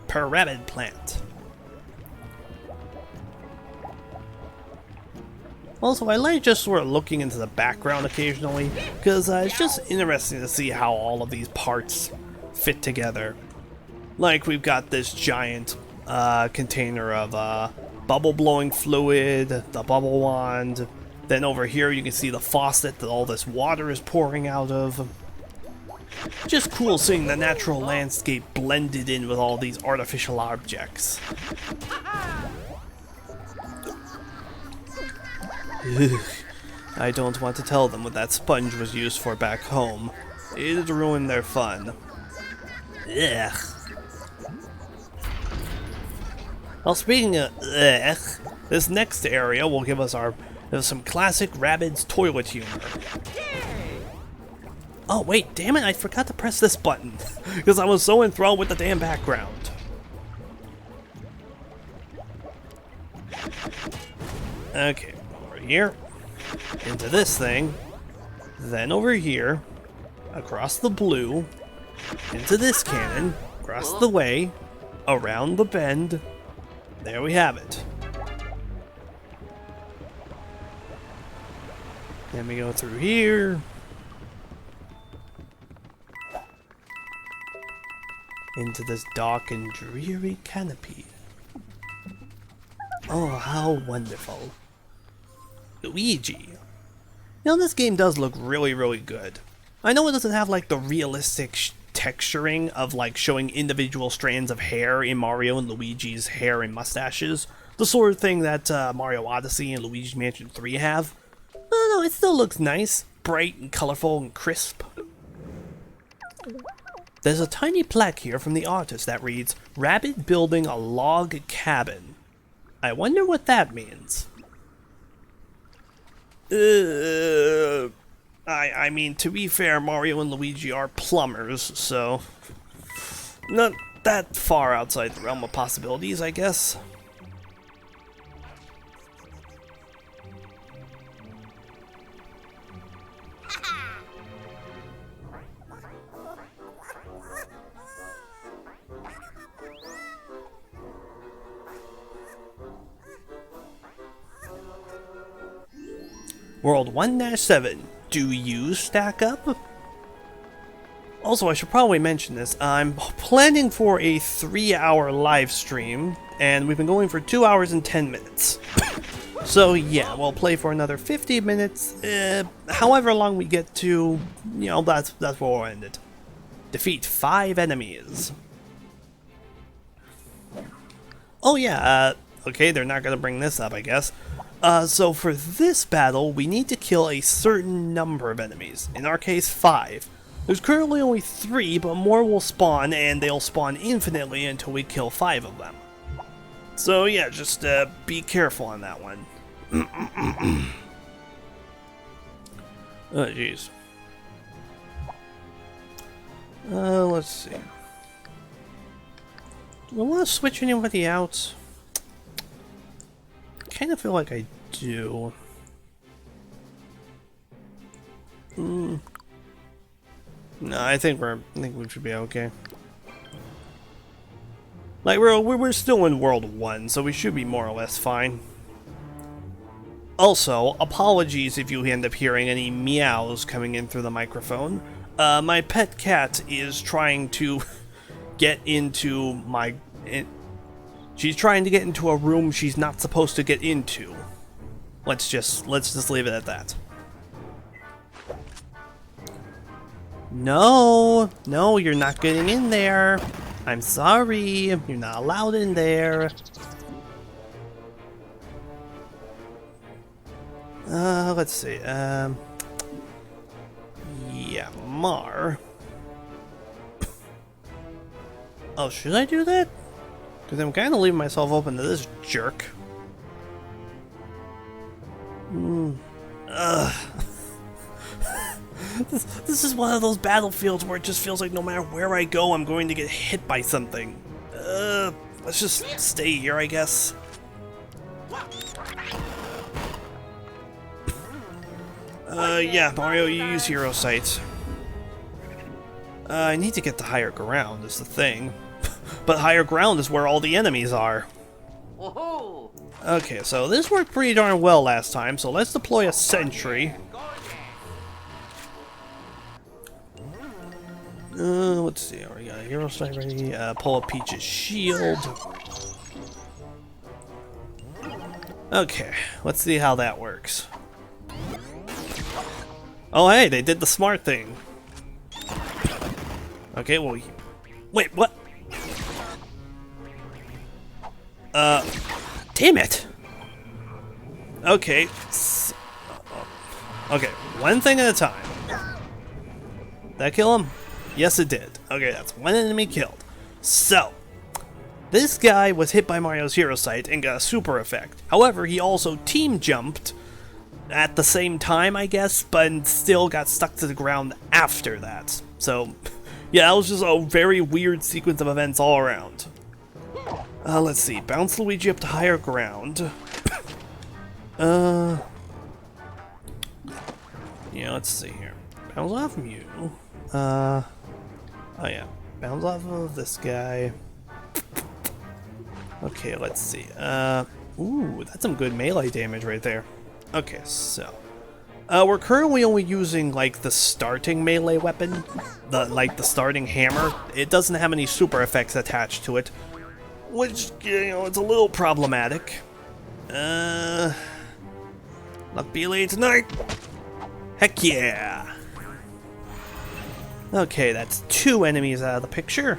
Per rabbit plant. Also, I like just sort of looking into the background occasionally, because it's just interesting to see how all of these parts fit together. Like, we've got this giant container of bubble blowing fluid, the bubble wand, then over here you can see the faucet that all this water is pouring out of. Just cool seeing the natural landscape blended in with all these artificial objects. Ugh, I don't want to tell them what that sponge was used for back home. It'd ruin their fun. Ugh. Well, speaking of ugh, this next area will give us some classic Rabbids toilet humor. Oh wait, damn it, I forgot to press this button, because I was so enthralled with the damn background. Okay, over here, into this thing, then over here, across the blue, into this cannon, across the way, around the bend. There we have it. Then we go through here. Into this dark and dreary canopy. Oh, how wonderful. Luigi. You know, this game does look really, really good. I know it doesn't have like the realistic texturing of like showing individual strands of hair in Mario and Luigi's hair and mustaches. The sort of thing that Mario Odyssey and Luigi's Mansion 3 have. No, it still looks nice, bright and colorful and crisp. There's a tiny plaque here from the artist that reads, "Rabbid building a log cabin." I wonder what that means. I mean, to be fair, Mario and Luigi are plumbers, so... not that far outside the realm of possibilities, I guess. World 1-7, do you stack up? Also, I should probably mention this, I'm planning for a 3-hour live stream, and we've been going for 2 hours and 10 minutes. So yeah, we'll play for another 50 minutes, however long we get to, you know, that's where we'll end it. Defeat 5 enemies. Oh yeah, okay, they're not gonna bring this up, I guess. So for this battle, we need to kill a certain number of enemies. In our case, 5. There's currently only 3, but more will spawn, and they'll spawn infinitely until we kill 5 of them. So yeah, just be careful on that one. Oh jeez. Let's see. Do I want to switch anybody out? I kind of feel like I do. No, I think we should be okay. Like we're still in World 1, so we should be more or less fine. Also, apologies if you end up hearing any meows coming in through the microphone. My pet cat is trying to get into my... she's trying to get into a room she's not supposed to get into. Let's just leave it at that. No, you're not getting in there. I'm sorry, you're not allowed in there. Let's see, yeah, Mar. Oh, should I do that? Because I'm kind of leaving myself open to this jerk. This is one of those battlefields where it just feels like no matter where I go, I'm going to get hit by something. Let's just stay here, I guess. Yeah, Mario, you use hero sight. I need to get to higher ground, is the thing. But higher ground is where all the enemies are. Woohoo! Okay, so this worked pretty darn well last time, so let's deploy a sentry. Let's see, we got a hero sight ready, pull up Peach's shield. Okay, let's see how that works. Oh hey, they did the smart thing. Okay, well, wait, what? Damn it! Okay, okay, one thing at a time. Did that kill him? Yes, it did. Okay, that's one enemy killed. So, this guy was hit by Mario's hero sight and got a super effect. However, he also team jumped at the same time, I guess, but still got stuck to the ground after that. So, yeah, that was just a very weird sequence of events all around. Let's see. Bounce Luigi up to higher ground. Yeah, let's see here. Bounce off Mew. Oh yeah. Bounce off of this guy. Okay, let's see. Ooh, that's some good melee damage right there. Okay, so we're currently only using like the starting melee weapon, the starting hammer. It doesn't have any super effects attached to it, which, you know, it's a little problematic. Luck be late tonight. Heck yeah. Okay, that's 2 enemies out of the picture.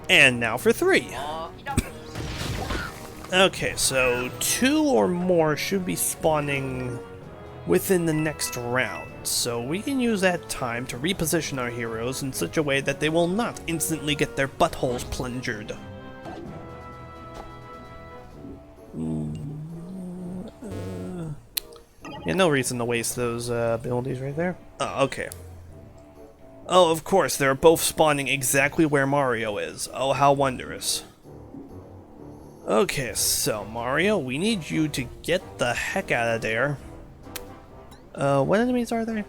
And now for 3. Okay, so 2 or more should be spawning within the next round. So we can use that time to reposition our heroes in such a way that they will not instantly get their buttholes plungered. Yeah, no reason to waste those abilities right there. Oh, okay. Oh, of course, they're both spawning exactly where Mario is. Oh, how wondrous. Okay, so Mario, we need you to get the heck out of there. What enemies are there?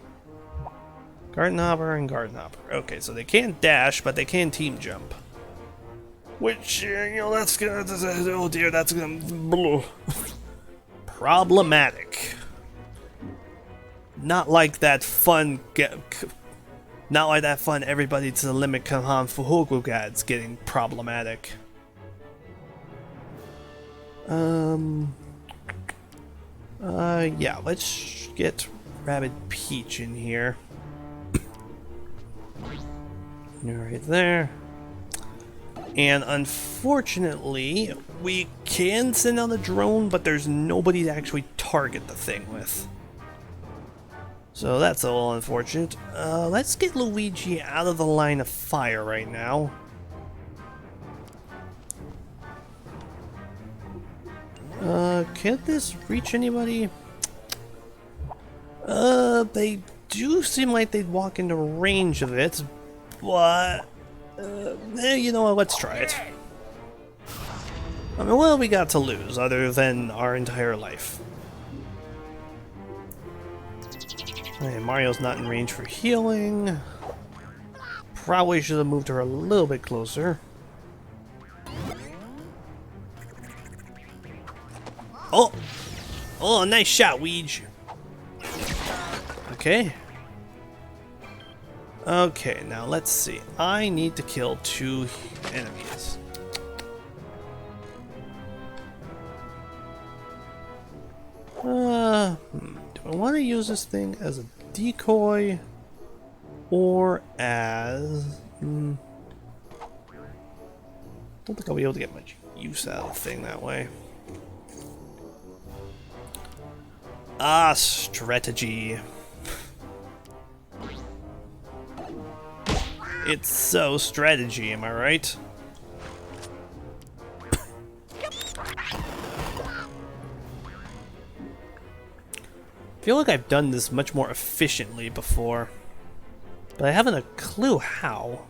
Garden Hopper and Garden Hopper. Okay, so they can't dash, but they can team jump. Which, you know, that's gonna... Oh dear, that's gonna... Problematic. Not like that fun... Not like that fun everybody to the limit Kahan Fuhogu guides getting problematic. Yeah, let's get Rabbid Peach in here. Right there. And unfortunately, we can send out a drone, but there's nobody to actually target the thing with. So that's a little unfortunate. Let's get Luigi out of the line of fire right now. Can this reach anybody? They do seem like they'd walk into range of it, What? You know what, let's try it. I mean, what have we got to lose other than our entire life? Hey, Mario's not in range for healing. Probably should have moved her a little bit closer. Oh! Oh, nice shot, Weege. Okay. Okay, now let's see. I need to kill 2 enemies. Do I want to use this thing as a decoy or as... don't think I'll be able to get much use out of the thing that way. Ah, strategy. It's so strategy, am I right? I feel like I've done this much more efficiently before, but I haven't a clue how.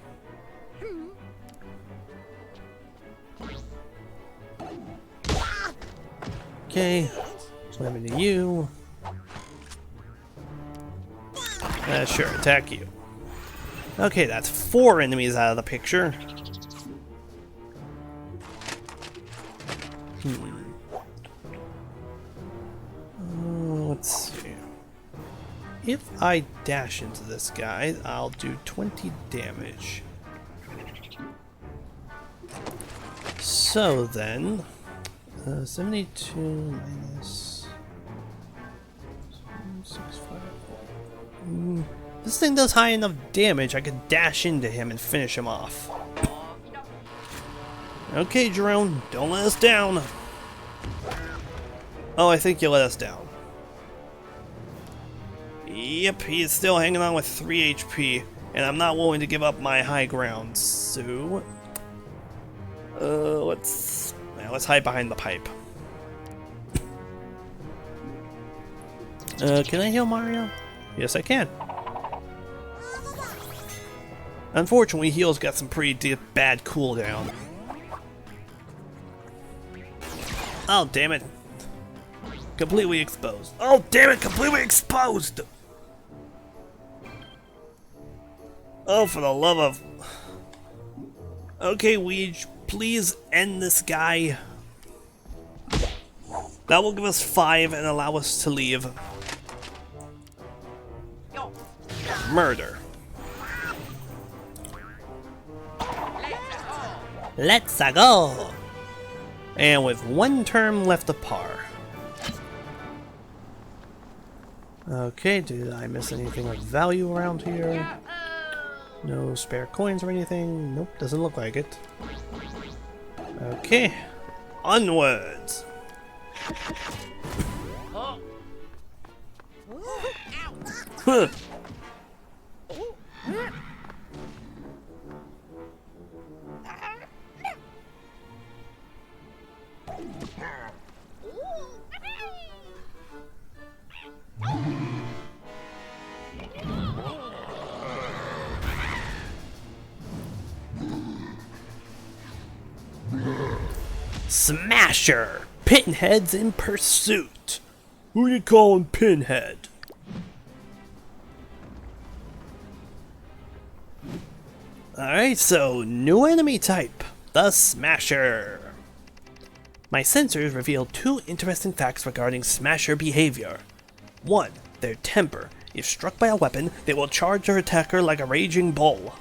Okay, slam into you. Sure, attack you. Okay, that's 4 enemies out of the picture. Let's see. If I dash into this guy, I'll do 20 damage. So then, 72 minus 654. This thing does high enough damage, I could dash into him and finish him off. Okay, Jerome, don't let us down. Oh, I think you let us down. Yep, he is still hanging on with 3 HP, and I'm not willing to give up my high ground, so... let's hide behind the pipe. Can I heal Mario? Yes, I can. Unfortunately, heal's got some pretty bad cooldown. Oh, damn it. Completely exposed. Oh, damn it, completely exposed! Oh, for the love of... Okay, Weege, please end this guy. That will give us 5 and allow us to leave. Murder. Let's go! And with 1 turn left to par. Okay, did I miss anything of value around here? No spare coins or anything? Nope, doesn't look like it. Okay, onwards! Huh. Smasher! Pinhead's in pursuit! Who you calling Pinhead? Alright, so new enemy type, the Smasher. My sensors reveal 2 interesting facts regarding Smasher behavior. 1. Their temper. If struck by a weapon, they will charge their attacker like a raging bull.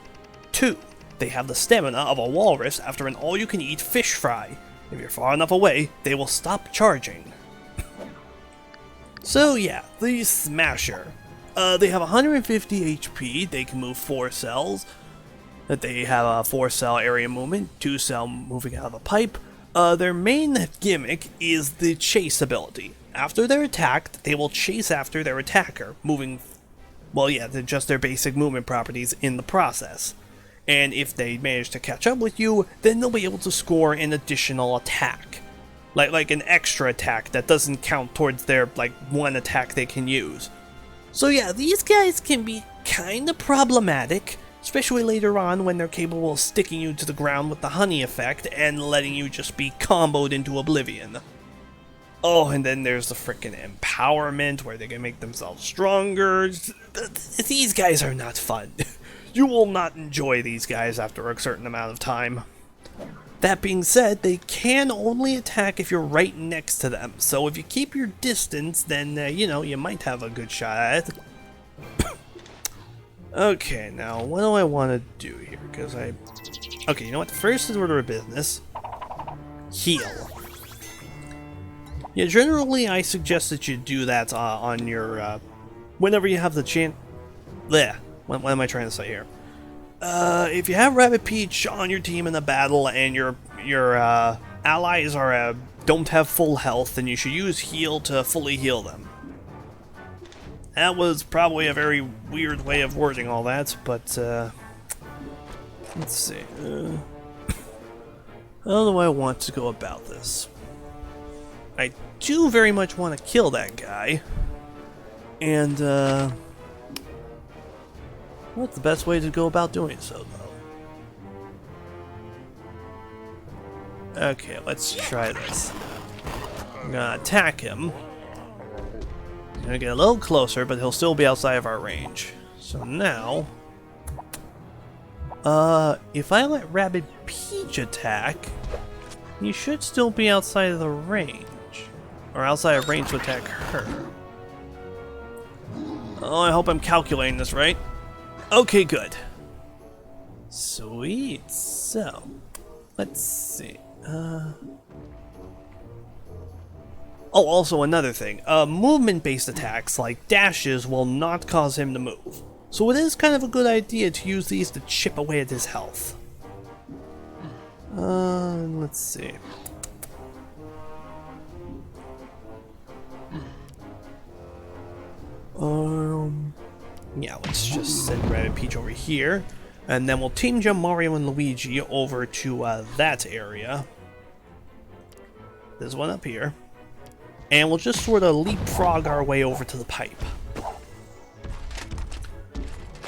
2. They have the stamina of a walrus after an all-you-can-eat fish fry. If you're far enough away, they will stop charging. So yeah, the Smasher. They have 150 HP, they can move 4 cells. They have a 4-cell area movement, 2-cell moving out of a pipe. Their main gimmick is the chase ability. After they're attacked, they will chase after their attacker, moving... Well, yeah, they're just their basic movement properties in the process. And if they manage to catch up with you, then they'll be able to score an additional attack. Like an extra attack that doesn't count towards their, 1 attack they can use. So yeah, these guys can be kinda problematic, Especially later on when they're capable of sticking you to the ground with the honey effect and letting you just be comboed into oblivion. Oh, and then there's the frickin' empowerment where they can make themselves stronger. These guys are not fun. You will not enjoy these guys after a certain amount of time. That being said, they can only attack if you're right next to them. So if you keep your distance, then, you know, you might have a good shot at it. Okay, now, what do I want to do here? Because okay, you know what? First is order of business. Heal. Yeah, generally I suggest that you do that on your, whenever you have the chance. Bleh. What am I trying to say here? If you have Rabbid Peach on your team in a battle and your allies are don't have full health, then you should use heal to fully heal them. That was probably a very weird way of wording all that, but let's see. How do I want to go about this? I do very much want to kill that guy, and what's the best way to go about doing so, though? Okay, let's try this. I'm gonna attack him. I'm gonna get a little closer, but he'll still be outside of our range. So now, if I let Rabbid Peach attack, he should still be outside of the range. Or outside of range to attack her. Oh, I hope I'm calculating this right. Okay, good. Sweet. So, let's see. Oh, also another thing. Movement-based attacks, like dashes, will not cause him to move. So it is kind of a good idea to use these to chip away at his health. Let's see. Yeah, let's just send Rabbid Peach over here. And then we'll team jump Mario and Luigi over to that area. There's one up here. And we'll just sort of leapfrog our way over to the pipe.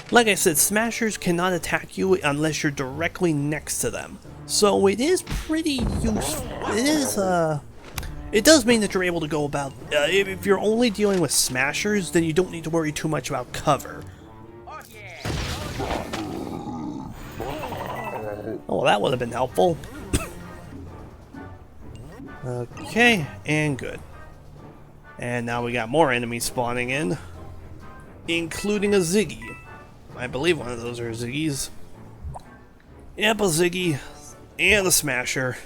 Like I said, Smashers cannot attack you unless you're directly next to them. So it is pretty useful. It does mean that you're able to go about... if you're only dealing with Smashers, then you don't need to worry too much about cover. Oh, well, that would have been helpful. Okay, and good. And now we got more enemies spawning in, including a Ziggy. I believe one of those are Ziggies. Yep, a Ziggy and a Smasher.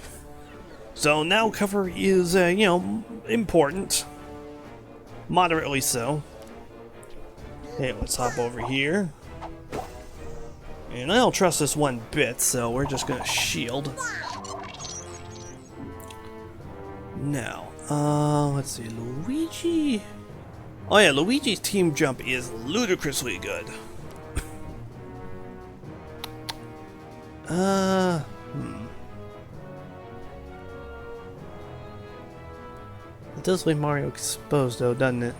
So now cover is, you know, important. Moderately so. Okay, let's hop over here. And I don't trust this one bit, so we're just gonna shield. Now, let's see, Luigi... Oh yeah, Luigi's team jump is ludicrously good. It does leave Mario exposed though, doesn't it?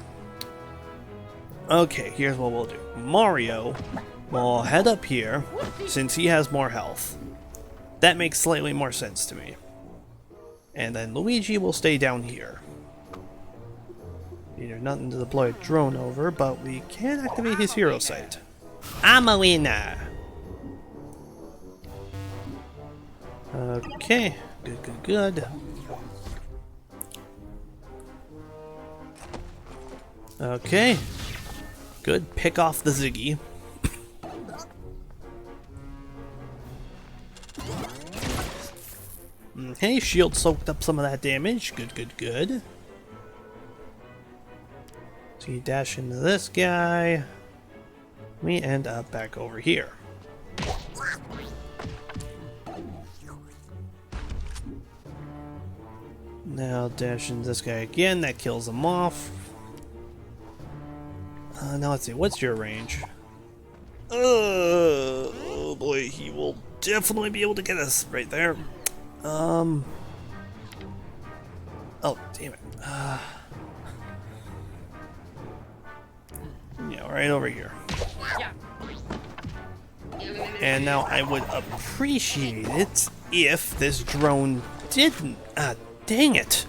Okay, here's what we'll do. Mario will head up here, since he has more health. That makes slightly more sense to me. And then Luigi will stay down here. There's nothing to deploy a drone over, but we can activate his hero site. I'm a winner! Okay, good. Okay, good. Pick off the Ziggy. Okay, shield soaked up some of that damage. Good. So you dash into this guy. We end up back over here. Now dash into this guy again. That kills him off. Now let's see. What's your range? Oh boy, he will definitely be able to get us right there. Oh, damn it. Yeah, right over here. And now I would appreciate it if this drone didn't. Dang it.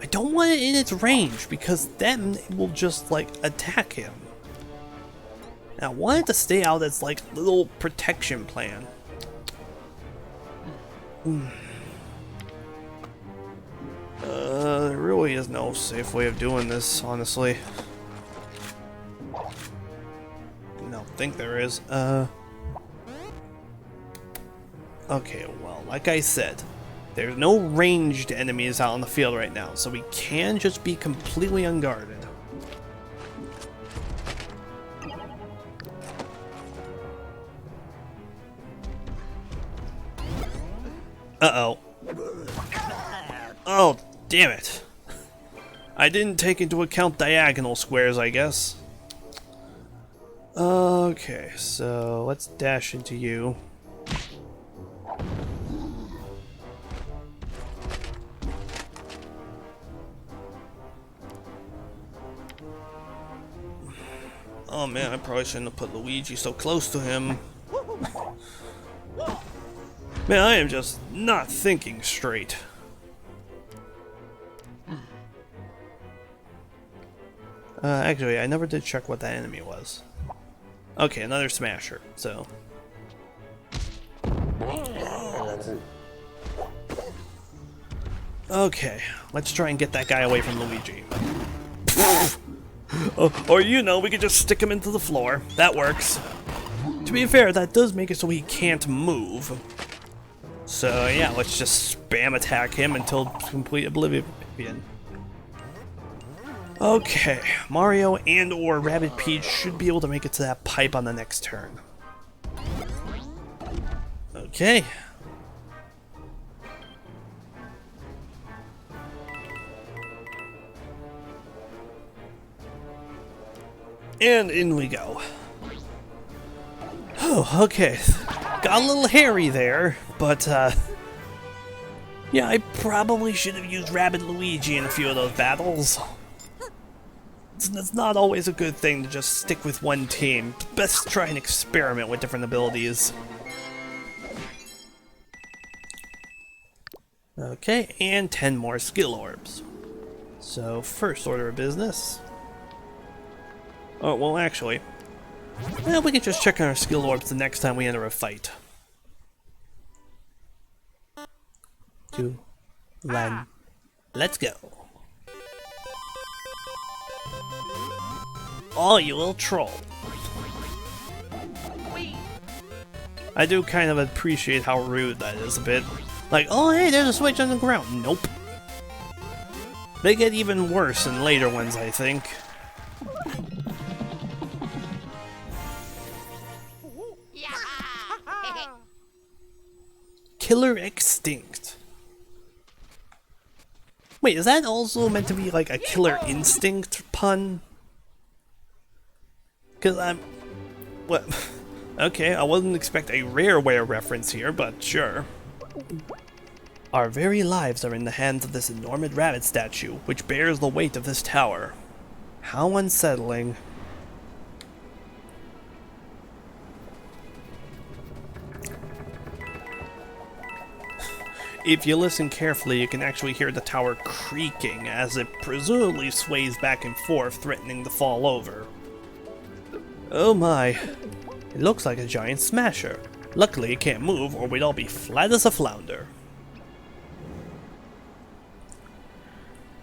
I don't want it in its range because then it will just like attack him. And I want it to stay out as like a little protection plan. There really is no safe way of doing this, honestly. I don't think there is. Okay, well, like I said, there's no ranged enemies out on the field right now, so we can just be completely unguarded. Uh-oh. Oh, damn it. I didn't take into account diagonal squares, I guess. Okay, so let's dash into you. Oh man, I probably shouldn't have put Luigi so close to him. Man, I am just not thinking straight. Actually, I never did check what that enemy was. Okay, another smasher, so. Okay, let's try and get that guy away from Luigi. Or you know, we could just stick him into the floor. That works. To be fair, that does make it so he can't move. So yeah, let's just spam attack him until complete oblivion. Okay, Mario and or Rabbid Peach should be able to make it to that pipe on the next turn. Okay. And in we go. Oh, okay. Got a little hairy there, but yeah, I probably should have used Rabbid Luigi in a few of those battles. It's not always a good thing to just stick with one team. Best try and experiment with different abilities. Okay, and 10 more skill orbs. So, first order of business. Oh, well, actually, we can just check on our skill orbs the next time we enter a fight. 2, 1, let's go. Oh, you little troll. I do kind of appreciate how rude that is a bit. Like, oh hey, there's a switch on the ground. Nope. They get even worse in later ones, I think. Killer Extinct. Wait, is that also meant to be like a Killer Instinct pun? Because I'm... What? Okay, I wasn't expecting a Rareware reference here, but sure. Our very lives are in the hands of this enormous rabbit statue, which bears the weight of this tower. How unsettling. If you listen carefully, you can actually hear the tower creaking as it presumably sways back and forth, threatening to fall over. Oh my, it looks like a giant smasher. Luckily it can't move or we'd all be flat as a flounder.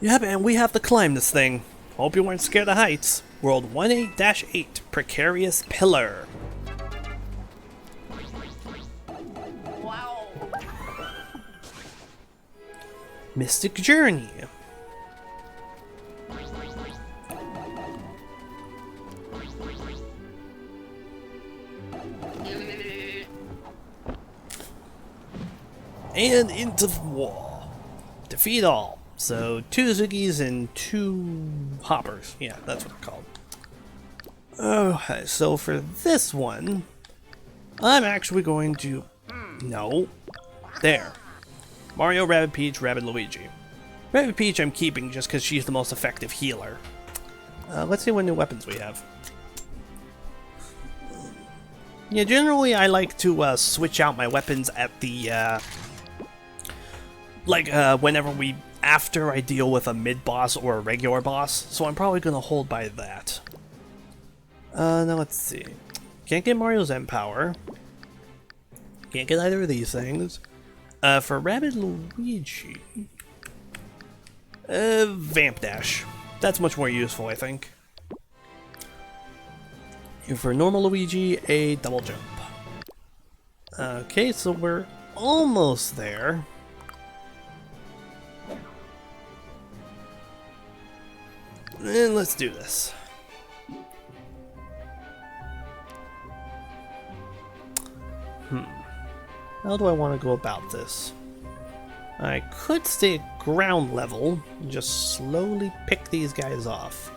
Yep, and we have to climb this thing. Hope you weren't scared of heights. World 18-8, Precarious Pillar. Wow. Mystic Journey. And into the wall. Defeat all. So 2 Ziggies and 2 Hoppers. Yeah, that's what they're called. Okay, so for this one, I'm actually going to... No. There. Mario, Rabbid Peach, Rabbid Luigi. Rabbid Peach I'm keeping just because she's the most effective healer. Let's see what new weapons we have. Yeah, generally I like to switch out my weapons at the, whenever after I deal with a mid-boss or a regular boss, so I'm probably gonna hold by that. Now let's see. Can't get Mario's End Power. Can't get either of these things. For Rabbid Luigi... Vamp Dash. That's much more useful, I think. And for normal Luigi, a double jump. Okay, so we're almost there. And let's do this. How do I want to go about this? I could stay at ground level and just slowly pick these guys off.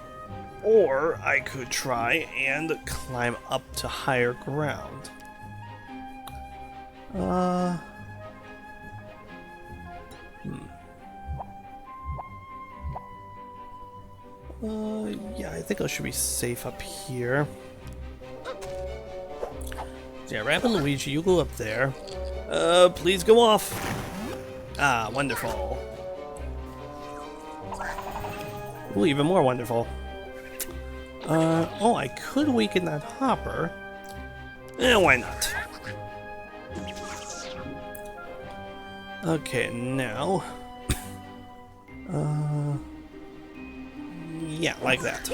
Or I could try and climb up to higher ground. Yeah, I think I should be safe up here. So yeah, Rabbid Luigi, you go up there. Please go off. Ah, wonderful. Ooh, even more wonderful. Oh, I could weaken that hopper. Why not? Okay, now... yeah, like that.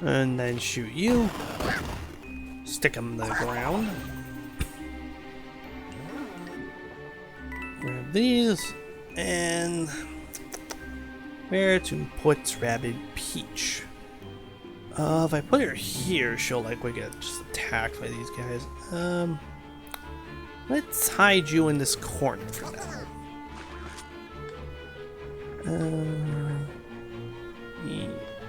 And then shoot you. Stick him in the ground. Grab these. And... where to put Rabbid Peach? If I put her here, she'll likely get just attacked by these guys. Let's hide you in this corner for now.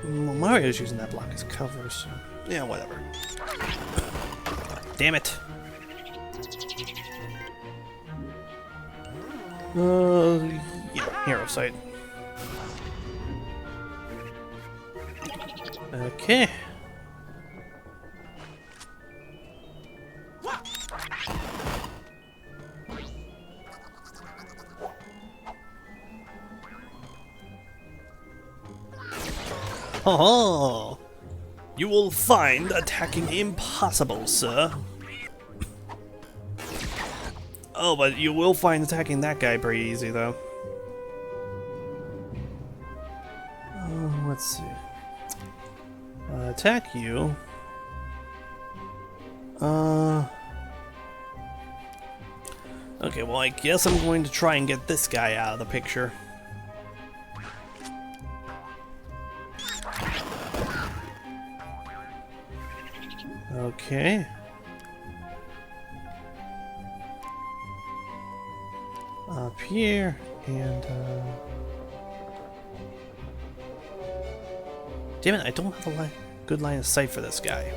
Well, Mario's using that block as cover, so... yeah, whatever. Damn it! Yeah, hero sight. Okay. Oh, you will find attacking impossible, sir. Oh, but you will find attacking that guy pretty easy, though. Let's see. Attack you. Okay, well, I guess I'm going to try and get this guy out of the picture. Okay. Up here, and damn it, I don't have a good line of sight for this guy.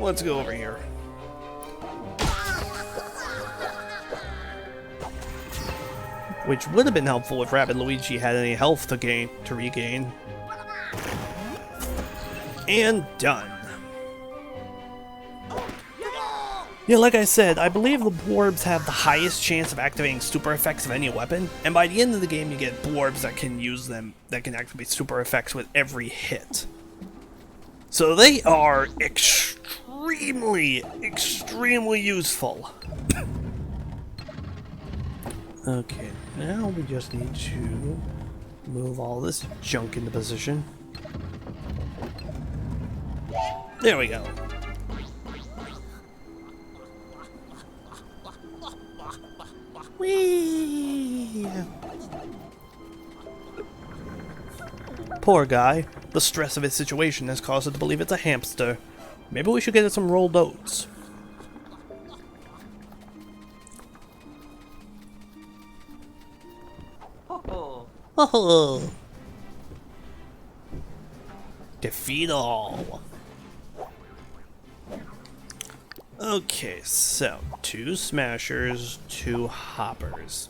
Let's go over here. Which would have been helpful if Rabbid Luigi had any health to regain. And done. Yeah, like I said, I believe the Blorbs have the highest chance of activating super effects of any weapon, and by the end of the game you get Blorbs that can use them, that can activate super effects with every hit. So they are extremely, extremely useful. Okay, now we just need to move all this junk into position. There we go. Whee! Poor guy. The stress of his situation has caused it to believe it's a hamster. Maybe we should get it some rolled oats. Oh! Defeat all. Okay, so 2 smashers, 2 hoppers.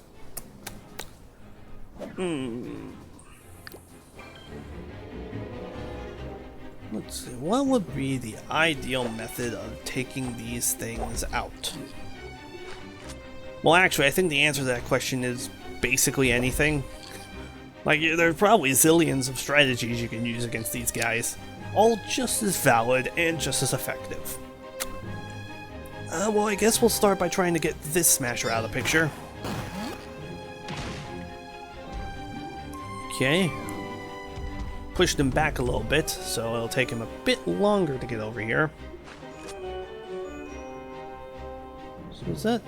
Let's see, what would be the ideal method of taking these things out? Well, actually, I think the answer to that question is basically anything. Like, there's probably zillions of strategies you can use against these guys, all just as valid and just as effective. Well, I guess we'll start by trying to get this smasher out of the picture. Okay. Pushed him back a little bit, so it'll take him a bit longer to get over here. So is that...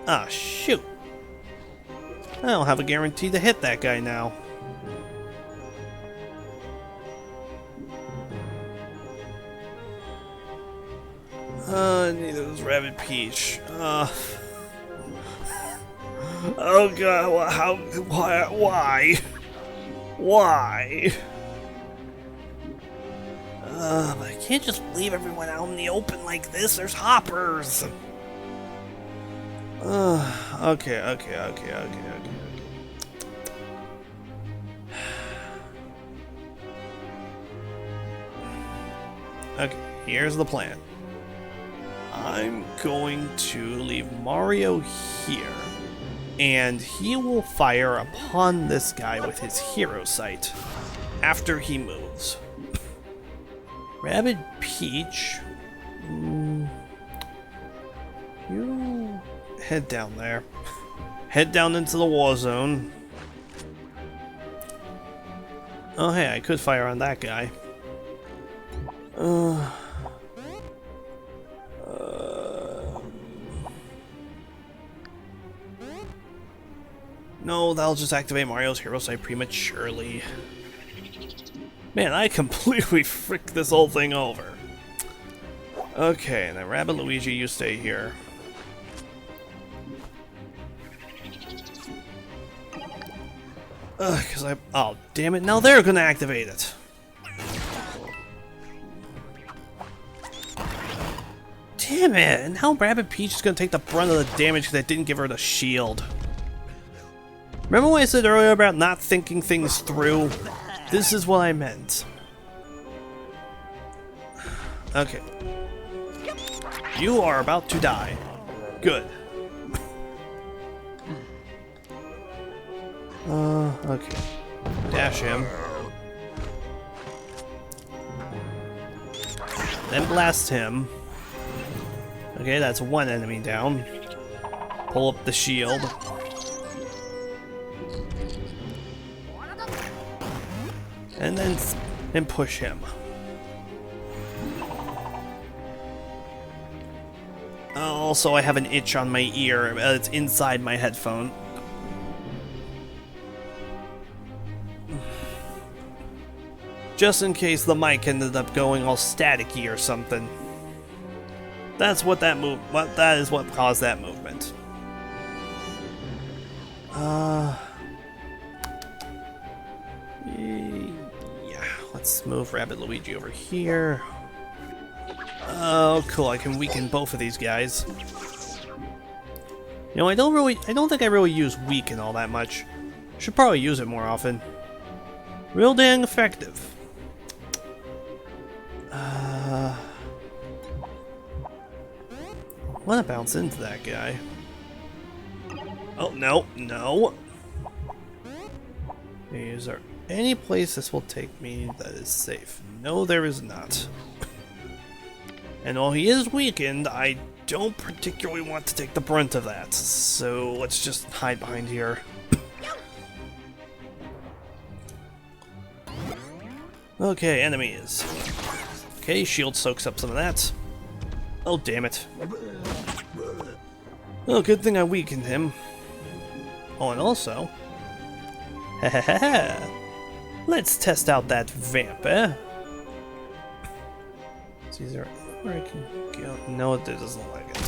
Ah, shoot! I don't have a guarantee to hit that guy now. Neither was Rabbid Peach. Oh god, how, why? Why? But I can't just leave everyone out in the open like this. There's hoppers. Okay. Okay, here's the plan. I'm going to leave Mario here, and he will fire upon this guy with his hero sight after he moves. Rabbid Peach, you head down there. Head down into the war zone. Oh hey, I could fire on that guy. No, that'll just activate Mario's hero sight prematurely. Man, I completely fricked this whole thing over. Okay, then Rabbid Luigi, you stay here. Cause oh, damn it, now they're gonna activate it. Damn it, and now Rabbid Peach is gonna take the brunt of the damage because I didn't give her the shield. Remember when I said earlier about not thinking things through? This is what I meant. Okay. You are about to die. Good. Okay. Dash him. Then blast him. Okay, that's one enemy down. Pull up the shield. And then push him. Also, I have an itch on my ear. It's inside my headphone. Just in case the mic ended up going all staticky or something. That's what that that is what caused that movement. Yeah, let's move Rabbid Luigi over here. Oh, cool, I can weaken both of these guys. You know, I don't think I really use weaken all that much. Should probably use it more often. Real dang effective. I wanna bounce into that guy. Oh, no, no. Is there any place this will take me that is safe? No, there is not. And while he is weakened, I don't particularly want to take the brunt of that. So let's just hide behind here. Okay, enemies. Okay, shield soaks up some of that. Oh, damn it. Oh, good thing I weakened him. Oh, and also... Let's test out that vamp, eh? So is there anywhere I can go? No, it doesn't look like it.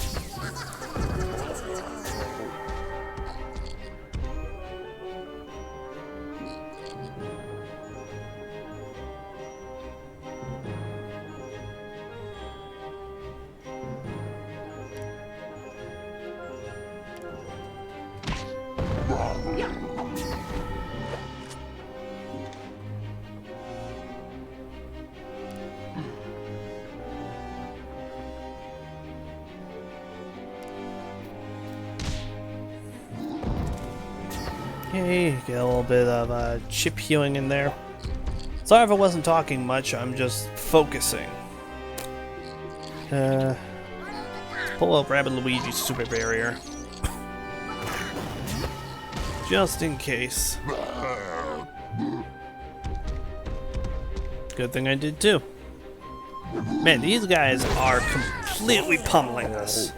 Okay, get a little bit of chip healing in there. Sorry if I wasn't talking much, I'm just focusing. Let's pull up Rabbid Luigi's super barrier. Just in case. Good thing I did too. Man, these guys are completely pummeling us.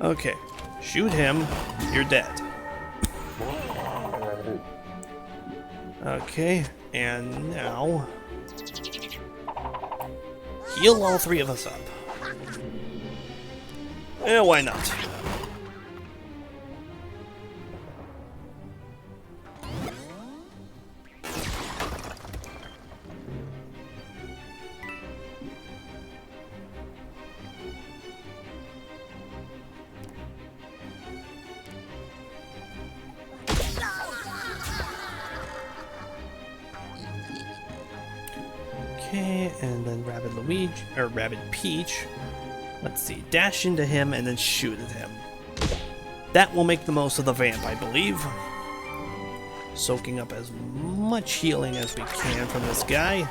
Okay, shoot him, you're dead. Okay, and now heal all three of us up. Eh, why not? Okay, and then Rabbid Luigi, or Rabbid Peach. Let's see, dash into him and then shoot at him. That will make the most of the vamp, I believe. Soaking up as much healing as we can from this guy.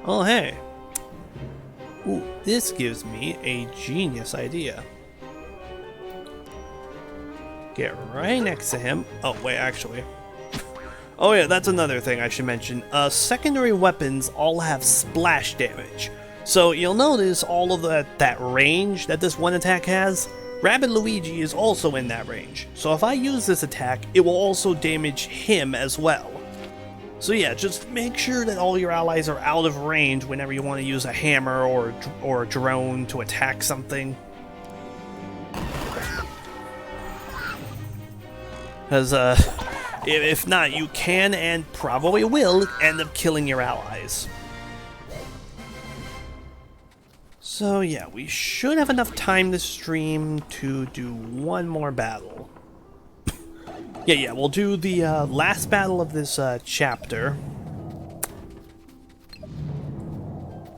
Oh, hey. Ooh, this gives me a genius idea. Get right next to him. Oh, wait, actually. Oh yeah, that's another thing I should mention. Secondary weapons all have splash damage. So you'll notice all of that range that this one attack has, Rabbid Luigi is also in that range. So if I use this attack, it will also damage him as well. So yeah, just make sure that all your allies are out of range whenever you want to use a hammer or a drone to attack something. Because, if not, you can and probably will end up killing your allies. So yeah, we should have enough time this stream to do one more battle. Yeah, we'll do the last battle of this chapter.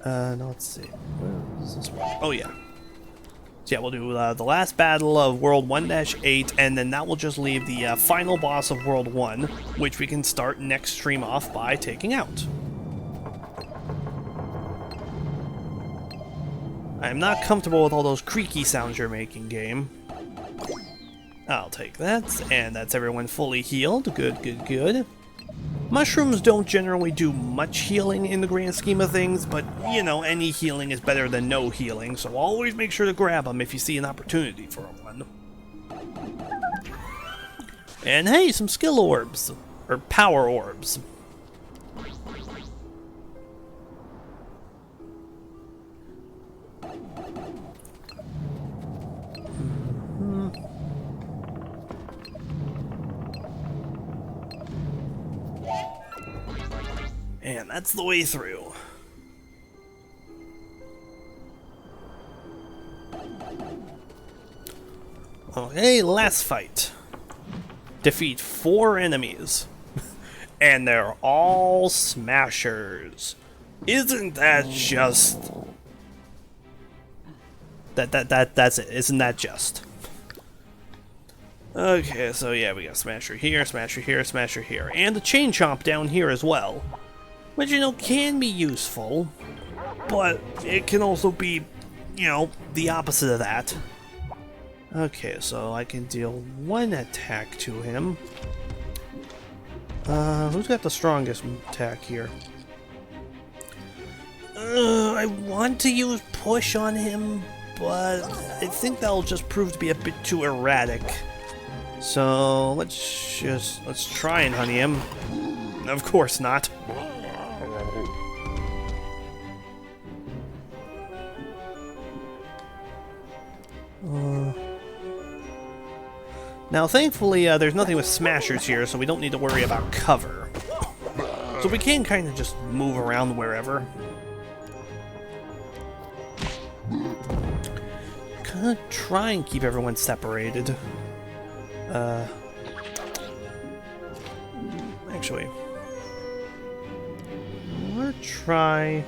No, let's see. Where is this one? Oh yeah. So yeah, we'll do the last battle of World 1-8, and then that will just leave the final boss of World 1, which we can start next stream off by taking out. I am not comfortable with all those creaky sounds you're making, game. I'll take that, and that's everyone fully healed. Good. Mushrooms don't generally do much healing in the grand scheme of things, but, you know, any healing is better than no healing, so always make sure to grab them if you see an opportunity for one. And hey, some skill orbs, or power orbs. And that's the way through. Okay, last fight. Defeat 4 enemies. And they're all smashers. Isn't that just... That's it. Isn't that just? Okay, so yeah, we got Smasher here, Smasher here, Smasher here. And the Chain Chomp down here as well. Which, you know, can be useful, but it can also be, you know, the opposite of that. Okay, so I can deal 1 attack to him. Who's got the strongest attack here? I want to use Push on him, but I think that'll just prove to be a bit too erratic. So let's try and honey him. Of course not. Now, thankfully, there's nothing with smashers here, so we don't need to worry about cover. So we can kind of just move around wherever. Kind of try and keep everyone separated. Actually, we'll try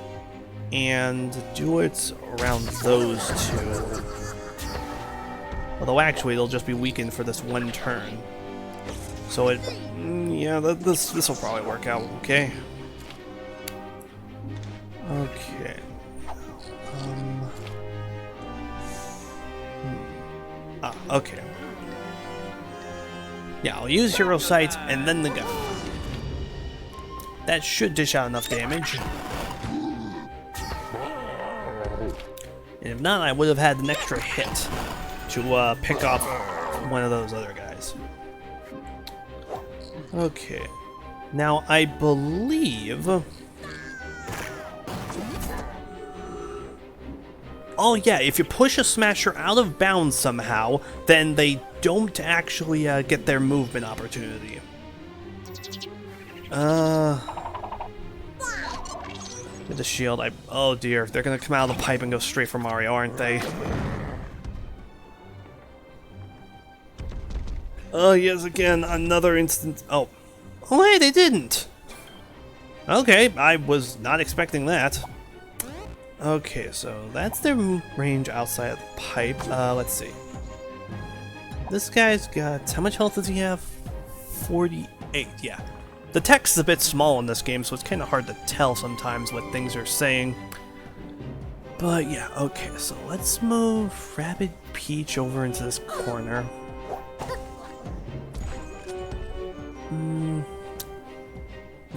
and do it around those two. Although actually, it'll just be weakened for this one turn. So it, yeah, this will probably work out okay. Okay. Okay. Yeah, I'll use Hero Sight and then the gun. That should dish out enough damage. And if not, I would have had an extra hit to pick off one of those other guys. Okay. Now, I believe... Oh yeah, if you push a Smasher out of bounds somehow, then they don't actually get their movement opportunity. With the shield, oh dear, they're gonna come out of the pipe and go straight for Mario, aren't they? Oh yes, again, another instance. Oh hey, they didn't. Okay, I was not expecting that. Okay, so that's their range outside of the pipe. Let's see. This guy's got... How much health does he have? 48, yeah. The text is a bit small in this game, so it's kind of hard to tell sometimes what things are saying. But yeah, okay, so let's move Rabbid Peach over into this corner.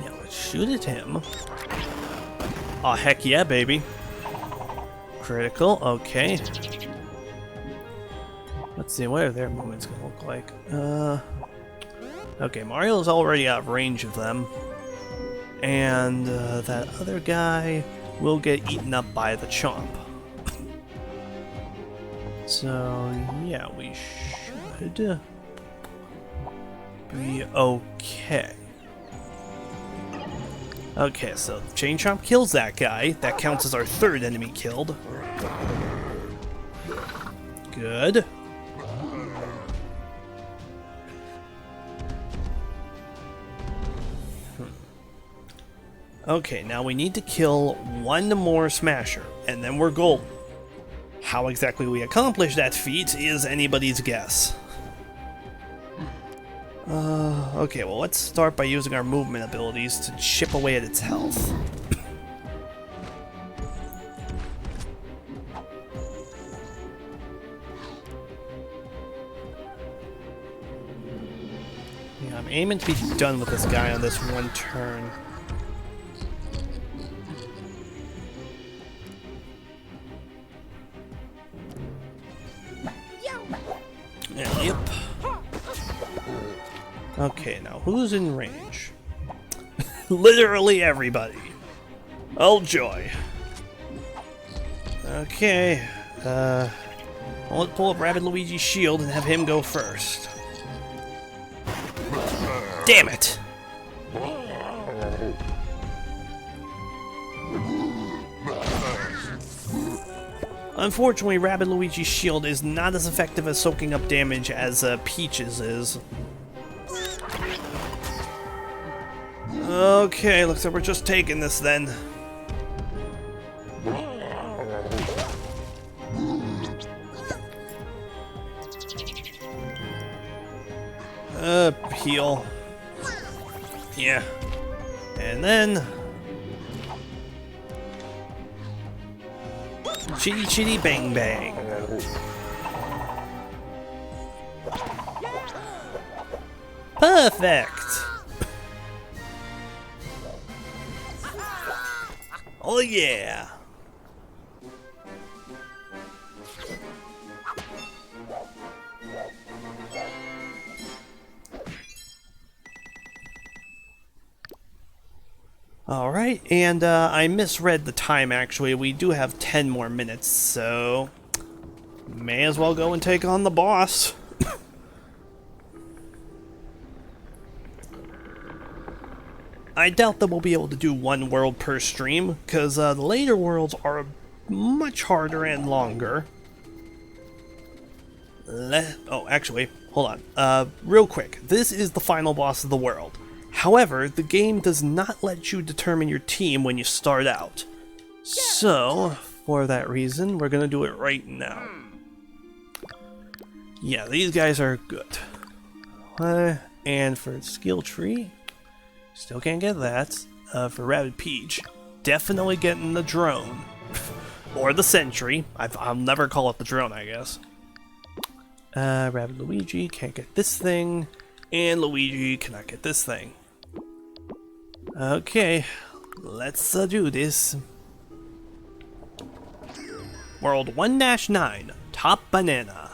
Yeah, let's shoot at him. Oh, heck yeah, baby. Critical, okay. Let's see, what are their movements gonna look like? Okay, Mario's already out of range of them. And that other guy will get eaten up by the chomp. So, yeah, we should be okay. Okay, so Chain Chomp kills that guy. That counts as our third enemy killed. Good. Okay, now we need to kill one more Smasher, and then we're golden. How exactly we accomplish that feat is anybody's guess. Okay, well, let's start by using our movement abilities to chip away at its health. Yeah, I'm aiming to be done with this guy on this one turn. Yeah, yep. Okay, now who's in range? Literally everybody. Oh joy. Okay. I'll pull up Rabbid Luigi's shield and have him go first. Damn it! Unfortunately, Rabbid Luigi's shield is not as effective at soaking up damage as Peach's is. Okay, looks like we're just taking this then. Heal. Yeah. And then... Chitty chitty bang bang. Perfect! Oh yeah! Alright, and I misread the time actually. We do have 10 more minutes, so may as well go and take on the boss. I doubt that we'll be able to do one world per stream, because the later worlds are much harder and longer. Oh, actually, hold on. Real quick, this is the final boss of the world. However, the game does not let you determine your team when you start out. So, for that reason, we're gonna do it right now. Yeah, these guys are good. And for skill tree, still can't get that. For Rabbid Peach, definitely getting the drone. Or the sentry. I'll never call it the drone, I guess. Rabbid Luigi can't get this thing. And Luigi cannot get this thing. Okay, let's do this. World 1-9, Top Banana.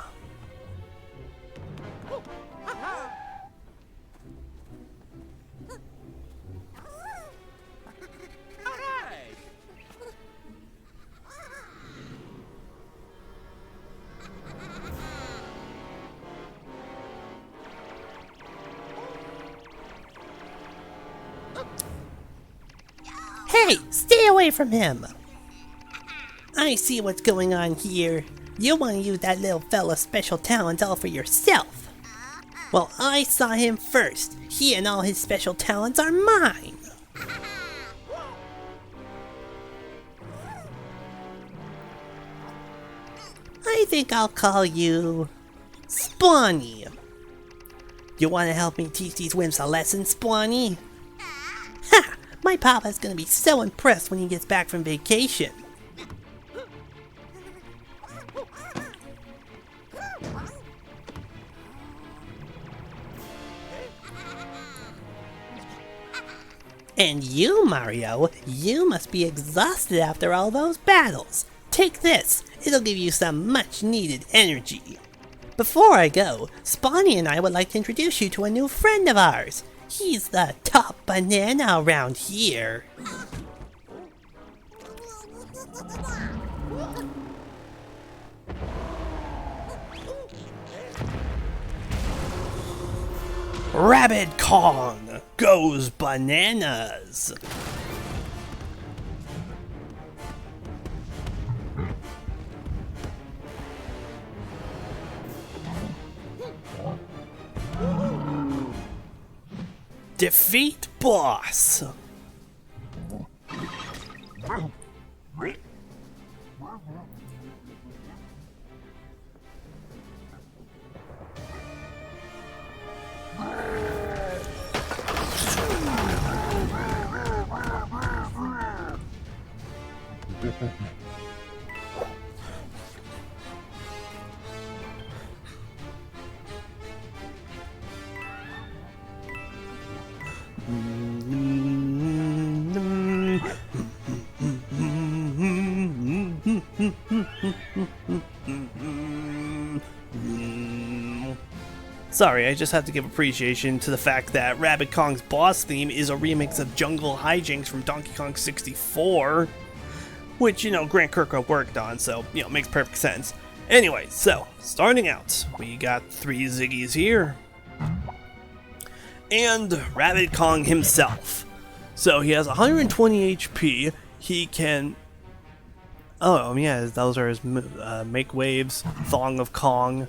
Hey, stay away from him! I see what's going on here. You want to use that little fella's special talent all for yourself. Well, I saw him first. He and all his special talents are mine. I think I'll call you Spawny. You want to help me teach these wimps a lesson, Spawny? Ha! My papa's gonna be so impressed when he gets back from vacation. And you, Mario, you must be exhausted after all those battles. Take this, it'll give you some much needed energy. Before I go, Spawny and I would like to introduce you to a new friend of ours. He's the top banana around here. Rabbid Kong goes bananas. Defeat boss. Sorry, I just have to give appreciation to the fact that Rabbid Kong's boss theme is a remix of Jungle Hijinks from Donkey Kong 64, which, you know, Grant Kirkhope worked on, so, you know, makes perfect sense. Anyway, so, starting out, we got 3 Ziggies here, and Rabbid Kong himself. So, he has 120 HP, he can... Oh, yeah, those are his Make Waves, Thong of Kong.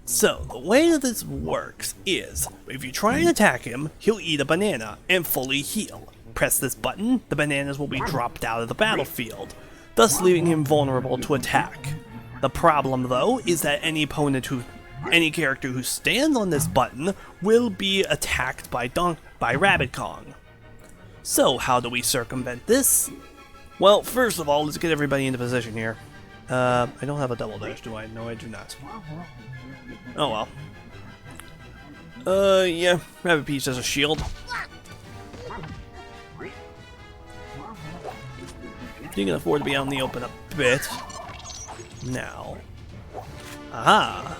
So, the way that this works is, if you try and attack him, he'll eat a banana and fully heal. Press this button, the bananas will be dropped out of the battlefield, thus leaving him vulnerable to attack. The problem, though, is that any character who stands on this button will be attacked by Rabbid Kong. So, how do we circumvent this? Well, first of all, let's get everybody into position here. I don't have a double dash, do I? No, I do not. Oh well. Yeah, Rabbid Peach has a shield. You can afford to be out in the open a bit. Now. Aha!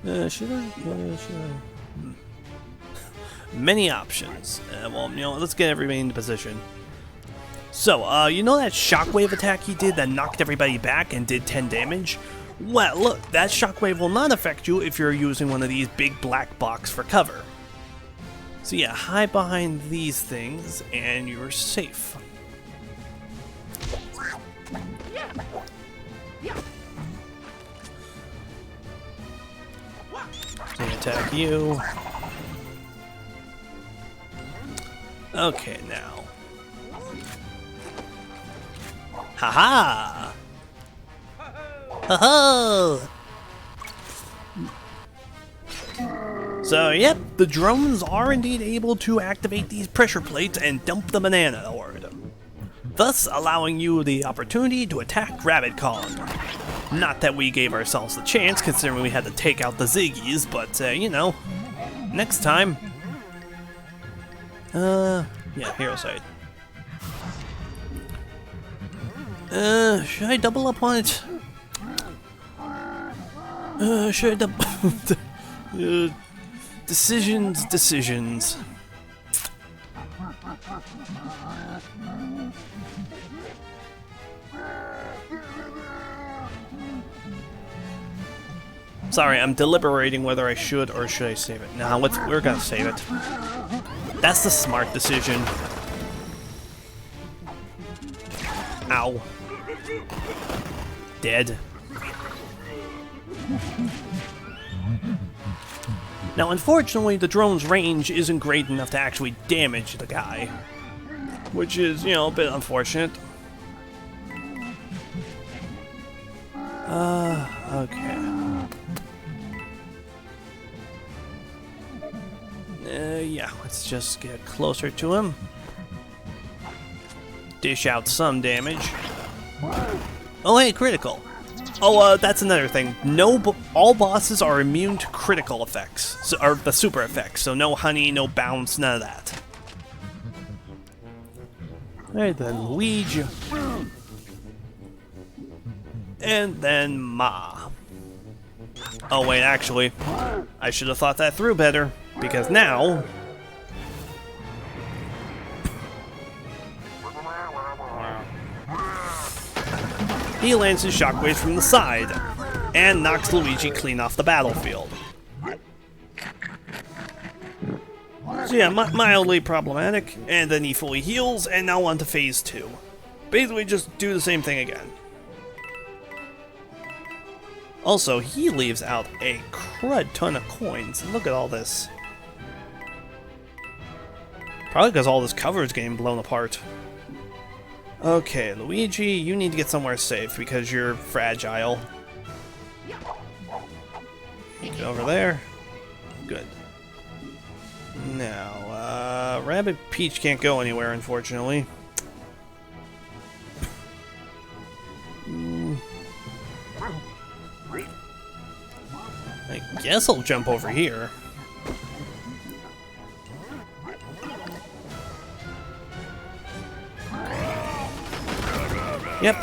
Should I? Many options. Well, you know, let's get everybody into position. So, you know that shockwave attack he did that knocked everybody back and did 10 damage? Well, look, that shockwave will not affect you if you're using one of these big black box for cover. So yeah, hide behind these things and you're safe. So they attack you. Okay, now. Haha! Ho So, yep, the drones are indeed able to activate these pressure plates and dump the banana ore, thus allowing you the opportunity to attack Rabbid Kong. Not that we gave ourselves the chance, considering we had to take out the Ziggies, but, you know, next time. Yeah, hero side. Should I double up on it? Should I double... Decisions. Sorry, I'm deliberating whether I should or should I save it. Nah, we're gonna save it. That's the smart decision. Ow. Dead. Now, unfortunately, the drone's range isn't great enough to actually damage the guy, which is, you know, a bit unfortunate. Okay. Yeah, let's just get closer to him. Dish out some damage. Oh, hey, critical. Oh, that's another thing. All bosses are immune to critical effects, or the super effects. So no honey, no bounce, none of that. Alright then, Luigi. And then Ma. Oh wait, actually, I should have thought that through better, because now... he lands his shockwaves from the side, and knocks Luigi clean off the battlefield. So yeah, mildly problematic, and then he fully heals, and now on to phase 2. Basically just do the same thing again. Also, he leaves out a crud ton of coins. Look at all this. Probably because all this cover is getting blown apart. Okay, Luigi, you need to get somewhere safe because you're fragile. Get over there. Good. Now, Rabbid Peach can't go anywhere, unfortunately. I guess I'll jump over here. Yep.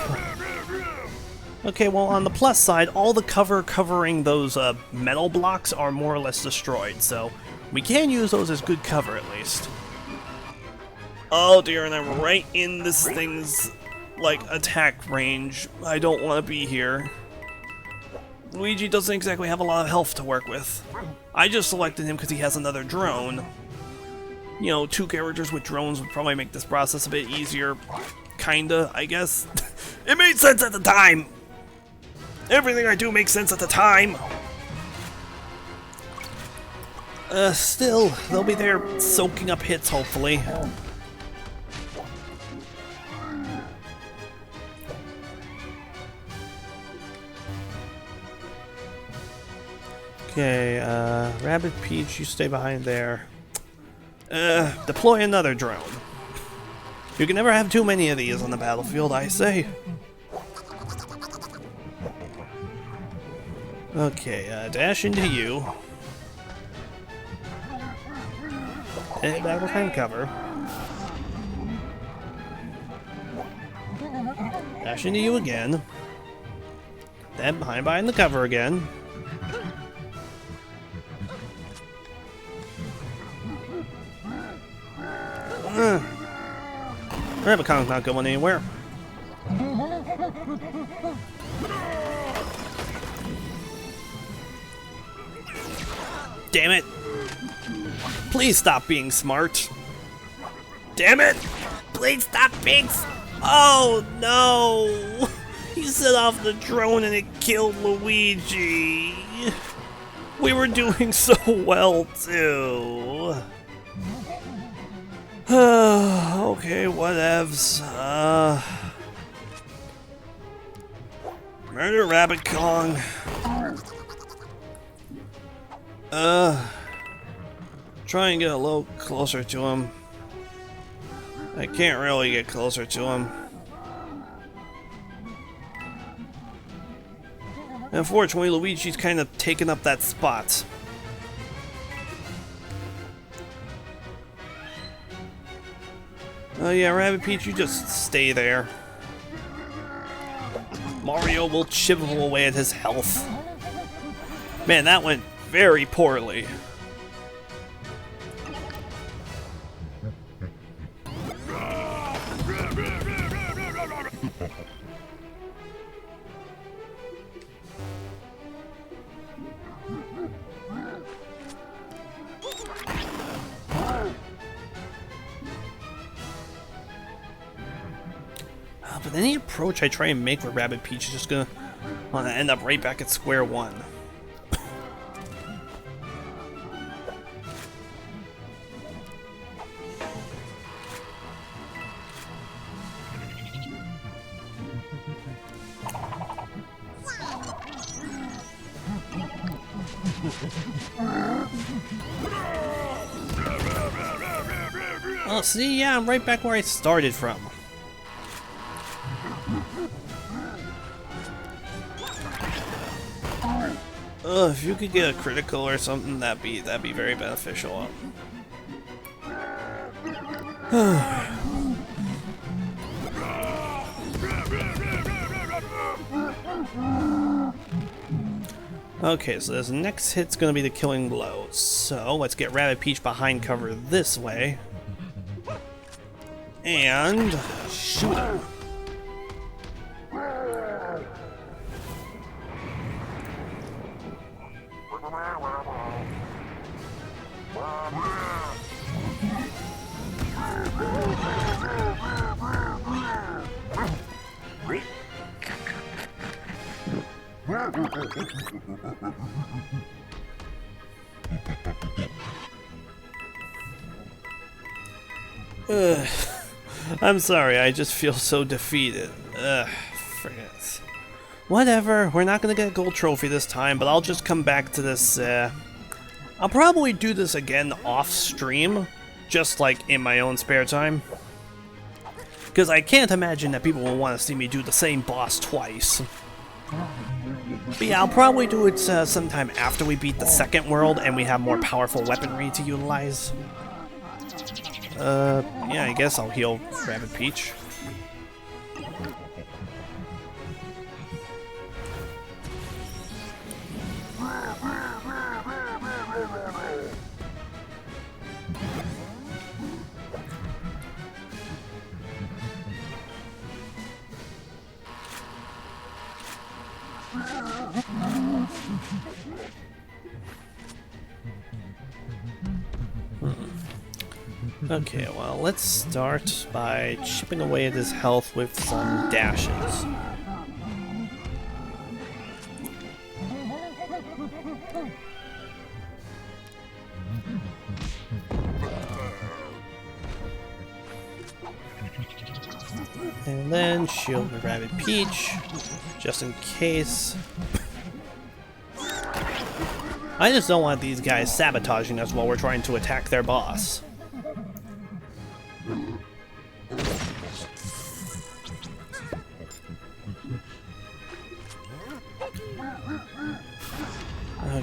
Okay, well, on the plus side, all the cover covering those metal blocks are more or less destroyed, so we can use those as good cover at least. Oh dear, and I'm right in this thing's, like, attack range. I don't want to be here. Luigi doesn't exactly have a lot of health to work with. I just selected him because he has another drone. You know, 2 characters with drones would probably make this process a bit easier. Kinda, I guess. It made sense at the time! Everything I do makes sense at the time! Still, they'll be there soaking up hits, hopefully. Okay, Rabbid Peach, you stay behind there. Deploy another drone. You can never have too many of these on the battlefield, I say. Okay, dash into you. And back behind cover. Dash into you again. Then behind the cover again. Rabbid Kong's not going anywhere. Damn it! Please stop being smart. Damn it! Please stop being oh no! He set off the drone and it killed Luigi. We were doing so well too. Okay, whatevs. Murder Rabbit Kong. Try and get a little closer to him. I can't really get closer to him. Unfortunately, Luigi's kind of taken up that spot. Oh yeah, Rabbid Peach, you just stay there. Mario will chisel away at his health. Man, that went very poorly. But any approach I try and make for Rabbid Peach is just gonna wanna end up right back at square one. Oh, see, yeah, I'm right back where I started from. If you could get a critical or something, that'd be very beneficial. Okay, so this next hit's gonna be the killing blow. So let's get Rabbid Peach behind cover this way. And shoot him. I'm sorry, I just feel so defeated. Forget it. Whatever, we're not gonna get a gold trophy this time, but I'll just come back to this, I'll probably do this again off stream, just like in my own spare time. Because I can't imagine that people will want to see me do the same boss twice. But yeah, I'll probably do it sometime after we beat the second world and we have more powerful weaponry to utilize. Yeah, I guess I'll heal Rabbid Peach. Okay, well, let's start by chipping away at his health with some dashes. And then shield the Rabbid Peach, just in case. I just don't want these guys sabotaging us while we're trying to attack their boss.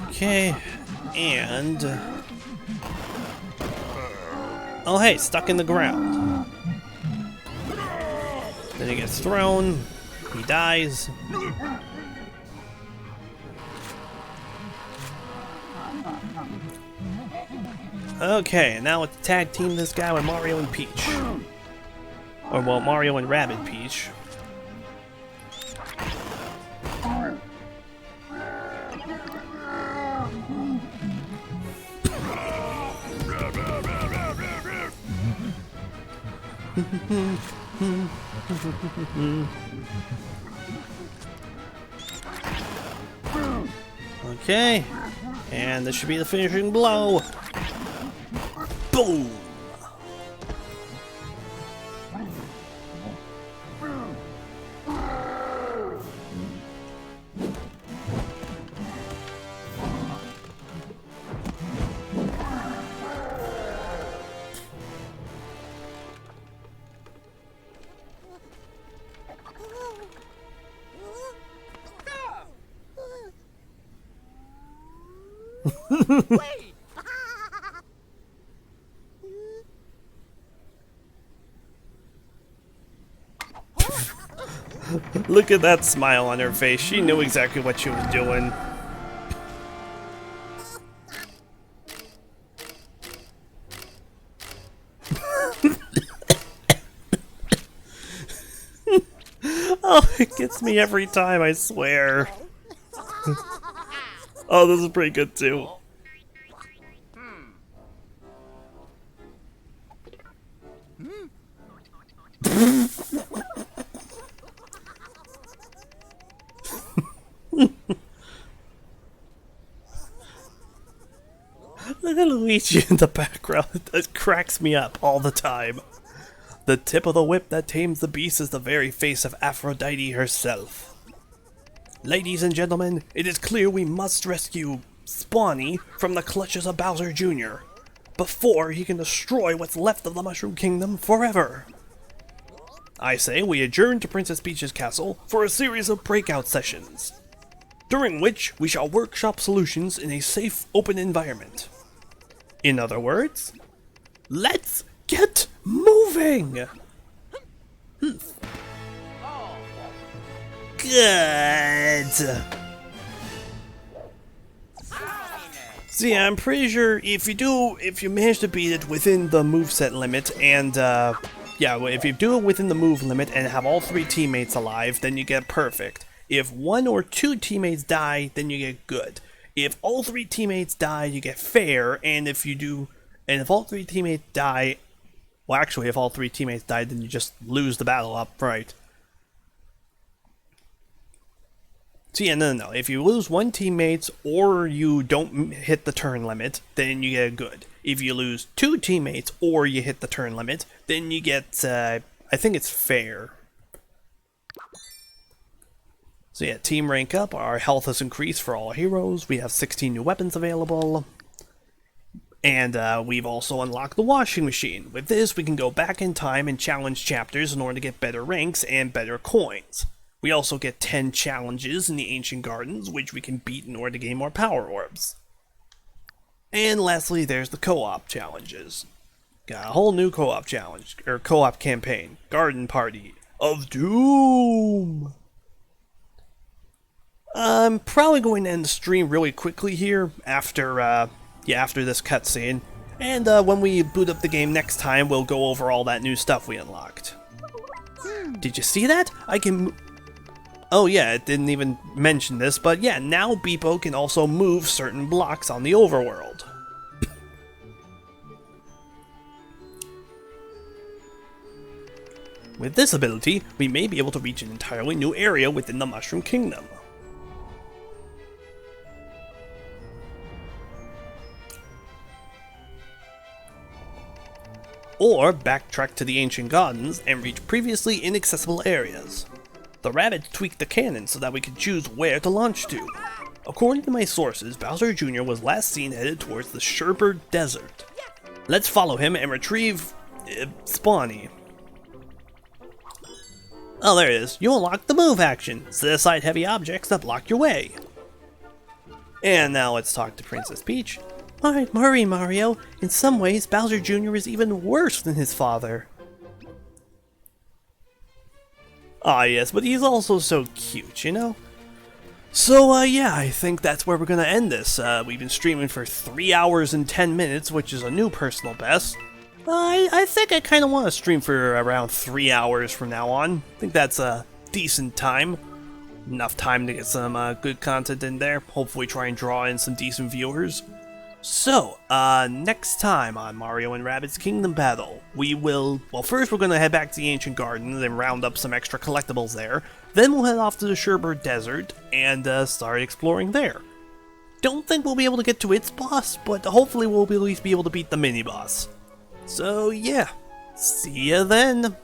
Okay, and... oh hey, stuck in the ground. Then he gets thrown, he dies. Okay, now let's tag team this guy with Mario and Peach. Or, well, Mario and Rabbid Peach. Okay, and this should be the finishing blow. Boom! Wait! Look at that smile on her face. She knew exactly what she was doing. Oh, it gets me every time, I swear. Oh, this is pretty good too. Look at Luigi in the background. It cracks me up all the time. The tip of the whip that tames the beast is the very face of Aphrodite herself. Ladies and gentlemen, it is clear we must rescue Spawny from the clutches of Bowser Jr. before he can destroy what's left of the Mushroom Kingdom forever. I say we adjourn to Princess Peach's castle for a series of breakout sessions, during which we shall workshop solutions in a safe, open environment. In other words, let's get moving! Good! See, I'm pretty sure if you manage to beat it within the moveset limit and, yeah, if you do it within the move limit and have all 3 teammates alive, then you get perfect. If 1 or 2 teammates die, then you get good. If all 3 teammates die, you get fair, and if all 3 teammates die, well actually if all 3 teammates die, then you just lose the battle upright. So yeah, no. If you lose 1 teammate or you don't hit the turn limit, then you get good. If you lose 2 teammates or you hit the turn limit, then you get, I think it's fair. So yeah, team rank up, our health has increased for all heroes, we have 16 new weapons available, and we've also unlocked the washing machine. With this, we can go back in time and challenge chapters in order to get better ranks and better coins. We also get 10 challenges in the Ancient Gardens, which we can beat in order to gain more power orbs. And lastly, there's the co-op challenges. Got a whole new co-op challenge, or co-op campaign, Garden Party of Doom! I'm probably going to end the stream really quickly here after this cutscene, and when we boot up the game next time, we'll go over all that new stuff we unlocked. Did you see that? I can... Oh yeah, it didn't even mention this, but yeah, now Beepo can also move certain blocks on the overworld. With this ability, we may be able to reach an entirely new area within the Mushroom Kingdom. Or backtrack to the Ancient Gardens and reach previously inaccessible areas. The rabbits tweaked the cannon so that we could choose where to launch to. According to my sources, Bowser Jr. was last seen headed towards the Sooper Desert. Let's follow him and retrieve... Spawny. Oh, there it is. You unlocked the move action. Set aside heavy objects that block your way. And now let's talk to Princess Peach. Alright, Mario. In some ways, Bowser Jr. is even worse than his father. Ah, yes, but he's also so cute, you know? So, yeah, I think that's where we're gonna end this. We've been streaming for 3 hours and 10 minutes, which is a new personal best. I think I kind of want to stream for around 3 hours from now on. I think that's a decent time. Enough time to get some good content in there. Hopefully try and draw in some decent viewers. So, next time on Mario and Rabbids Kingdom Battle, we will... Well, first we're going to head back to the Ancient Gardens and round up some extra collectibles there. Then we'll head off to the Sooper Desert and start exploring there. Don't think we'll be able to get to its boss, but hopefully we'll at least be able to beat the mini-boss. So, yeah. See ya then.